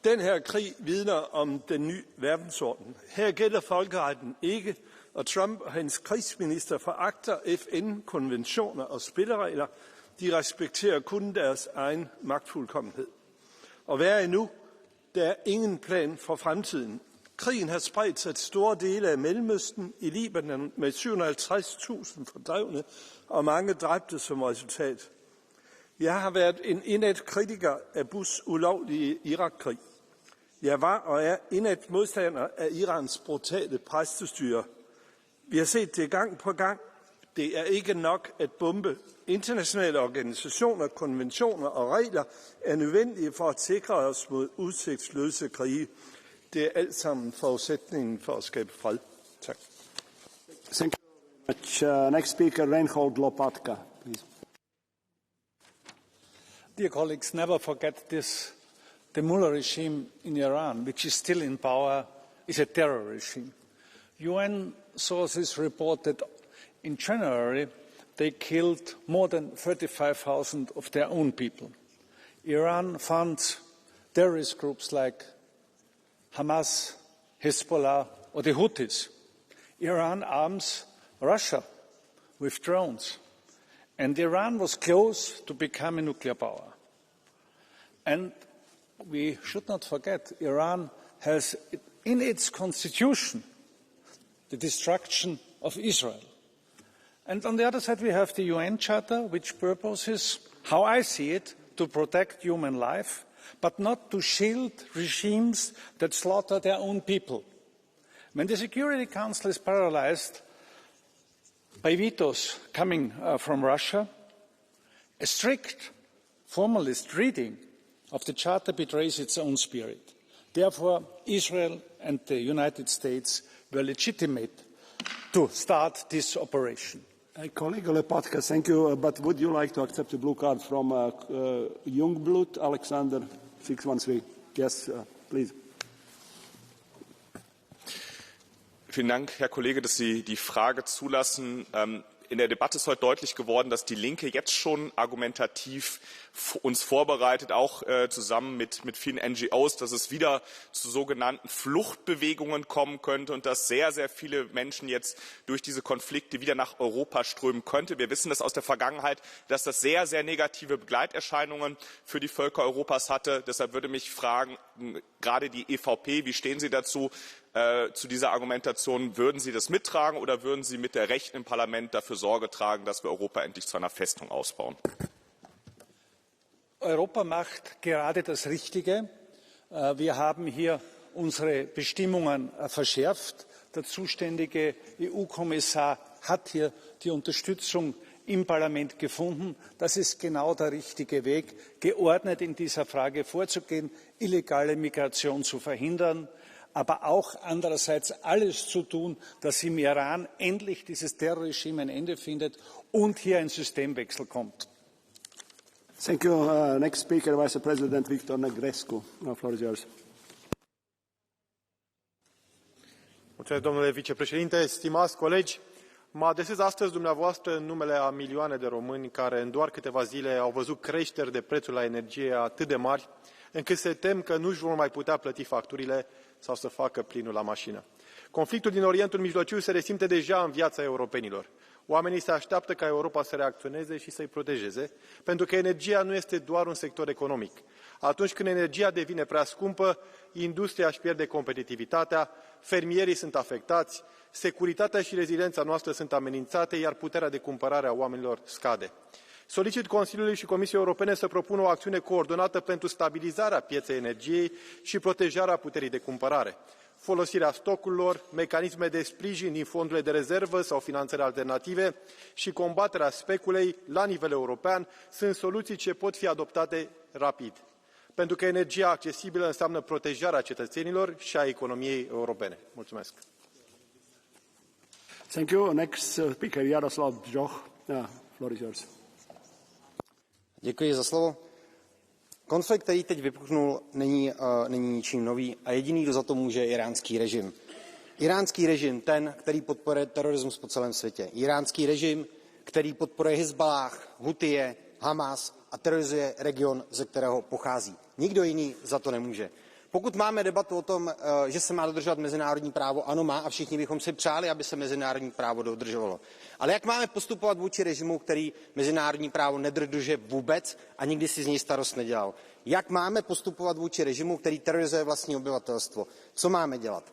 Den her krig vidner om den nye verdensorden. Her gælder folkeretten ikke, og Trump og hans krigsminister foragter FN-konventioner og spilleregler. De respekterer kun deres egen magtfuldkommenhed. Og værre endnu, der er ingen plan for fremtiden. Krigen har spredt sig til store dele af Mellemøsten, i Libanon med 750.000 fordrevne og mange dræbte som resultat. Jeg har været en indædt kritiker af Bushs ulovlige Irakkrig. Jeg var og er indædt modstander af Irans brutale præstestyre. Vi har set det gang på gang. Det er ikke nok at bombe. Internationale organisationer, konventioner og regler er nødvendige for at sikre os mod udsigtsløse krige. Det er alt sammen forudsætningen for at skabe fred. Tak. Thank you very much. Next speaker, Reinhold Lopatka, please. Dear colleagues, never forget this. The Mullah regime in Iran, which is still in power, is a terror regime. UN sources report that in January they killed more than 35,000 of their own people. Iran funds terrorist groups like Hamas, Hezbollah, or the Houthis. Iran arms Russia with drones. And Iran was close to become a nuclear power. And we should not forget, Iran has in its constitution the destruction of Israel. And on the other side, we have the UN Charter, which purposes, how I see it, to protect human life, but not to shield regimes that slaughter their own people. When the Security Council is paralyzed by vetoes coming from Russia, a strict formalist reading of the Charter betrays its own spirit. Therefore, Israel and the United States were legitimate to start this operation. Colleague Lopatka, thank you. But would you like to accept a blue card from Jungblut, Alexander 613? Yes, please. Vielen Dank, Herr Kollege, dass Sie die Frage zulassen. In der Debatte ist heute deutlich geworden, dass die Linke jetzt schon argumentativ uns vorbereitet, auch zusammen mit vielen NGOs, dass es wieder zu sogenannten Fluchtbewegungen kommen könnte und dass sehr, sehr viele Menschen jetzt durch diese Konflikte wieder nach Europa strömen könnte. Wir wissen das aus der Vergangenheit, dass das sehr, sehr negative Begleiterscheinungen für die Völker Europas hatte. Deshalb würde mich fragen, gerade die EVP, wie stehen Sie dazu? Zu dieser Argumentation, würden Sie das mittragen oder würden Sie mit der Rechten im Parlament dafür Sorge tragen, dass wir Europa endlich zu einer Festung ausbauen? Europa macht gerade das Richtige. Wir haben hier unsere Bestimmungen verschärft. Der zuständige EU-Kommissar hat hier die Unterstützung im Parlament gefunden. Das ist genau der richtige Weg, geordnet in dieser Frage vorzugehen, illegale Migration zu verhindern, aber auch andererseits alles zu tun, dass im Iran endlich dieses Terrorregime ein Ende findet und hier ein Systemwechsel kommt. Thank you. Next speaker, Vice President Victor Negrescu. The floor is yours. Mulțumesc, domnule vicepreședinte, stimați colegi. Mă adresez astăzi dumneavoastră în numele a milioane de români care în doar câteva zile au văzut creșteri de prețuri la energie atât de mari, încât se tem că nu își vor mai putea plăti facturile sau să facă plinul la mașină. Conflictul din Orientul Mijlociu se resimte deja în viața europenilor. Oamenii se așteaptă ca Europa să reacționeze și să-i protejeze, pentru că energia nu este doar un sector economic. Atunci când energia devine prea scumpă, industria își pierde competitivitatea, fermierii sunt afectați, securitatea și reziliența noastră sunt amenințate, iar puterea de cumpărare a oamenilor scade. Solicit Consiliului și Comisiei Europene să propună o acțiune coordonată pentru stabilizarea pieței energiei și protejarea puterii de cumpărare. Folosirea stocurilor, mecanisme de sprijin din fondurile de rezervă sau finanțări alternative și combaterea speculei la nivel european sunt soluții ce pot fi adoptate rapid, pentru că energia accesibilă înseamnă protejarea cetățenilor și a economiei europene. Mulțumesc! Thank you. Next speaker, Jaroslav Bžoch. Floor is yours. Děkuji za slovo. Konflikt, který teď vypuknul, není ničím nový a jediný, kdo za to může, je iránský režim. Iránský režim, ten, který podporuje terorismus po celém světě. Iránský režim, který podporuje Hizballáh, Hutije, Hamas a terorizuje region, ze kterého pochází. Nikdo jiný za to nemůže. Pokud máme debatu o tom, že se má dodržovat mezinárodní právo, ano má a všichni bychom si přáli, aby se mezinárodní právo dodržovalo. Ale jak máme postupovat vůči režimu, který mezinárodní právo nedodržuje vůbec a nikdy si z něj starost nedělal? Jak máme postupovat vůči režimu, který terorizuje vlastní obyvatelstvo? Co máme dělat?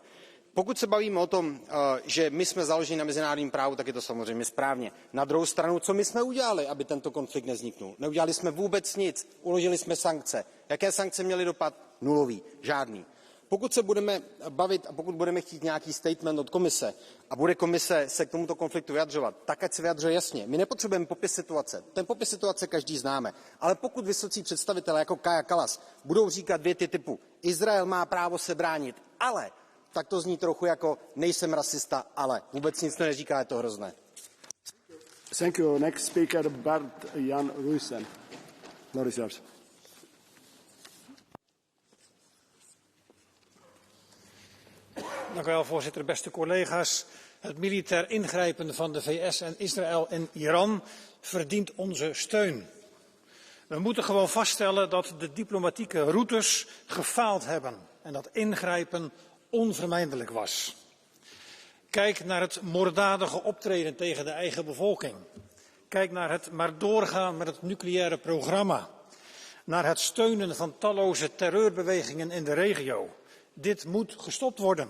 Pokud se bavíme o tom, že my jsme založeni na mezinárodním právu, tak je to samozřejmě správně. Na druhou stranu, co my jsme udělali, aby tento konflikt nevzniknul? Neudělali jsme vůbec nic, uložili jsme sankce. Jaké sankce měly dopad? Nulový, žádný. Pokud se budeme bavit a pokud budeme chtít nějaký statement od komise a bude komise se k tomuto konfliktu vyjadřovat, tak ať se vyjadřuje jasně. My nepotřebujeme popis situace. Ten popis situace každý známe. Ale pokud vysocí představitelé jako Kaja Kallas budou říkat věty typu Izrael má právo se bránit, ale tak to zní trochu jako nejsem rasista, ale vůbec nic neříká, je to hrozné. Thank you. Next speaker, Bart Jan Ruijsen. Floor is yours. Dank u wel, voorzitter. Beste collega's, het militair ingrijpen van de VS en Israël in Iran verdient onze steun. We moeten gewoon vaststellen dat de diplomatieke routes gefaald hebben en dat ingrijpen onvermijdelijk was. Kijk naar het moorddadige optreden tegen de eigen bevolking. Kijk naar het maar doorgaan met het nucleaire programma. Naar het steunen van talloze terreurbewegingen in de regio. Dit moet gestopt worden.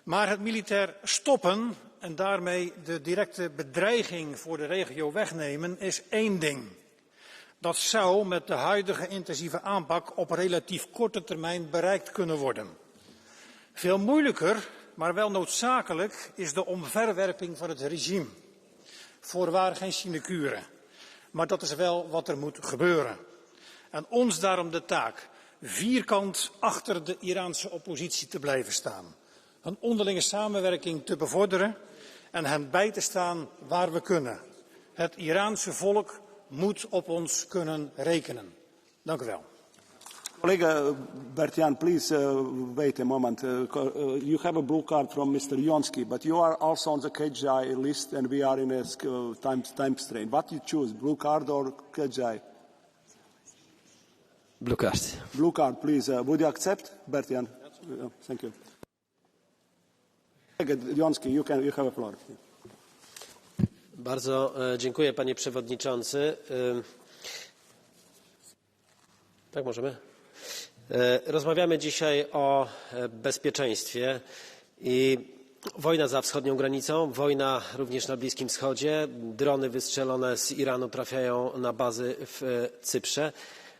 Maar het militair stoppen en daarmee de directe bedreiging voor de regio wegnemen is één ding. Dat zou met de huidige intensieve aanpak op relatief korte termijn bereikt kunnen worden. Veel moeilijker, maar wel noodzakelijk, is de omverwerping van het regime. Voorwaar geen sinecure, maar dat is wel wat er moet gebeuren. En ons daarom de taak vierkant achter de Iraanse oppositie te blijven staan. Een onderlinge samenwerking te bevorderen en hen bij te staan waar we kunnen. Het Iraanse volk moet op ons kunnen rekenen. Dank u wel. Colleague Bertian, please wait a moment. You have a blue card from Mr. Jonsky, but you are also on the KGI list and we are in a time strain. What do you choose, blue card or KGI? Blue card. Blue card, please. Would you accept, Bertian? Thank you. Jonsky, you have a floor. Bardzo dziękuję, panie przewodniczący. Tak możemy? Rozmawiamy dzisiaj o bezpieczeństwie i wojna za wschodnią granicą, wojna również na Bliskim Wschodzie, drony wystrzelone z Iranu trafiają na bazy w Cyprze,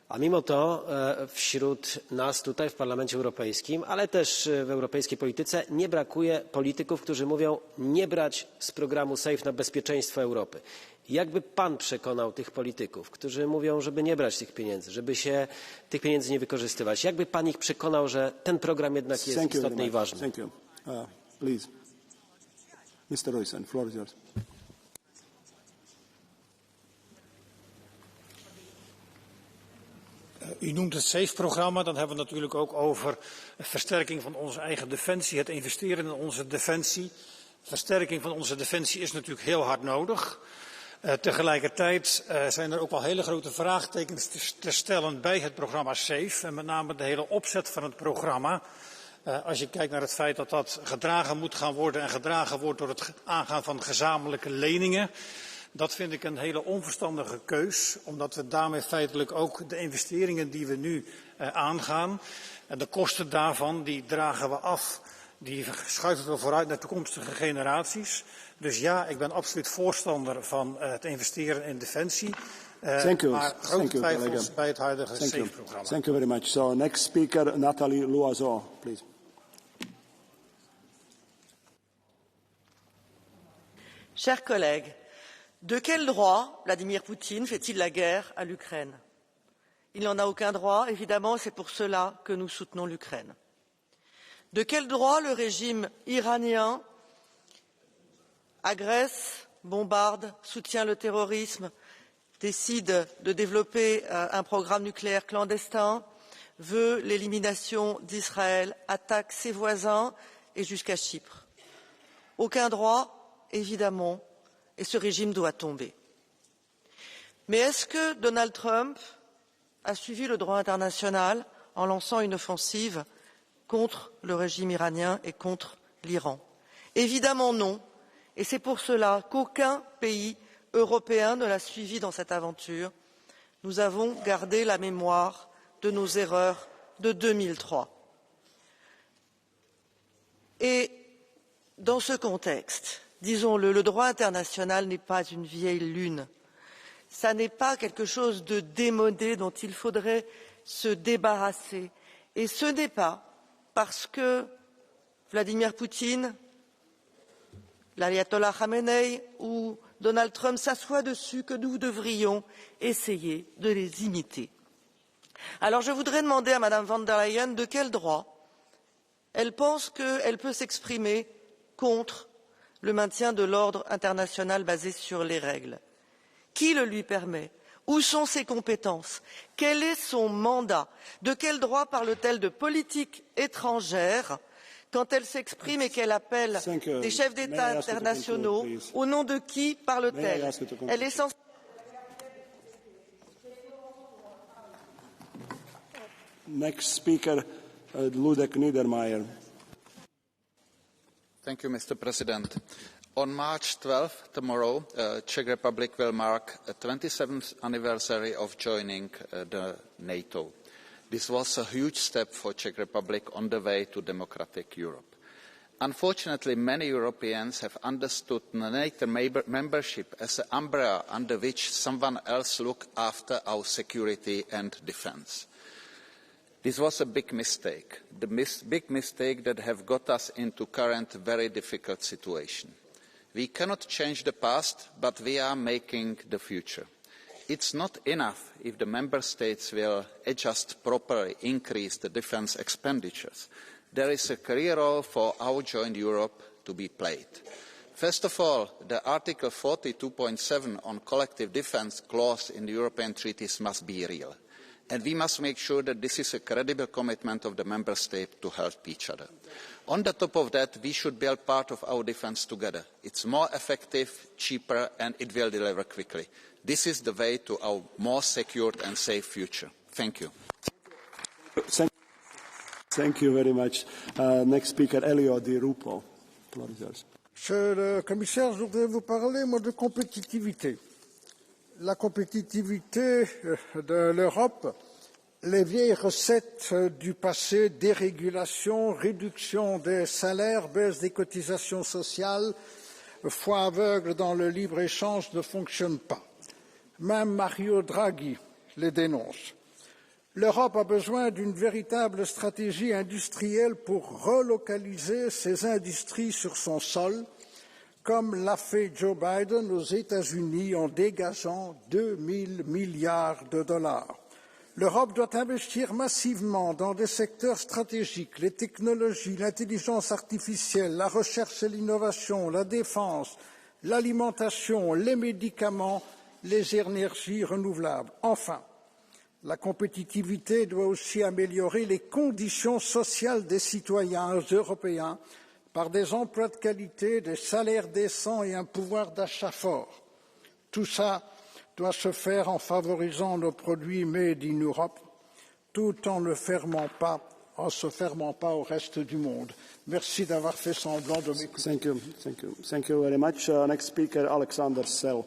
a mimo to wśród nas tutaj w Parlamencie Europejskim, ale też w europejskiej polityce nie brakuje polityków, którzy mówią nie brać z programu SAFE na bezpieczeństwo Europy. Jakby pan przekonał tych polityków, którzy mówią, żeby nie brać tych pieniędzy, żeby się tych pieniędzy nie wykorzystywać, jakby pan ich przekonał, że ten program jednak jest istotny i ważny? Thank you. Please. Mr. Ruijsen, floor is yours. U noemt het SAFE-programma, dan hebben we het natuurlijk ook over versterking van onze eigen defensie, het investeren in onze defensie. Versterking van onze defensie is natuurlijk heel hard nodig. Tegelijkertijd zijn er ook wel hele grote vraagtekens te stellen bij het programma SAFE. En met name de hele opzet van het programma. Als je kijkt naar het feit dat dat gedragen moet gaan worden en gedragen wordt door het aangaan van gezamenlijke leningen. Dat vind ik een hele onverstandige keus, omdat we daarmee feitelijk ook de investeringen die we nu aangaan en de kosten daarvan, die dragen we af. Die schuiven we vooruit naar toekomstige generaties. Dus ja, ik ben absoluut voorstander van het investeren in defensie. Maar grote twijfels bij het huidige SAFE-programma. Thank you very much. So next speaker, Nathalie Loiseau, please. Chers collègues, de quel droit Vladimir Poutine fait-il la guerre à l'Ukraine? Il n'en a aucun droit, évidemment, et c'est pour cela que nous soutenons l'Ukraine. De quel droit le régime iranien agresse, bombarde, soutient le terrorisme, décide de développer un programme nucléaire clandestin, veut l'élimination d'Israël, attaque ses voisins et jusqu'à Chypre? Aucun droit, évidemment, et ce régime doit tomber. Mais est-ce que Donald Trump a suivi le droit international en lançant une offensive contre le régime iranien et contre l'Iran? Évidemment non, et c'est pour cela qu'aucun pays européen ne l'a suivi dans cette aventure. Nous avons gardé la mémoire de nos erreurs de 2003. Et dans ce contexte, disons-le, le droit international n'est pas une vieille lune. Ça n'est pas quelque chose de démodé dont il faudrait se débarrasser. Et ce n'est pas parce que Vladimir Poutine, l'ayatollah Khamenei ou Donald Trump s'assoient dessus que nous devrions essayer de les imiter. Alors je voudrais demander à Madame von der Leyen de quel droit elle pense qu'elle peut s'exprimer contre le maintien de l'ordre international basé sur les règles. Qui le lui permet? Où sont ses compétences? Quel est son mandat? De quel droit parle-t-elle de politique étrangère quand elle s'exprime et qu'elle appelle des chefs d'État internationaux? Au nom de qui parle-t-elle? Elle est censée... Next speaker, Ludek Niedermayer. Thank you, Mr. President. On March 12th, tomorrow, Czech Republic will mark the 27th anniversary of joining the NATO. This was a huge step for Czech Republic on the way to democratic Europe. Unfortunately, many Europeans have understood NATO membership as an umbrella under which someone else looks after our security and defence. This was a big mistake, big mistake that has got us into current very difficult situation. We cannot change the past, but we are making the future. It's not enough if the member states will adjust properly, increase the defence expenditures. There is a clear role for our joint Europe to be played. First of all, the Article 42.7 on collective defence clause in the European treaties must be real. And we must make sure that this is a credible commitment of the member states to help each other. On the top of that, we should build part of our defence together. It's more effective, cheaper, and it will deliver quickly. This is the way to our more secure and safe future. Thank you. Thank you very much. Next speaker, Elio Di Rupo. Monsieur le commissaire, je voudrais vous parler, de compétitivité. La compétitivité de l'Europe, les vieilles recettes du passé, dérégulation, réduction des salaires, baisse des cotisations sociales, foi aveugle dans le libre-échange ne fonctionnent pas. Même Mario Draghi les dénonce. L'Europe a besoin d'une véritable stratégie industrielle pour relocaliser ses industries sur son sol, comme l'a fait Joe Biden aux États-Unis en dégageant 2 000 milliards de dollars. L'Europe doit investir massivement dans des secteurs stratégiques, les technologies, l'intelligence artificielle, la recherche et l'innovation, la défense, l'alimentation, les médicaments, les énergies renouvelables. Enfin, la compétitivité doit aussi améliorer les conditions sociales des citoyens européens par des emplois de qualité, des salaires décents et un pouvoir d'achat fort. Tout ça doit se faire en favorisant nos produits made in Europe, tout en ne se fermant pas au reste du monde. Merci d'avoir fait semblant de m'écouter. Thank you very much. Next speaker, Alexander Sell.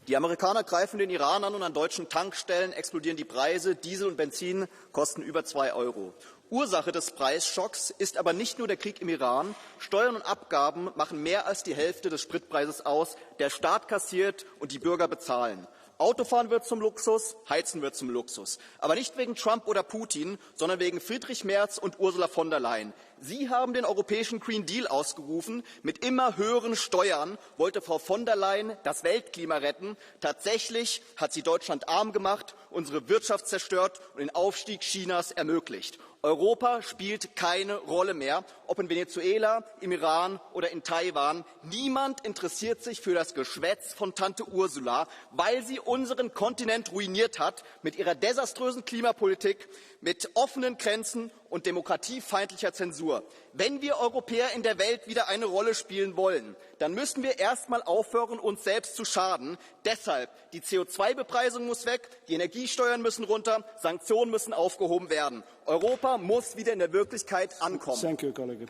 Die Amerikaner greifen den Iran an und an deutschen Tankstellen explodieren die Preise. Diesel und Benzin kosten über 2 Euro. Ursache des Preisschocks ist aber nicht nur der Krieg im Iran. Steuern und Abgaben machen mehr als die Hälfte des Spritpreises aus. Der Staat kassiert und die Bürger bezahlen. Autofahren wird zum Luxus, Heizen wird zum Luxus. Aber nicht wegen Trump oder Putin, sondern wegen Friedrich Merz und Ursula von der Leyen. Sie haben den europäischen Green Deal ausgerufen. Mit immer höheren Steuern wollte Frau von der Leyen das Weltklima retten. Tatsächlich hat sie Deutschland arm gemacht, unsere Wirtschaft zerstört und den Aufstieg Chinas ermöglicht. Europa spielt keine Rolle mehr, ob in Venezuela, im Iran oder in Taiwan. Niemand interessiert sich für das Geschwätz von Tante Ursula, weil sie unseren Kontinent ruiniert hat mit ihrer desaströsen Klimapolitik, mit offenen Grenzen und demokratiefeindlicher Zensur. Wenn wir Europäer in der Welt wieder eine Rolle spielen wollen, dann müssen wir erst mal aufhören, uns selbst zu schaden. Deshalb, die CO2-Bepreisung muss weg, die Energiesteuern müssen runter, Sanktionen müssen aufgehoben werden. Europa muss wieder in der Wirklichkeit ankommen. Thank you, colleague.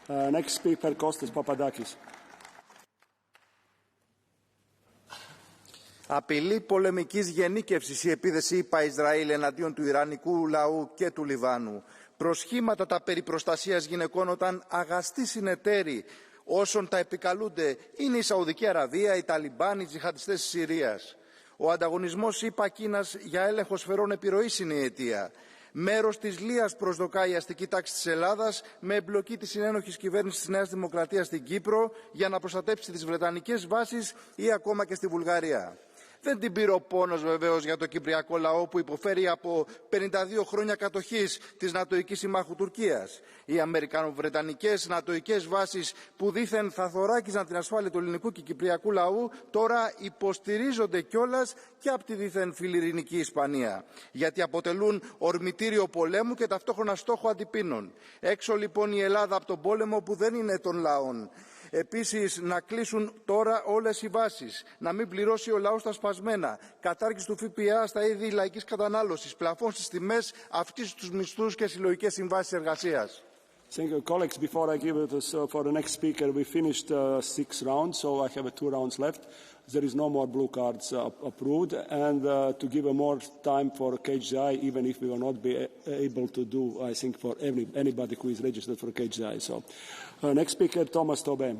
Next speaker, Kostas Papadakis. Απειλή πολεμικής γενίκευσης η επίθεση ΗΠΑ-Ισραήλ εναντίον του Ιρανικού λαού και του Λιβάνου. Προσχήματα τα περί προστασίας γυναικών όταν αγαστοί συνεταίροι όσων τα επικαλούνται είναι η Σαουδική Αραβία, οι Ταλιμπάν, οι τζιχαντιστές της Συρίας. Ο ανταγωνισμός ΗΠΑ-Κίνας για έλεγχο σφαιρών επιρροής είναι η αιτία. Μέρος της λίας προσδοκάει η αστική τάξη της Ελλάδας με εμπλοκή της συνένοχης κυβέρνησης της Νέας Δημοκρατίας στην Κύπρο για να προστατέψει τις βρετανικές βάσεις ή ακόμα και στη Βουλγαρία. Δεν την πήρε ο πόνος βεβαίως για το κυπριακό λαό που υποφέρει από 52 χρόνια κατοχής της νατοικής συμμάχου Τουρκίας. Οι αμερικανοβρετανικές νατοικές βάσεις που δήθεν θα θωράκιζαν την ασφάλεια του ελληνικού και κυπριακού λαού τώρα υποστηρίζονται κιόλας και από τη δήθεν φιλιρινική Ισπανία. Γιατί αποτελούν ορμητήριο πολέμου και ταυτόχρονα στόχο αντιπίνων. Έξω λοιπόν η Ελλάδα από τον πόλεμο που δεν είναι των λαών. Επίσης, να κλείσουν τώρα όλες οι βάσεις, να μην πληρώσει ο λαός τα σπασμένα, κατάργηση του ΦΠΑ στα είδη λαϊκής κατανάλωσης, πλαφών στις τιμές, αυξήσεις στους μισθούς και συλλογικές συμβάσεις εργασίας. Thank you, colleagues. Before I give it for the next speaker, we finished 6 rounds, so I have 2 rounds left. There is no more blue cards approved, and to give more time for KGI, even if we will not be able to do, I think, for anybody who is registered for KGI. So, next speaker, Thomas Tobin.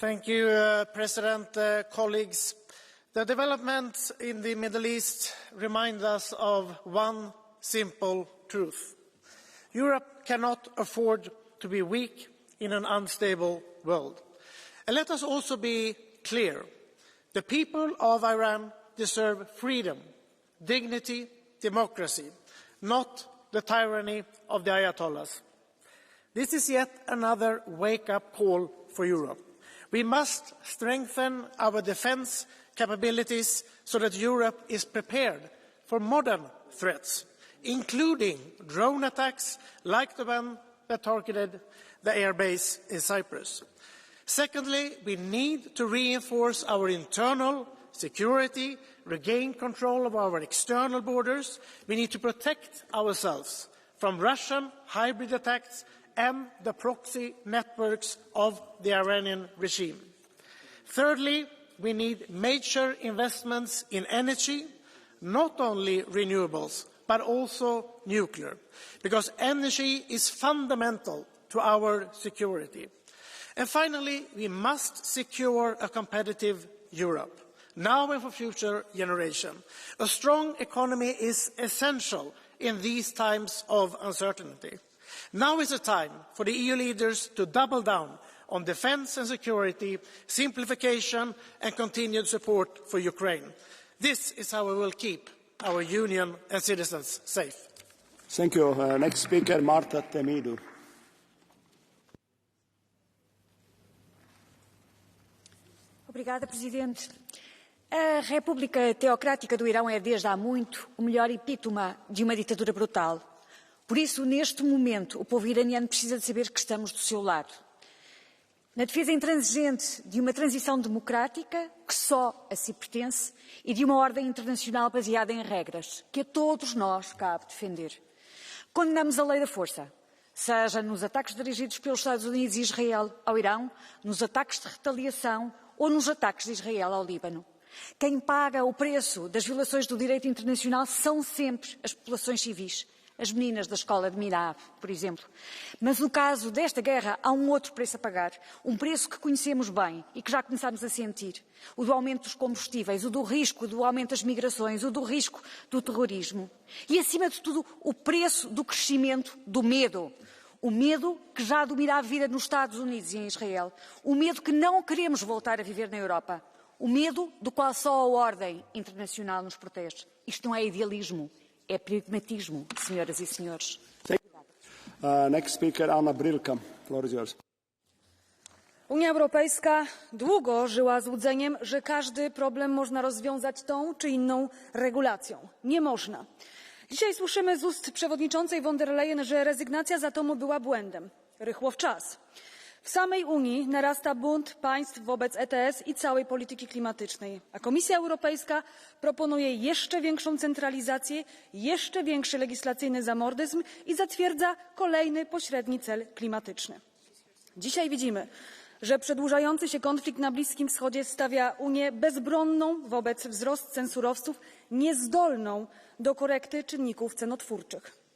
Thank you, President, colleagues. The developments in the Middle East remind us of one simple truth. Europe cannot afford to be weak in an unstable world. And let us also be clear. The people of Iran deserve freedom, dignity, democracy, not the tyranny of the Ayatollahs. This is yet another wake-up call for Europe. We must strengthen our defense capabilities so that Europe is prepared for modern threats, including drone attacks like the one that targeted the airbase in Cyprus. Secondly, we need to reinforce our internal security, regain control of our external borders. We need to protect ourselves from Russian hybrid attacks and the proxy networks of the Iranian regime. Thirdly, we need major investments in energy, not only renewables, but also nuclear, because energy is fundamental to our security. And finally, we must secure a competitive Europe, now and for future generations. A strong economy is essential in these times of uncertainty. Now is the time for the EU leaders to double down on defense and security, simplification and continued support for Ukraine. This is how we will keep our union and citizens safe. Thank you. Next speaker, Marta Temidou. Obrigada, Presidente. A República Teocrática do Irão é, desde há muito, o melhor epítome de uma ditadura brutal. Por isso, neste momento, o povo iraniano precisa de saber que estamos do seu lado. Na defesa intransigente de uma transição democrática, que só a si pertence, e de uma ordem internacional baseada em regras, que a todos nós cabe defender. Condenamos a lei da força, seja nos ataques dirigidos pelos Estados Unidos e Israel ao Irão, nos ataques de retaliação ou nos ataques de Israel ao Líbano. Quem paga o preço das violações do direito internacional são sempre as populações civis, as meninas da escola de Mirab, por exemplo. Mas no caso desta guerra há um outro preço a pagar, um preço que conhecemos bem e que já começamos a sentir. O do aumento dos combustíveis, o do risco do aumento das migrações, o do risco do terrorismo. E, acima de tudo, o preço do crescimento do medo. O medo que já domina a vida nos Estados Unidos e em Israel. O medo que não queremos voltar a viver na Europa. O medo do qual só a ordem internacional nos protege. Isto não é idealismo. É pragmatismo, senhoras e senhores. Next speaker, Anna Brilka. Floor is yours. Unia Europejska długo żyła złudzeniem, że każdy problem można rozwiązać tą czy inną regulacją. Nie można. Dzisiaj słyszymy z ust przewodniczącej von der Leyen, że rezygnacja z atomu była błędem. Rychło w czas. W samej Unii narasta bunt państw wobec ETS i całej polityki klimatycznej, a Komisja Europejska proponuje jeszcze większą centralizację, jeszcze większy legislacyjny zamordyzm i zatwierdza kolejny pośredni cel klimatyczny. Dzisiaj widzimy, że przedłużający się konflikt na Bliskim Wschodzie stawia Unię bezbronną wobec wzrostu cen surowców, niezdolną do korekty czynników cenotwórczych.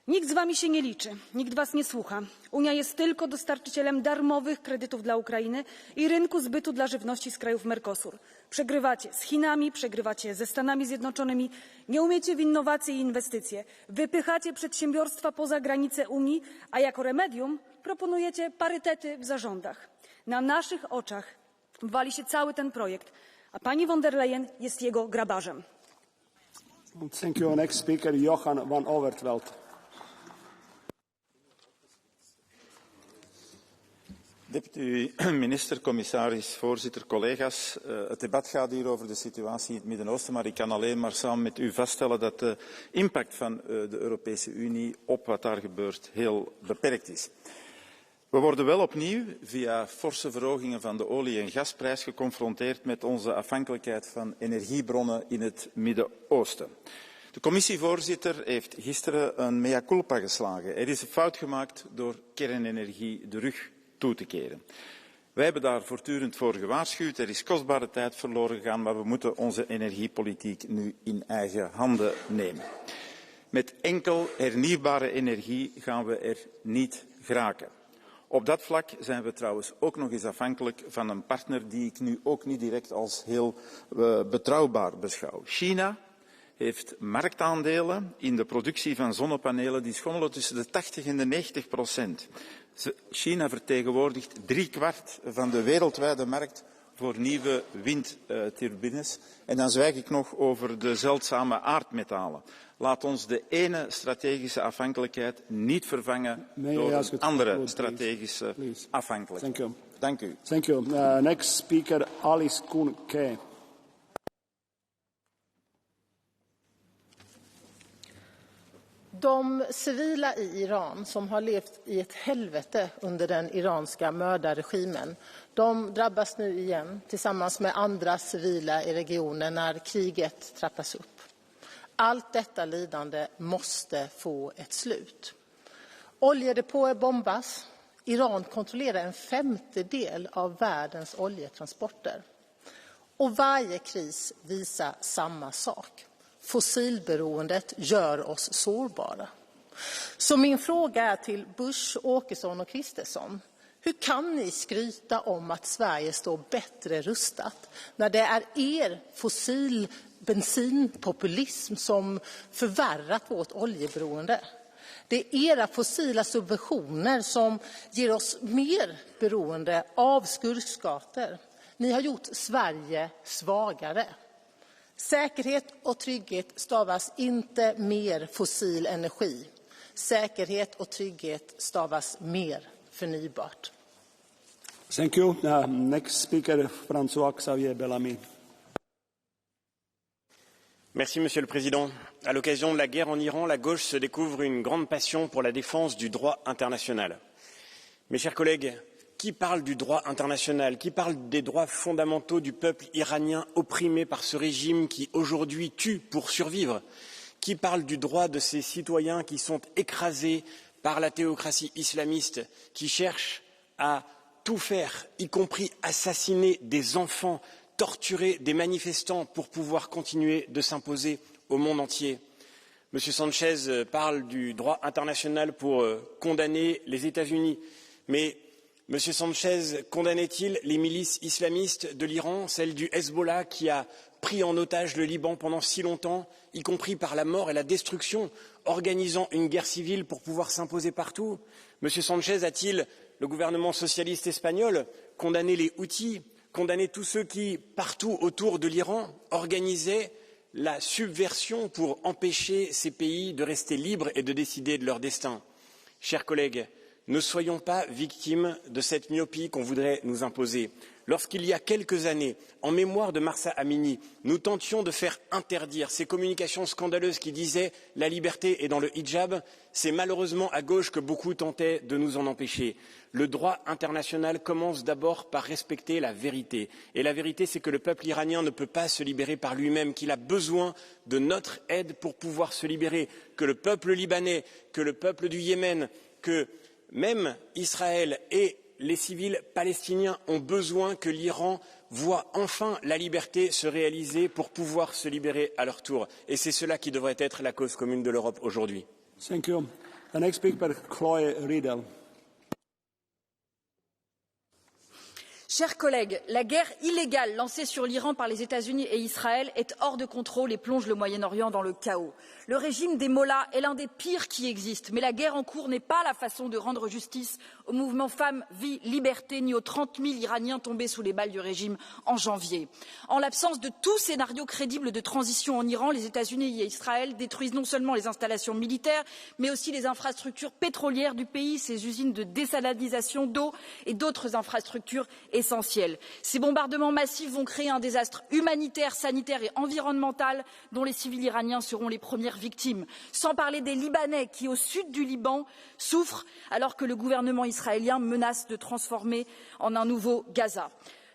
Nikt z wami się nie liczy, nikt was nie słucha. Unia jest tylko dostarczycielem darmowych kredytów dla Ukrainy i rynku zbytu dla żywności z krajów Mercosur. Przegrywacie z Chinami, przegrywacie ze Stanami Zjednoczonymi, nie umiecie w innowacje i inwestycje, wypychacie przedsiębiorstwa poza granice Unii, a jako remedium proponujecie parytety w zarządach. Na naszych oczach wali się cały ten projekt, a pani von der Leyen jest jego grabarzem. Thank you. Next speaker, Johan van Overtveld. Deputy minister, commissaris, voorzitter, collega's. Het debat gaat hier over de situatie in het Midden-Oosten, maar ik kan alleen maar samen met u vaststellen dat de impact van de Europese Unie op wat daar gebeurt heel beperkt is. We worden wel opnieuw via forse verhogingen van de olie- en gasprijs geconfronteerd met onze afhankelijkheid van energiebronnen in het Midden-Oosten. De commissievoorzitter heeft gisteren een mea culpa geslagen. Er is een fout gemaakt door kernenergie de rug toe te keren. Wij hebben daar voortdurend voor gewaarschuwd. Er is kostbare tijd verloren gegaan, maar we moeten onze energiepolitiek nu in eigen handen nemen. Met enkel hernieuwbare energie gaan we er niet geraken. Op dat vlak zijn we trouwens ook nog eens afhankelijk van een partner die ik nu ook niet direct als heel betrouwbaar beschouw. China heeft marktaandelen in de productie van zonnepanelen die schommelen tussen de 80 en de 90%. China vertegenwoordigt 3/4 van de wereldwijde markt voor nieuwe windturbines. En dan zwijg ik nog over de zeldzame aardmetalen. Laat ons de ene strategische afhankelijkheid niet vervangen door een andere strategische afhankelijkheid. Dank u. Thank you. Next speaker, Alice Kuhn-Kay. De civila i Iran som har levt i ett helvete under den iranska mördarregimen, de drabbas nu igen tillsammans med andra civila i regionen när kriget trappas upp. Allt detta lidande måste få ett slut. Oljedepåer bombas. Iran kontrollerar en femtedel av världens oljetransporter. Och varje kris visar samma sak. Fossilberoendet gör oss sårbara. Så min fråga är till Bush, Åkesson och Kristersson. Hur kan ni skryta om att Sverige står bättre rustat när det är er bensinpopulism som förvärrat vårt oljeberoende? Det är era fossila subventioner som ger oss mer beroende av skurkstater. Ni har gjort Sverige svagare. Säkerhet och trygghet stavas inte mer fossil energi. Säkerhet och trygghet stavas mer förnybart. Thank you. Next speaker, François Xavier Bellamy. Monsieur le Président. À l'occasion de la guerre en Iran, la gauche se découvre une grande passion pour la défense du droit international. Mes chers collègues, qui parle du droit international, qui parle des droits fondamentaux du peuple iranien opprimé par ce régime qui aujourd'hui tue pour survivre? Qui parle du droit de ces citoyens qui sont écrasés par la théocratie islamiste, qui cherche à tout faire, y compris assassiner des enfants, torturer des manifestants pour pouvoir continuer de s'imposer au monde entier? Monsieur Sanchez parle du droit international pour condamner les États-Unis, mais Monsieur Sanchez condamnait-il les milices islamistes de l'Iran, celles du Hezbollah qui a pris en otage le Liban pendant si longtemps, y compris par la mort et la destruction, organisant une guerre civile pour pouvoir s'imposer partout? Monsieur Sanchez a-t-il, le gouvernement socialiste espagnol, condamné les Houthis, condamné tous ceux qui, partout autour de l'Iran, organisaient la subversion pour empêcher ces pays de rester libres et de décider de leur destin? Chers collègues, ne soyons pas victimes de cette myopie qu'on voudrait nous imposer. Lorsqu'il y a quelques années, en mémoire de Mahsa Amini, nous tentions de faire interdire ces communications scandaleuses qui disaient « la liberté est dans le hijab », c'est malheureusement à gauche que beaucoup tentaient de nous en empêcher. Le droit international commence d'abord par respecter la vérité. Et la vérité, c'est que le peuple iranien ne peut pas se libérer par lui-même, qu'il a besoin de notre aide pour pouvoir se libérer, que le peuple libanais, que le peuple du Yémen, que même Israël et les civils palestiniens ont besoin que l'Iran voit enfin la liberté se réaliser pour pouvoir se libérer à leur tour. Et c'est cela qui devrait être la cause commune de l'Europe aujourd'hui. Thank you. The next speaker, Chloé Riedel. Chers collègues, la guerre illégale lancée sur l'Iran par les États-Unis et Israël est hors de contrôle et plonge le Moyen-Orient dans le chaos. Le régime des mollahs est l'un des pires qui existent, mais la guerre en cours n'est pas la façon de rendre justice au mouvement Femmes, Vie, Liberté, ni aux 30 000 Iraniens tombés sous les balles du régime en janvier. En l'absence de tout scénario crédible de transition en Iran, les États-Unis et Israël détruisent non seulement les installations militaires, mais aussi les infrastructures pétrolières du pays, ses usines de désalinisation d'eau et d'autres infrastructures essentielles. Ces bombardements massifs vont créer un désastre humanitaire, sanitaire et environnemental dont les civils iraniens seront les premières victimes. Sans parler des Libanais qui, au sud du Liban, souffrent alors que le gouvernement israélien menace de transformer en un nouveau Gaza.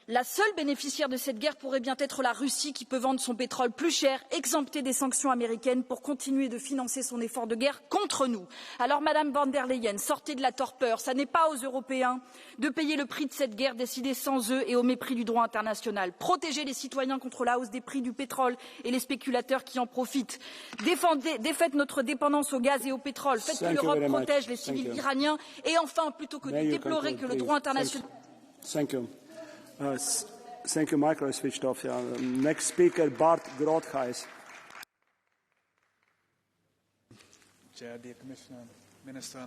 La seule bénéficiaire de cette guerre pourrait bien être la Russie qui peut vendre son pétrole plus cher, exempté des sanctions américaines pour continuer de financer son effort de guerre contre nous. Alors, Madame von der Leyen, sortez de la torpeur. Ça n'est pas aux Européens de payer le prix de cette guerre décidée sans eux et au mépris du droit international. Protégez les citoyens contre la hausse des prix du pétrole et les spéculateurs qui en profitent. Défaites notre dépendance au gaz et au pétrole. Faites que l'Europe protège les civils iraniens. Et enfin, plutôt que de déplorer que le droit international... Thank you, Michael. I switched off. Yeah. Next speaker, Bart Groothuis. Chair, dear Commissioner, Minister,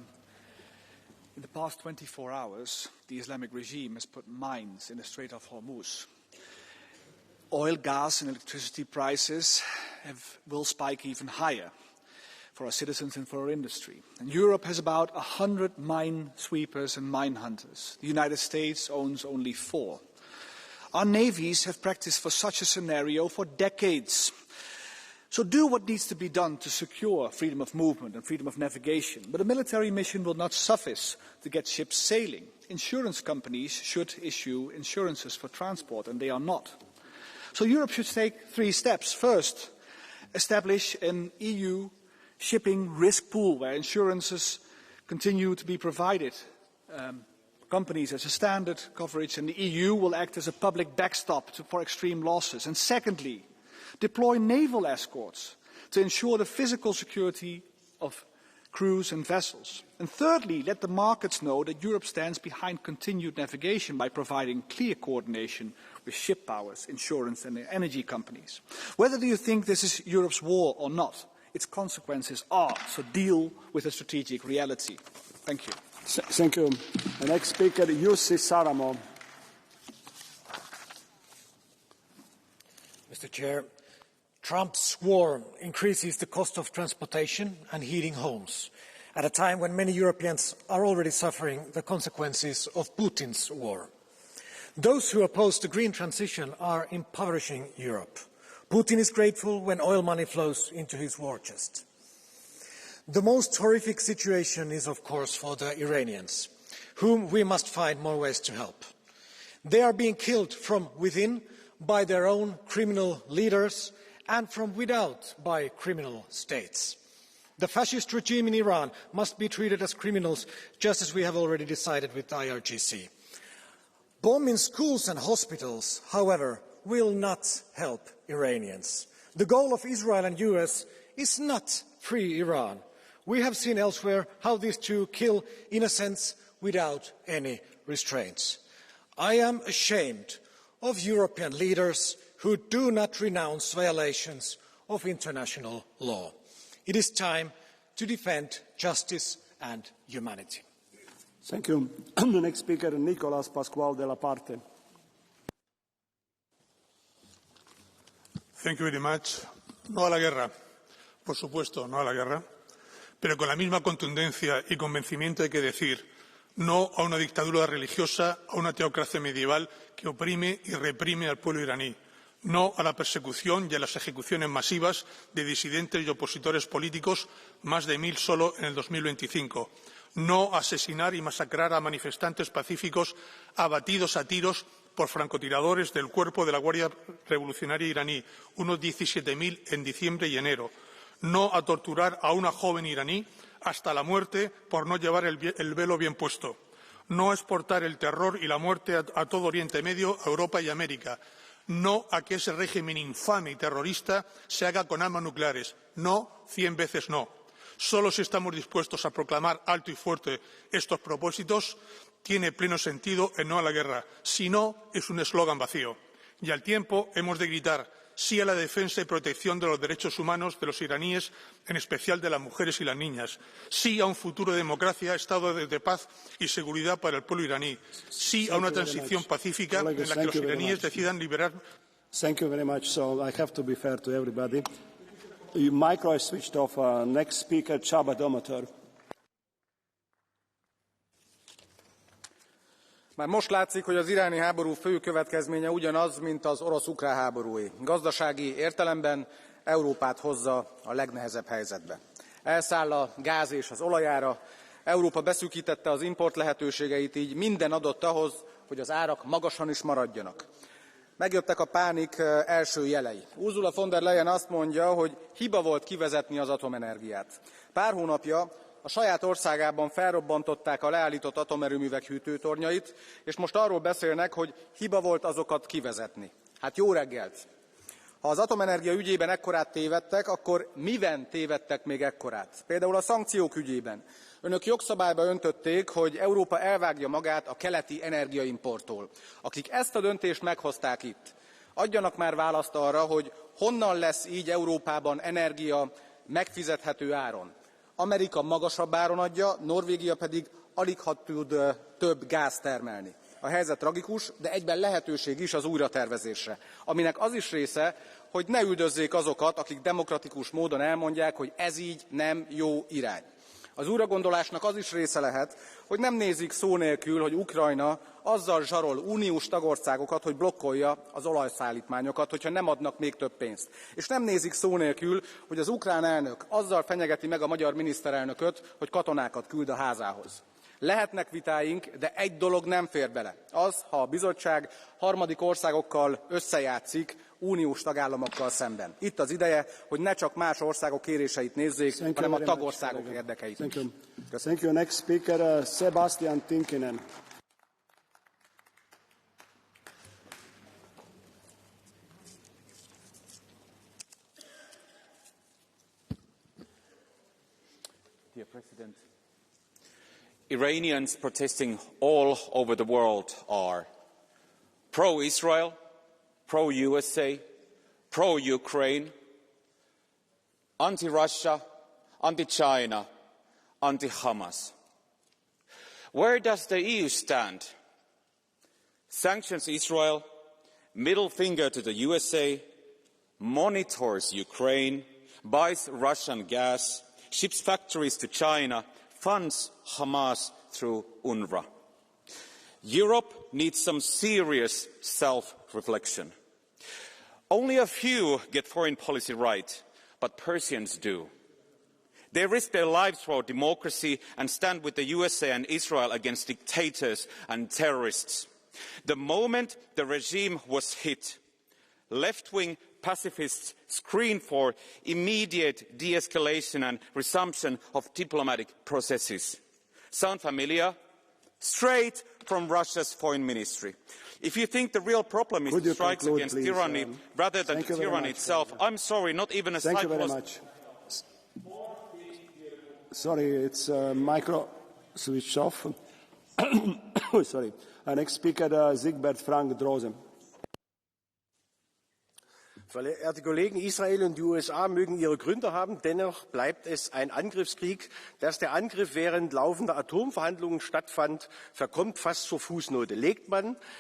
in the past 24 hours, the Islamic regime has put mines in the Strait of Hormuz. Oil, gas and electricity prices will spike even higher for our citizens and for our industry. And Europe has about 100 mine sweepers and mine hunters. The United States owns only 4. Our navies have practiced for such a scenario for decades. So do what needs to be done to secure freedom of movement and freedom of navigation. But a military mission will not suffice to get ships sailing. Insurance companies should issue insurances for transport, and they are not. So Europe should take 3 steps. First, establish an EU shipping risk pool where insurances continue to be provided. Companies as a standard coverage, and the EU will act as a public backstop for extreme losses. And secondly, deploy naval escorts to ensure the physical security of crews and vessels. And thirdly, let the markets know that Europe stands behind continued navigation by providing clear coordination with ship powers, insurance and energy companies. Whether you think this is Europe's war or not, its consequences are, so deal with the strategic reality. Thank you. Thank you. The next speaker, Jussi Saramo. Mr. Chair, Trump's war increases the cost of transportation and heating homes at a time when many Europeans are already suffering the consequences of Putin's war. Those who oppose the green transition are impoverishing Europe. Putin is grateful when oil money flows into his war chest. The most horrific situation is, of course, for the Iranians, whom we must find more ways to help. They are being killed from within by their own criminal leaders and from without by criminal states. The fascist regime in Iran must be treated as criminals, just as we have already decided with the IRGC. Bombing schools and hospitals, however, will not help Iranians. The goal of Israel and US is not free Iran. We have seen elsewhere how these two kill innocents without any restraints. I am ashamed of European leaders who do not renounce violations of international law. It is time to defend justice and humanity. Thank you. The next speaker, Nicolas Pascual de la Parte. Thank you very much. No a la guerra, por supuesto, no a la guerra, pero con la misma contundencia y convencimiento hay que decir no a una dictadura religiosa, a una teocracia medieval que oprime y reprime al pueblo iraní. No a la persecución y a las ejecuciones masivas de disidentes y opositores políticos, más de 1000 solo en el 2025. No a asesinar y masacrar a manifestantes pacíficos abatidos a tiros por francotiradores del cuerpo de la Guardia Revolucionaria iraní, unos 17.000 en diciembre y enero. No a torturar a una joven iraní hasta la muerte por no llevar el velo bien puesto. No a exportar el terror y la muerte a todo Oriente Medio, a Europa y América. No a que ese régimen infame y terrorista se haga con armas nucleares. No, 100 veces no. Solo si estamos dispuestos a proclamar alto y fuerte estos propósitos tiene pleno sentido el no a la guerra. Si no, es un eslogan vacío. Y al tiempo hemos de gritar sí a la defensa y protección de los derechos humanos de los iraníes, en especial de las mujeres y las niñas. Sí a un futuro de democracia, estado de paz y seguridad para el pueblo iraní. Sí a una transición pacífica en la que los iraníes decidan liberar. Thank you very much. So I have to be fair to everybody. Your micro is switched off. Next speaker, Csaba Domator. Már most látszik, hogy az iráni háború fő következménye ugyanaz, mint az orosz-ukrán háborúé. Gazdasági értelemben Európát hozza a legnehezebb helyzetbe. Elszáll a gáz és az olajára, Európa beszűkítette az import lehetőségeit, így minden adott ahhoz, hogy az árak magasan is maradjanak. Megjöttek a pánik első jelei. Ursula von der Leyen azt mondja, hogy hiba volt kivezetni az atomenergiát. Pár hónapja a saját országában felrobbantották a leállított atomerőművek hűtőtornyait, és most arról beszélnek, hogy hiba volt azokat kivezetni. Hát jó reggelt! Ha az atomenergia ügyében ekkorát tévedtek, akkor miben tévedtek még ekkorát? Például a szankciók ügyében. Önök jogszabályba öntötték, hogy Európa elvágja magát a keleti energiaimporttól. Akik ezt a döntést meghozták itt, adjanak már választ arra, hogy honnan lesz így Európában energia megfizethető áron. Amerika magasabb áron adja, Norvégia pedig aligha tud több gázt termelni. A helyzet tragikus, de egyben lehetőség is az újratervezésre, aminek az is része, hogy ne üldözzék azokat, akik demokratikus módon elmondják, hogy ez így nem jó irány. Az újragondolásnak az is része lehet, hogy nem nézik szó nélkül, hogy Ukrajna azzal zsarol uniós tagországokat, hogy blokkolja az olajszállítmányokat, hogyha nem adnak még több pénzt. És nem nézik szó nélkül, hogy az ukrán elnök azzal fenyegeti meg a magyar miniszterelnököt, hogy katonákat küld a házához. Lehetnek vitáink, de egy dolog nem fér bele. Az, ha a bizottság harmadik országokkal összejátszik, uniós tagállamokkal szemben. Itt az ideje, hogy ne csak más országok kéréseit nézzék, hanem a tagországok érdekeit. Thank you. Next speaker, Sebastian Tinkinen. Dear President, Iranians protesting all over the world are pro-Israel, pro-USA, pro-Ukraine, anti-Russia, anti-China, anti-Hamas. Where does the EU stand? Sanctions Israel, middle finger to the USA, monitors Ukraine, buys Russian gas, ships factories to China, funds Hamas through UNRWA. Europe needs some serious self-reflection. Only a few get foreign policy right, but Persians do. They risk their lives for democracy and stand with the USA and Israel against dictators and terrorists. The moment the regime was hit, left-wing pacifists screamed for immediate de-escalation and resumption of diplomatic processes. Sound familiar? Straight from Russia's foreign ministry. If you think the real problem is the strikes against tyranny rather than the tyranny itself, I'm sorry, not even a Thank you very much. Sorry, it's micro switch off. Sorry. Our next speaker, Siegbert Frank Drosen. Verehrte Kollegen, Israel und die USA mögen ihre Gründe haben, dennoch bleibt es ein Angriffskrieg. Dass der Angriff während laufender Atomverhandlungen stattfand, verkommt fast zur Fußnote.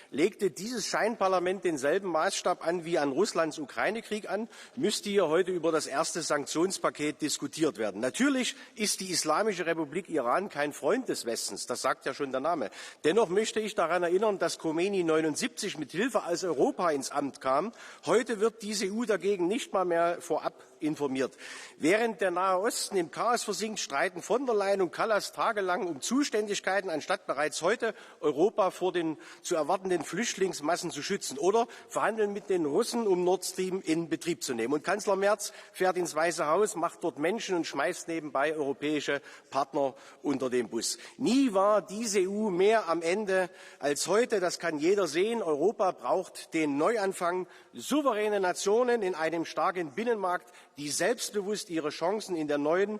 Legte dieses Scheinparlament denselben Maßstab an wie an Russlands Ukraine-Krieg an, müsste hier heute über das erste Sanktionspaket diskutiert werden. Natürlich ist die Islamische Republik Iran kein Freund des Westens, das sagt ja schon der Name. Dennoch möchte ich daran erinnern, dass Khomeini 1979 mit Hilfe als Europa ins Amt kam. Heute wird diese EU dagegen nicht mal mehr vorab informiert. Während der Nahe Osten im Chaos versinkt, streiten von der Leyen und Kallas tagelang um Zuständigkeiten, anstatt bereits heute Europa vor den zu erwartenden Flüchtlingsmassen zu schützen, oder verhandeln mit den Russen, um Nord Stream in Betrieb zu nehmen. Und Kanzler Merz fährt ins Weiße Haus, macht dort Menschen und schmeißt nebenbei europäische Partner unter den Bus. Nie war diese EU mehr am Ende als heute. Das kann jeder sehen. Europa braucht den Neuanfang. Souveräne Nationen in einem starken Binnenmarkt, die selbstbewusst ihre Chancen in der neuen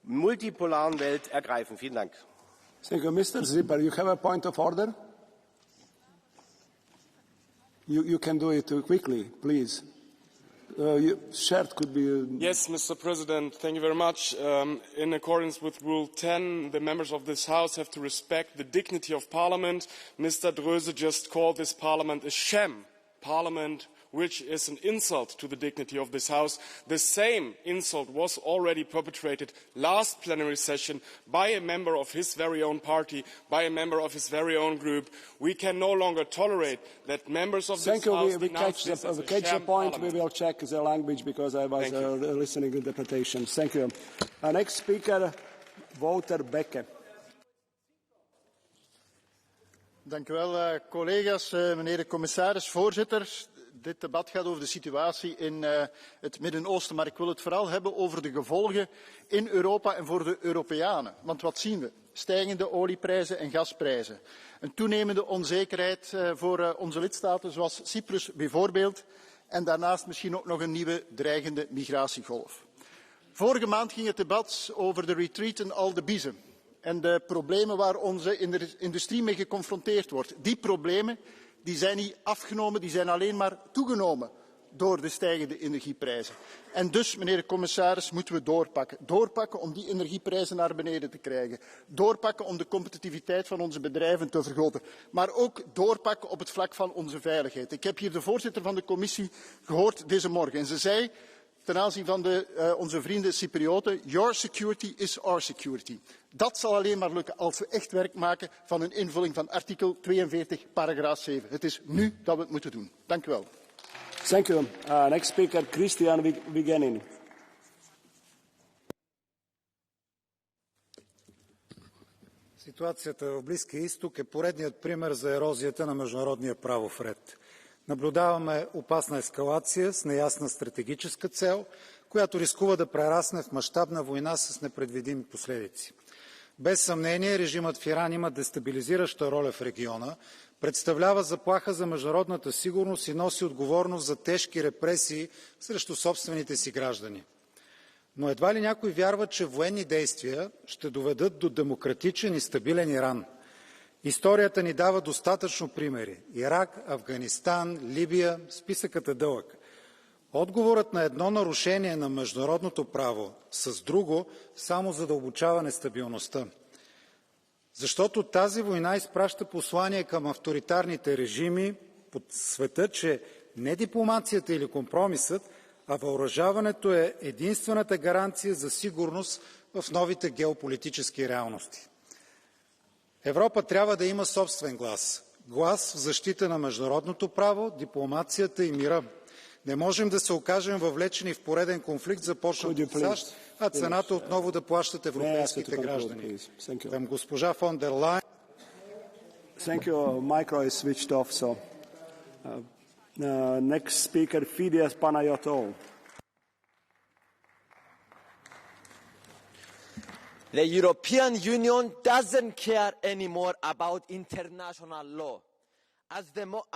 multipolaren Welt ergreifen. Vielen Dank. Thank you, Mr. Zipper. You have a point of order? You can do it quickly, please. Shared could be... Yes, Mr. President, thank you very much. In accordance with Rule 10, the members of this House have to respect the dignity of Parliament. Mr. Dröse just called this Parliament a sham Parliament, which is an insult to the dignity of this House. The same insult was already perpetrated last plenary session by a member of his very own party, by a member of his very own group. We can no longer tolerate that members of this House denounce this as a sham point. We will check the language because I was listening to interpretation. Thank you. Our next speaker, Wouter Bekke. Dank u wel, collega's, meneer de commissaris, voorzitter. Dit debat gaat over de situatie in het Midden-Oosten, maar ik wil het vooral hebben over de gevolgen in Europa en voor de Europeanen. Want wat zien we? Stijgende olieprijzen en gasprijzen. Een toenemende onzekerheid voor onze lidstaten, zoals Cyprus bijvoorbeeld. En daarnaast misschien ook nog een nieuwe dreigende migratiegolf. Vorige maand ging het debat over de retreat in al de biezen. En de problemen waar onze industrie mee geconfronteerd wordt. Die problemen die zijn niet afgenomen, die zijn alleen maar toegenomen door de stijgende energieprijzen. En dus, meneer de commissaris, moeten we doorpakken. Doorpakken om die energieprijzen naar beneden te krijgen. Doorpakken om de competitiviteit van onze bedrijven te vergroten. Maar ook doorpakken op het vlak van onze veiligheid. Ik heb hier de voorzitter van de commissie gehoord deze morgen. En ze zei ten aanzien van onze vrienden Cyprioten, your security is our security. Dat zal alleen maar lukken als we echt werk maken van een invulling van artikel 42, paragraaf 7. Het is nu dat we het moeten doen. Dank u wel. Thank you. Next speaker, Christian Vigenin. Ситуацията в Близкия изток е поредният пример за ерозията на международния правов ред. Наблюдаваме опасна ескалация с неясна стратегическа цел, която рискува да прерасне в мащабна война с непредвидими последици. Без съмнение, режимът в Иран има дестабилизираща роля в региона, представлява заплаха за международната сигурност и носи отговорност за тежки репресии срещу собствените си граждани. Но едва ли някой вярва, че военни действия ще доведат до демократичен и стабилен Иран. Историята ни дава достатъчно примери. Ирак, Афганистан, Либия, списъкът е дълъг. Отговорът на едно нарушение на международното право с друго само задълбочава нестабилността. Защото тази война изпраща послание към авторитарните режими по света, че не дипломацията или компромисът, а въоръжаването е единствената гаранция за сигурност в новите геополитически реалности. Европа трябва да има собствен глас. Глас в защита на международното право, дипломацията и мира. Не можем да се окажем въвлечени в пореден конфликт, започнат от САЩ, а цената отново да плащат европейските граждани. Към госпожа фон дер Лайен. Thank you. Micro is switched off, so next speaker, Fidias Panayotou. The European Union doesn't care anymore about international law.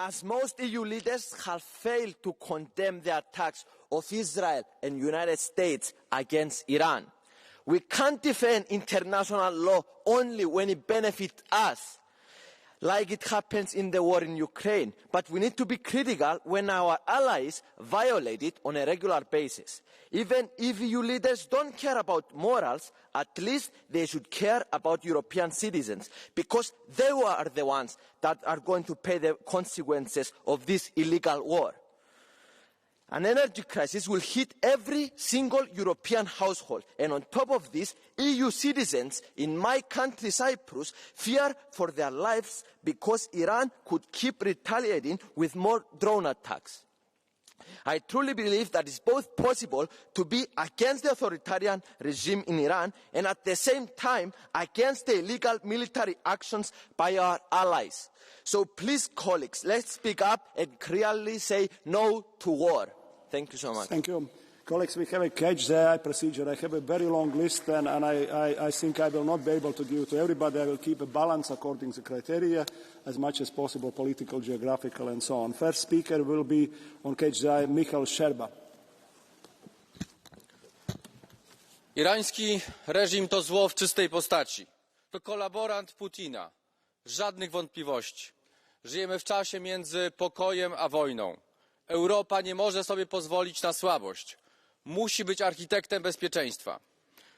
As most EU leaders have failed to condemn the attacks of Israel and United States against Iran. We can't defend international law only when it benefits us, like it happens in the war in Ukraine, but we need to be critical when our allies violate it on a regular basis. Even if EU leaders don't care about morals, at least they should care about European citizens, because they are the ones that are going to pay the consequences of this illegal war. An energy crisis will hit every single European household, and on top of this, EU citizens in my country, Cyprus, fear for their lives because Iran could keep retaliating with more drone attacks. I truly believe that it's both possible to be against the authoritarian regime in Iran and at the same time against the illegal military actions by our allies. So please, colleagues, let's speak up and clearly say no to war. Thank you so much. Thank you. Colleagues, we have a catch the eye procedure. I have a very long list, and I think I will not be able to give to everybody. I will keep a balance according to criteria, as much as possible, political, geographical, and so on. First speaker will be on catch the eye, Michal Sherba. Irański reżim to zło w czystej postaci. To kolaborant Putina. Żadnych wątpliwości. Żyjemy w czasie między pokojem a wojną. Europa nie może sobie pozwolić na słabość. Musi być architektem bezpieczeństwa.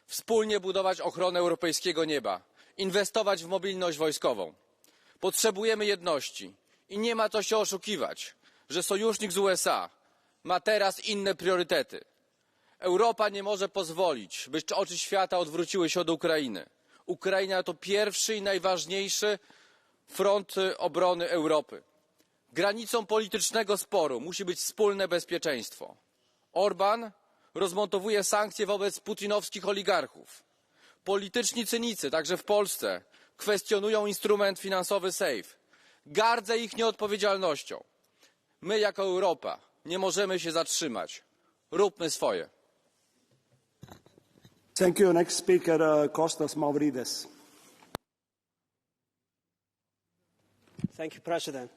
Wspólnie budować ochronę europejskiego nieba. Inwestować w mobilność wojskową. Potrzebujemy jedności. I nie ma co się oszukiwać, że sojusznik z USA ma teraz inne priorytety. Europa nie może pozwolić, by oczy świata odwróciły się od Ukrainy. Ukraina to pierwszy i najważniejszy front obrony Europy. Granicą politycznego sporu musi być wspólne bezpieczeństwo. Orban rozmontowuje sankcje wobec putinowskich oligarchów. Polityczni cynicy, także w Polsce, kwestionują instrument finansowy SAFE. Gardzę ich nieodpowiedzialnością. My jako Europa nie możemy się zatrzymać. Róbmy swoje. Thank you. Next speaker, Kostas Mavridis. Thank you, President.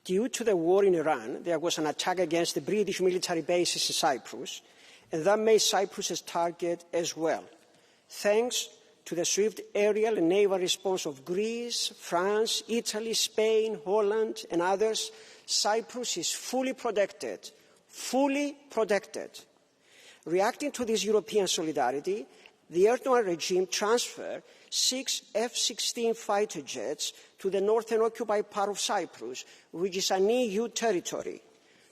Due to the war in Iran, there was an attack against the British military bases in Cyprus, and that made Cyprus a target as well. Thanks to the swift aerial and naval response of Greece, France, Italy, Spain, Holland, and others, Cyprus is fully protected. Fully protected. Reacting to this European solidarity, the Erdogan regime transferred 6 F-16 fighter jets to the northern occupied part of Cyprus, which is an EU territory.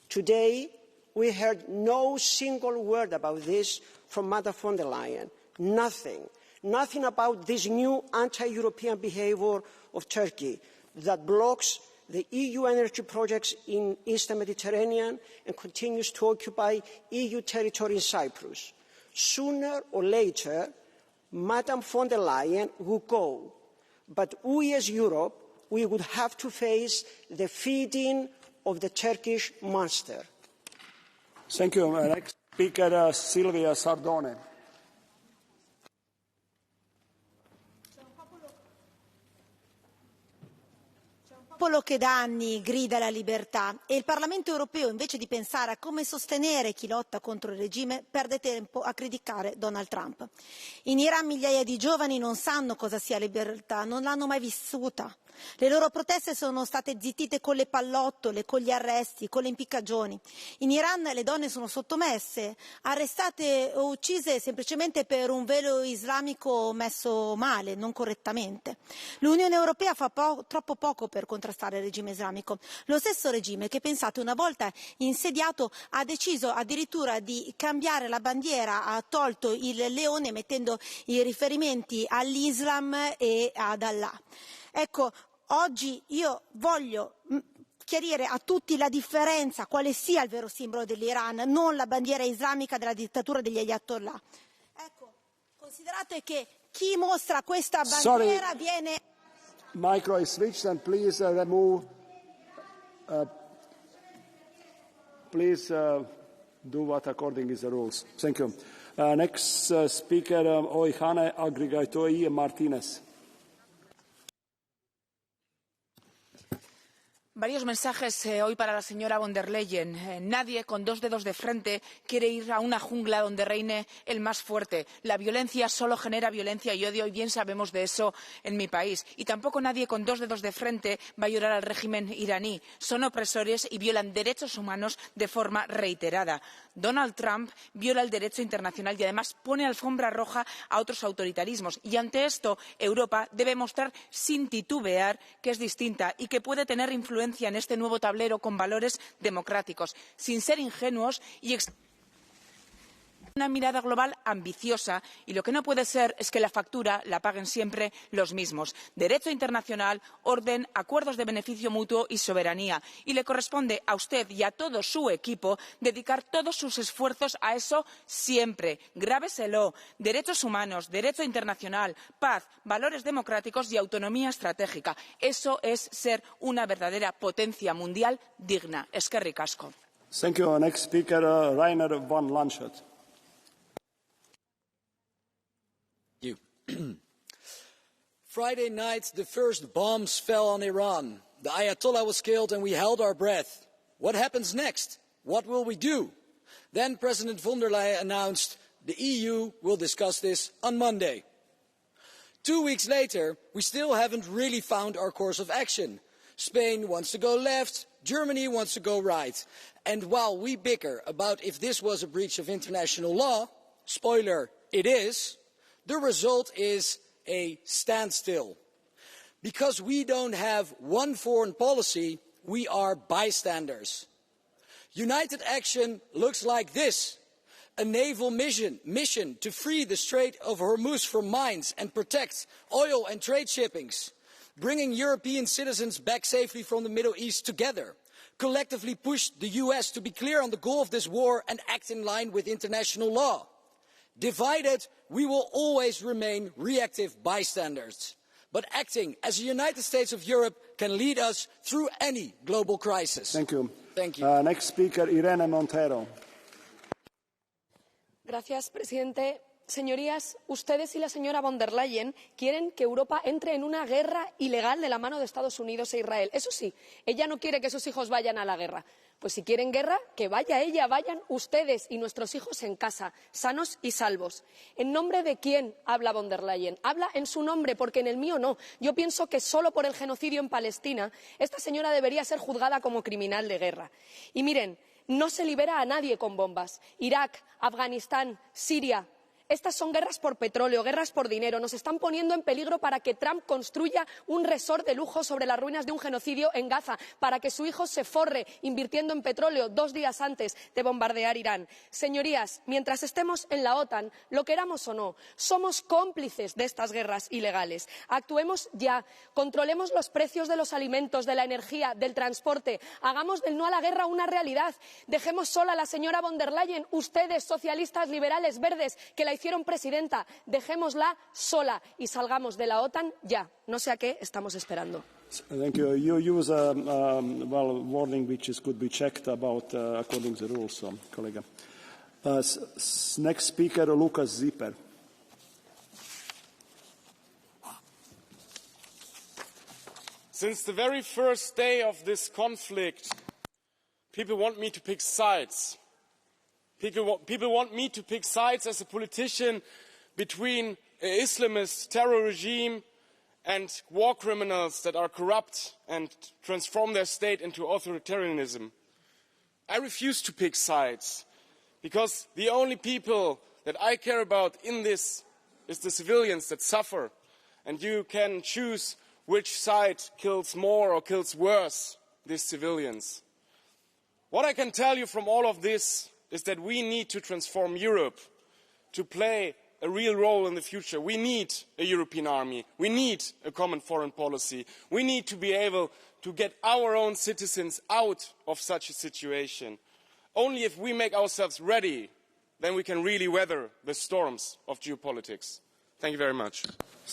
Today, we heard no single word about this from Ms von der Leyen. Nothing. Nothing about this new anti-European behaviour of Turkey that blocks the EU energy projects in Eastern Mediterranean and continues to occupy EU territory in Cyprus. Sooner or later, Ms von der Leyen will go, but we as Europe, we would have to face the feeding of the Turkish monster. Thank you. Next speaker, Silvia Sardone. Popolo che da anni grida la libertà e il Parlamento europeo, invece di pensare a come sostenere chi lotta contro il regime, perde tempo a criticare Donald Trump. In Iran migliaia di giovani non sanno cosa sia libertà, non l'hanno mai vissuta. Le loro proteste sono state zittite con le pallottole, con gli arresti, con le impiccagioni. In Iran le donne sono sottomesse, arrestate o uccise semplicemente per un velo islamico messo male, non correttamente. L'Unione Europea fa troppo poco per contrastare il regime islamico. Lo stesso regime che, pensate, una volta insediato ha deciso addirittura di cambiare la bandiera, ha tolto il leone mettendo i riferimenti all'Islam e ad Allah. Ecco, oggi io voglio chiarire a tutti la differenza, quale sia il vero simbolo dell'Iran, non la bandiera islamica della dittatura degli ayatollah. Ecco, considerate che chi mostra questa bandiera viene... Micro is switched and please remove... do what according is the rules. Thank you. Next speaker, Oihane Agrigatoi Martinez. Varios mensajes hoy para la señora von der Leyen. Nadie con dos dedos de frente quiere ir a una jungla donde reine el más fuerte. La violencia solo genera violencia y odio, y bien sabemos de eso en mi país. Y tampoco nadie con dos dedos de frente va a llorar al régimen iraní. Son opresores y violan derechos humanos de forma reiterada. Donald Trump viola el derecho internacional y además pone alfombra roja a otros autoritarismos. Y ante esto, Europa debe mostrar sin titubear que es distinta y que puede tener influencia en este nuevo tablero con valores democráticos, sin ser ingenuos y una mirada global ambiciosa, y lo que no puede ser es que la factura la paguen siempre los mismos. Derecho internacional, orden, acuerdos de beneficio mutuo y soberanía. Y le corresponde a usted y a todo su equipo dedicar todos sus esfuerzos a eso siempre. Grábeselo. Derechos humanos, derecho internacional, paz, valores democráticos y autonomía estratégica. Eso es ser una verdadera potencia mundial digna. Eskerrik asko. Thank you. Next speaker, Rainer von Landshut. Friday night, the first bombs fell on Iran. The Ayatollah was killed and we held our breath. What happens next? What will we do? Then President von der Leyen announced the EU will discuss this on Monday. 2 weeks later, we still haven't really found our course of action. Spain wants to go left, Germany wants to go right. And while we bicker about if this was a breach of international law, spoiler, it is, the result is a standstill. Because we don't have one foreign policy, we are bystanders. United action looks like this: a naval mission to free the Strait of Hormuz from mines and protect oil and trade shippings, bringing European citizens back safely from the Middle East together, collectively push the US to be clear on the goal of this war and act in line with international law. Divided, we will always remain reactive bystanders. But acting as the United States of Europe can lead us through any global crisis. Thank you. Thank you. Next speaker, Irene Montero. Gracias, presidente. Señorías, ustedes y la señora von der Leyen quieren que Europa entre en una guerra ilegal de la mano de Estados Unidos e Israel. Eso sí, ella no quiere que sus hijos vayan a la guerra. Pues si quieren guerra, que vaya ella, vayan ustedes y nuestros hijos en casa, sanos y salvos. ¿En nombre de quién habla von der Leyen? Habla en su nombre, porque en el mío no. Yo pienso que solo por el genocidio en Palestina, esta señora debería ser juzgada como criminal de guerra. Y miren, no se libera a nadie con bombas. Irak, Afganistán, Siria. Estas son guerras por petróleo, guerras por dinero. Nos están poniendo en peligro para que Trump construya un resort de lujo sobre las ruinas de un genocidio en Gaza, para que su hijo se forre invirtiendo en petróleo 2 días antes de bombardear Irán. Señorías, mientras estemos en la OTAN, lo queramos o no, somos cómplices de estas guerras ilegales. Actuemos ya, controlemos los precios de los alimentos, de la energía, del transporte, hagamos del no a la guerra una realidad. Dejemos sola a la señora von der Leyen, ustedes, socialistas, liberales, verdes, que la hicieron presidenta, dejémosla sola y salgamos de la OTAN ya. No sé a qué estamos esperando. Thank you. You use a warning which could be checked about according to the rules, colleague. Next speaker, Lucas Zipper. Since the very first day of this conflict, people want me to pick sides. People want me to pick sides as a politician between an Islamist terror regime and war criminals that are corrupt and transform their state into authoritarianism. I refuse to pick sides, because the only people that I care about in this is the civilians that suffer, and you can choose which side kills more or kills worse these civilians. What I can tell you from all of this is that we need to transform Europe to play a real role in the future, we need a European army, we need a common foreign policy, we need to be able to get our own citizens out of such a situation. Only if we make ourselves ready, then we can really weather the storms of geopolitics. Thank you very much.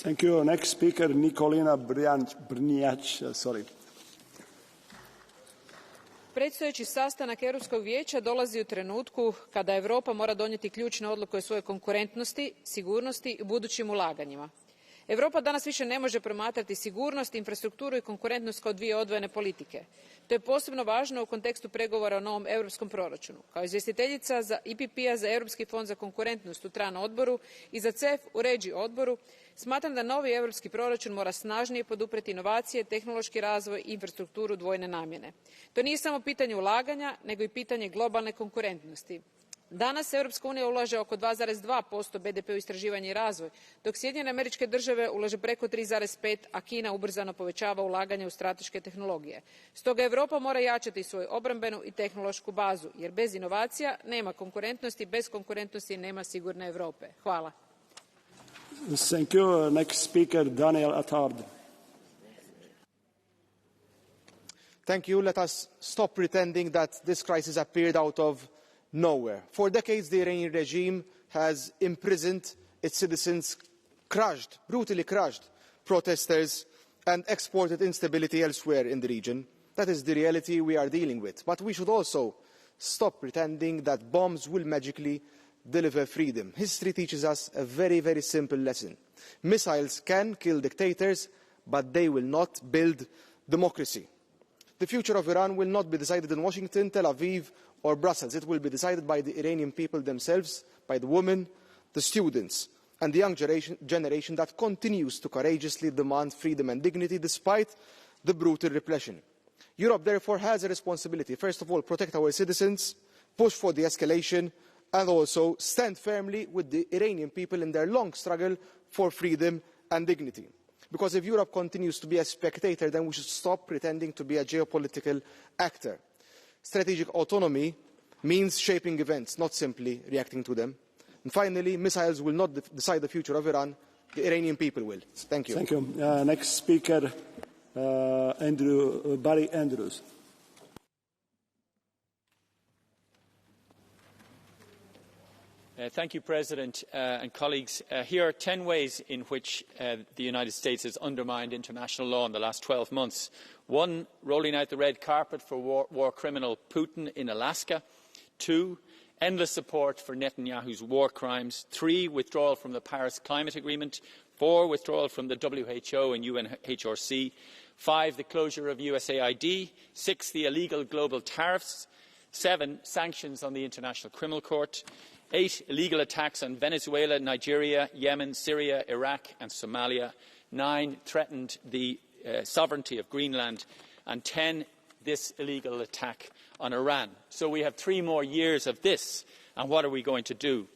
Thank you. Next speaker, Nikolina Brnjac. Predstojeći sastanak Europskog vijeća dolazi u trenutku kada Europa mora donijeti ključne odluke o svojoj konkurentnosti, sigurnosti i budućim ulaganjima. Europa danas više ne može promatrati sigurnost, infrastrukturu i konkurentnost kao dvije odvojene politike. To je posebno važno u kontekstu pregovora o novom europskom proračunu. Kao izvjestiteljica za EPP-a za Europski fond za konkurentnost u TRAN odboru i za CEF u REGI odboru, smatram da novi europski proračun mora snažnije poduprijeti inovacije, tehnološki razvoj i infrastrukturu dvojne namjene. To nije samo pitanje ulaganja, nego i pitanje globalne konkurentnosti. Danas Europska unija ulaže oko 2,2% BDP u istraživanje i razvoj, dok Sjedinjene Američke Države ulaže preko 3,5%, a Kina ubrzano povećava ulaganje u strateške tehnologije. Stoga Europa mora jačati svoju obrambenu i tehnološku bazu, jer bez inovacija nema konkurentnosti, bez konkurentnosti nema sigurne Europe. Hvala. Thank you. Next speaker, Daniel Attard. Thank you. Let us stop pretending that this crisis appeared out of nowhere. For decades, the Iranian regime has imprisoned its citizens, brutally crushed protesters, and exported instability elsewhere in the region. That is the reality we are dealing with. But we should also stop pretending that bombs will magically deliver freedom. History teaches us a very, very simple lesson. Missiles can kill dictators, but they will not build democracy. The future of Iran will not be decided in Washington, Tel Aviv, or Brussels. It will be decided by the Iranian people themselves, by the women, the students, and the young generation that continues to courageously demand freedom and dignity despite the brutal repression. Europe, therefore, has a responsibility. First of all, protect our citizens, push for de-escalation, and also stand firmly with the Iranian people in their long struggle for freedom and dignity. Because if Europe continues to be a spectator, then we should stop pretending to be a geopolitical actor. Strategic autonomy means shaping events, not simply reacting to them. And finally, missiles will not decide the future of Iran. The Iranian people will. Thank you. Thank you. Next speaker, Barry Andrews. Thank you, President and colleagues. Here are 10 ways in which the United States has undermined international law in the last 12 months. 1, rolling out the red carpet for war criminal Putin in Alaska. 2, endless support for Netanyahu's war crimes. 3, withdrawal from the Paris Climate Agreement. 4, withdrawal from the WHO and UNHRC. 5, the closure of USAID. 6, the illegal global tariffs. 7, sanctions on the International Criminal Court. 8, illegal attacks on Venezuela, Nigeria, Yemen, Syria, Iraq and Somalia. 9, threatened the sovereignty of Greenland. And 10, this illegal attack on Iran. So we have 3 more years of this. And what are we going to do?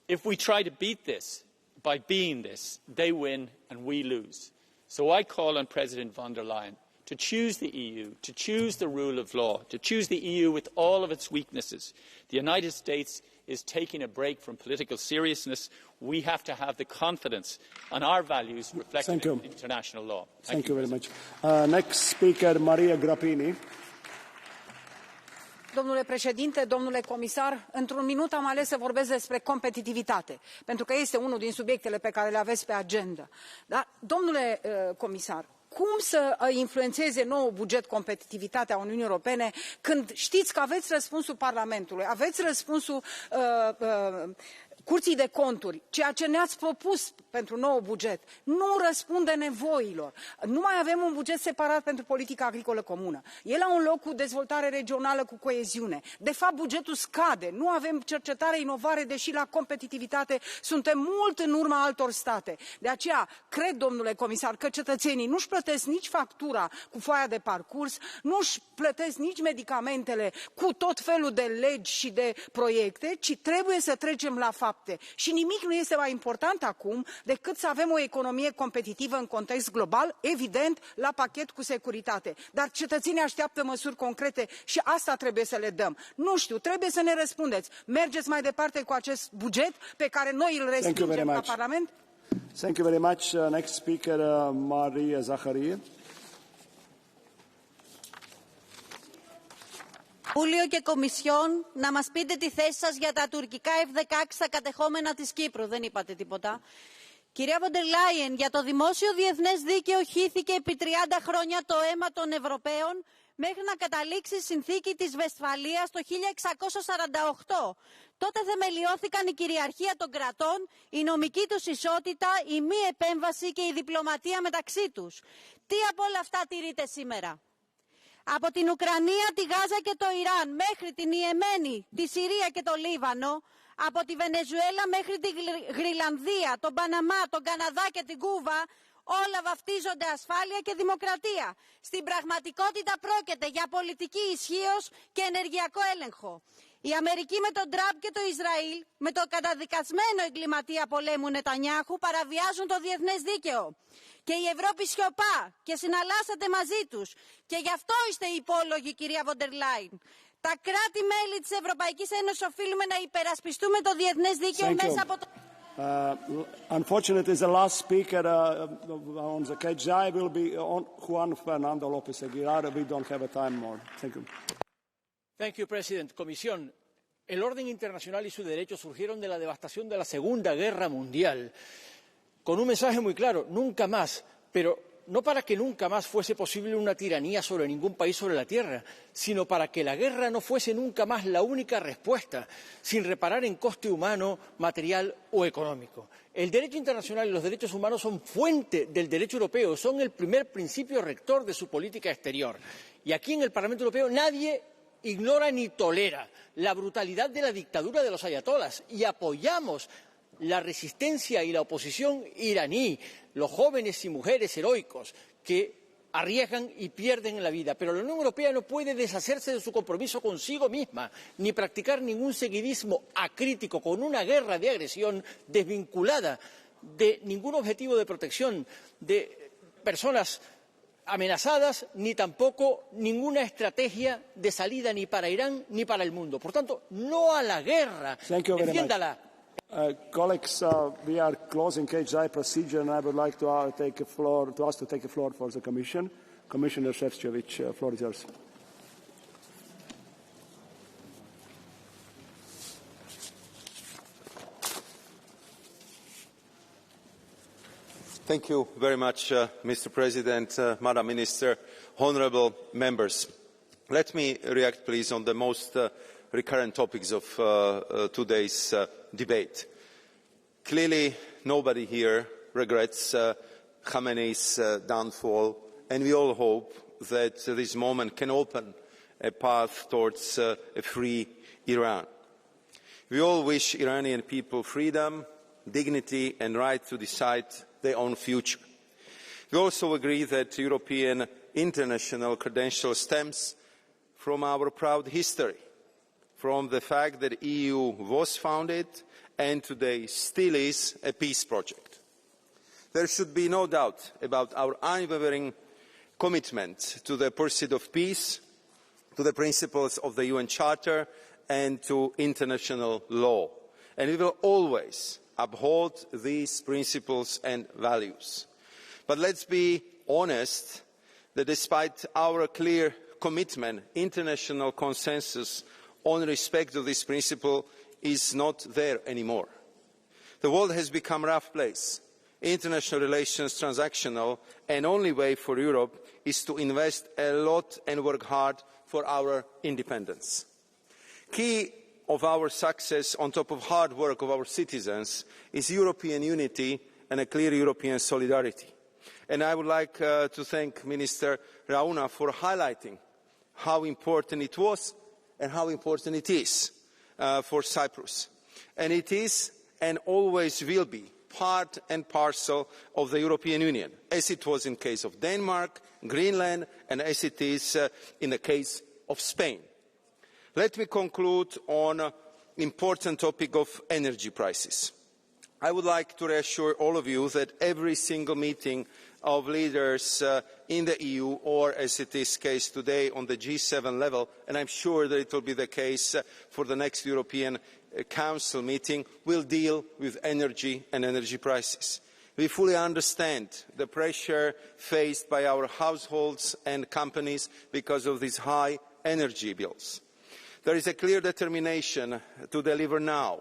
If we try to beat this by being this, they win and we lose. So I call on President von der Leyen to choose the EU, to choose the rule of law, to choose the EU with all of its weaknesses. The United States is taking a break from political seriousness. We have to have the confidence on our values reflected in international law. Thank you very much. Next speaker, Maria Grappini. Domnule președinte, domnule comisar, într-un minut am ales să vorbesc despre competitivitate, pentru că este unul din subiectele pe care le aveți pe agenda. Da? Domnule comisar, cum să influențeze noul buget competitivitatea Uniunii Europene când știți că aveți răspunsul Parlamentului, aveți răspunsul Curții de Conturi, ceea ce ne-ați propus pentru noul buget nu răspunde nevoilor. Nu mai avem un buget separat pentru politica agricolă comună. E la un loc cu dezvoltare regională, cu coeziune. De fapt, bugetul scade. Nu avem cercetare, inovare, deși la competitivitate suntem mult în urma altor state. De aceea, cred, domnule comisar, că cetățenii nu-și plătesc nici factura cu foaia de parcurs, nu-și plătesc nici medicamentele cu tot felul de legi și de proiecte, ci trebuie să trecem la fapt. 27 și nimic nu este mai important acum decât să avem o economie competitivă în context global, evident, la pachet cu securitate. Dar cetățenii așteaptă măsuri concrete și asta trebuie să le dăm. Nu știu, trebuie să ne răspundeți. Mergeți mai departe cu acest buget pe care noi îl respingem la Parlament? Thank you very much. Next speaker, Maria Zacharie. Συμβούλιο και Κομισιόν, να μας πείτε τη θέση σας για τα τουρκικά F-16 στα κατεχόμενα της Κύπρου. Δεν είπατε τίποτα. Κυρία Βοντερ Λάιεν, για το δημόσιο διεθνές δίκαιο χύθηκε επί 30 χρόνια το αίμα των Ευρωπαίων μέχρι να καταλήξει η συνθήκη της Βεσφαλίας το 1648. Τότε θεμελιώθηκαν η κυριαρχία των κρατών, η νομική τους ισότητα, η μη επέμβαση και η διπλωματία μεταξύ τους. Τι από όλα αυτά τηρείται σήμερα? Από την Ουκρανία, τη Γάζα και το Ιράν μέχρι την Ιεμένη, τη Συρία και το Λίβανο, από τη Βενεζουέλα μέχρι τη Γρυλανδία, τον Παναμά, τον Καναδά και την Κούβα, όλα βαφτίζονται ασφάλεια και δημοκρατία. Στην πραγματικότητα πρόκειται για πολιτική ισχύος και ενεργειακό έλεγχο. Η Αμερική με τον Τραμπ και το Ισραήλ, με το καταδικασμένο εγκληματία πολέμου Νετανιάχου, παραβιάζουν το διεθνές δίκαιο. Και η Ευρώπη σιωπά και συναλλάσσεται μαζί τους. Και γι' αυτό είστε υπόλογοι, κυρία Βοντερ Λάιν. Τα κράτη-μέλη της Ευρωπαϊκής Ένωσης οφείλουμε να υπερασπιστούμε το διεθνές δίκαιο μέσα από το... Unfortunately, the last speaker on the KGI will be Juan Fernando López Aguilar. We don't have a time more. Thank you. Thank you, President. Comisión, el orden internacional y su derecho surgieron de la devastación de la Segunda Guerra Mundial, con un mensaje muy claro, nunca más, pero no para que nunca más fuese posible una tiranía sobre ningún país sobre la tierra, sino para que la guerra no fuese nunca más la única respuesta, sin reparar en coste humano, material o económico. El derecho internacional y los derechos humanos son fuente del derecho europeo, son el primer principio rector de su política exterior. Y aquí en el Parlamento Europeo nadie ignora ni tolera la brutalidad de la dictadura de los ayatolás y apoyamos la resistencia y la oposición iraní, los jóvenes y mujeres heroicos que arriesgan y pierden la vida. Pero la Unión Europea no puede deshacerse de su compromiso consigo misma, ni practicar ningún seguidismo acrítico con una guerra de agresión desvinculada de ningún objetivo de protección de personas amenazadas, ni tampoco ninguna estrategia de salida ni para Irán ni para el mundo. Por tanto, no a la guerra. Defiéndala. Colleagues, we are closing KGI procedure, and I would like to ask to take the floor for the Commission. Commissioner Šefčovič, floor is yours. Thank you very much, Mr. President, Madam Minister, honourable members. Let me react, please, on the most recurrent topics of today's debate. Clearly, nobody here regrets Khamenei's downfall, and we all hope that this moment can open a path towards a free Iran. We all wish Iranian people freedom, dignity and right to decide their own future. We also agree that European international credential stems from our proud history, from the fact that the EU was founded and today still is a peace project. There should be no doubt about our unwavering commitment to the pursuit of peace, to the principles of the UN Charter and to international law. And we will always uphold these principles and values. But let's be honest that despite our clear commitment, international consensus on respect of this principle is not there anymore. The world has become a rough place. International relations transactional, and the only way for Europe is to invest a lot and work hard for our independence. Key of our success, on top of hard work of our citizens, is European unity and a clear European solidarity. And I would like to thank Minister Rauna for highlighting how important it was and how important it is for Cyprus. And it is and always will be part and parcel of the European Union, as it was in the case of Denmark, Greenland, and as it is in the case of Spain. Let me conclude on important topic of energy prices. I would like to reassure all of you that every single meeting of leaders in the EU, or as it is the case today on the G7 level, and I'm sure that it will be the case for the next European Council meeting, will deal with energy and energy prices. We fully understand the pressure faced by our households and companies because of these high energy bills. There is a clear determination to deliver now.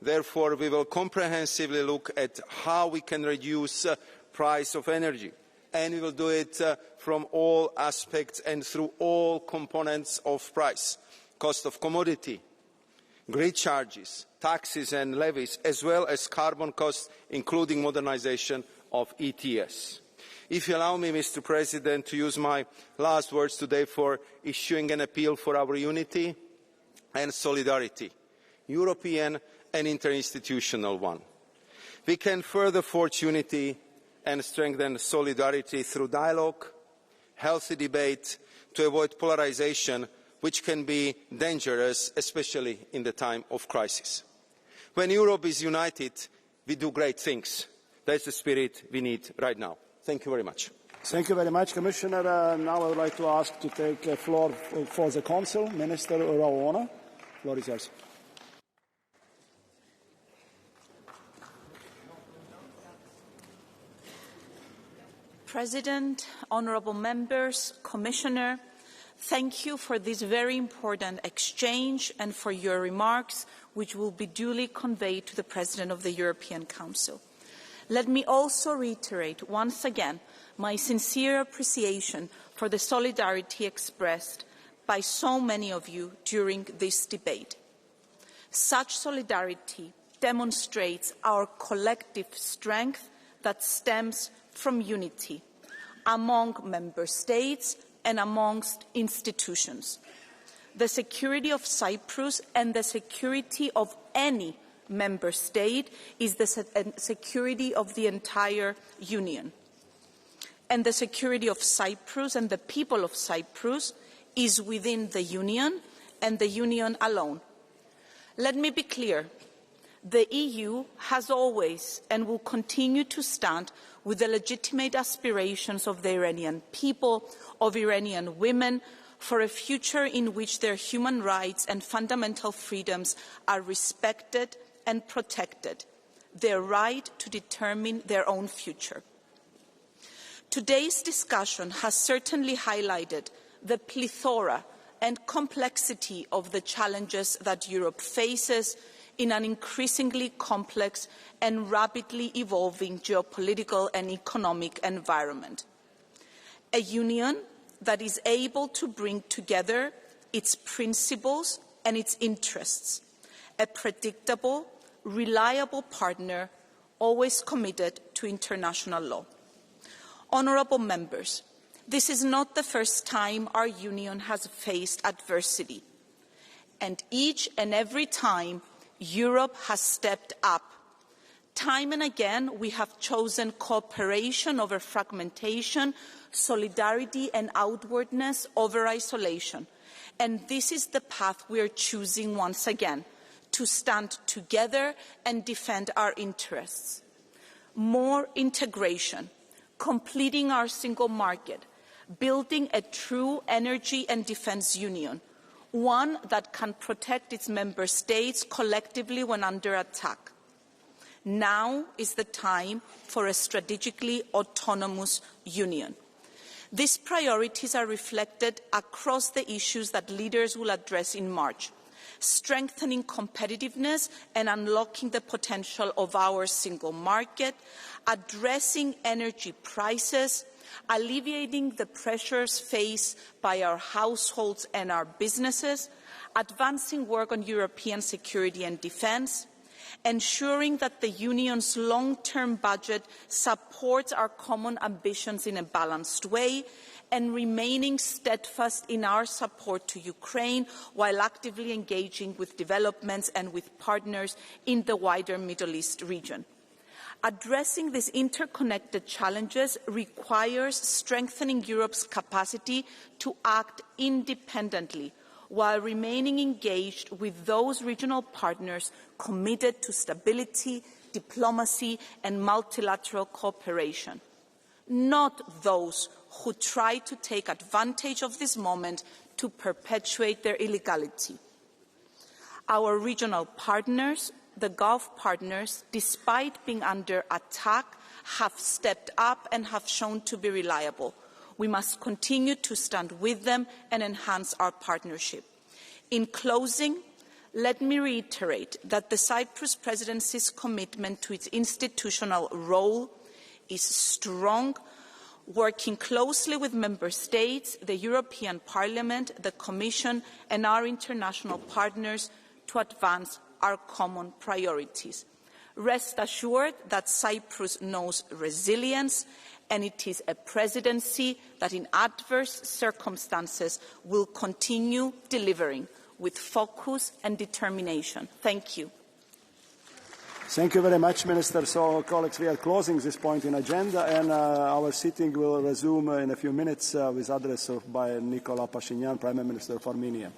Therefore, we will comprehensively look at how we can reduce the price of energy, and we will do it from all aspects and through all components of price: cost of commodity, grid charges, taxes and levies, as well as carbon costs, including modernisation of ETS. If you allow me, Mr. President, to use my last words today for issuing an appeal for our unity and solidarity, European and interinstitutional one. We can further forge unity and strengthen solidarity through dialogue, healthy debate, to avoid polarisation, which can be dangerous, especially in the time of crisis. When Europe is united, we do great things. That's the spirit we need right now. Thank you very much. Thank you very much, Commissioner. Now I would like to ask to take the floor for the Council, Minister Raona. The floor is yours. President, honourable members, Commissioner, thank you for this very important exchange and for your remarks, which will be duly conveyed to the President of the European Council. Let me also reiterate once again my sincere appreciation for the solidarity expressed by so many of you during this debate. Such solidarity demonstrates our collective strength that stems from unity among member states and amongst institutions. The security of Cyprus and the security of any member state is the security of the entire Union. And the security of Cyprus and the people of Cyprus is within the Union and the Union alone. Let me be clear. The EU has always and will continue to stand with the legitimate aspirations of the Iranian people, of Iranian women, for a future in which their human rights and fundamental freedoms are respected and protected, their right to determine their own future. Today's discussion has certainly highlighted the plethora and complexity of the challenges that Europe faces in an increasingly complex and rapidly evolving geopolitical and economic environment. A union that is able to bring together its principles and its interests, a predictable, reliable partner, always committed to international law. Honourable members, this is not the first time our union has faced adversity, and each and every time Europe has stepped up. Time and again, we have chosen cooperation over fragmentation, solidarity and outwardness over isolation. And this is the path we are choosing once again, to stand together and defend our interests. More integration, completing our single market, building a true energy and defence union, one that can protect its member states collectively when under attack. Now is the time for a strategically autonomous union. These priorities are reflected across the issues that leaders will address in March: strengthening competitiveness and unlocking the potential of our single market, addressing energy prices, alleviating the pressures faced by our households and our businesses, advancing work on European security and defence, ensuring that the Union's long-term budget supports our common ambitions in a balanced way, and remaining steadfast in our support to Ukraine while actively engaging with developments and with partners in the wider Middle East region. Addressing these interconnected challenges requires strengthening Europe's capacity to act independently, while remaining engaged with those regional partners committed to stability, diplomacy and multilateral cooperation, not those who try to take advantage of this moment to perpetuate their illegality. Our regional partners, the Gulf partners, despite being under attack, have stepped up and have shown to be reliable. We must continue to stand with them and enhance our partnership. In closing, let me reiterate that the Cyprus presidency's commitment to its institutional role is strong, working closely with Member States, the European Parliament, the Commission and our international partners to advance our common priorities. Rest assured that Cyprus knows resilience, and it is a presidency that in adverse circumstances will continue delivering with focus and determination. Thank you. Thank you very much, Minister. So, colleagues, we are closing this point in agenda, and our sitting will resume in a few minutes with address by Nicola Pashinyan, Prime Minister of Armenia.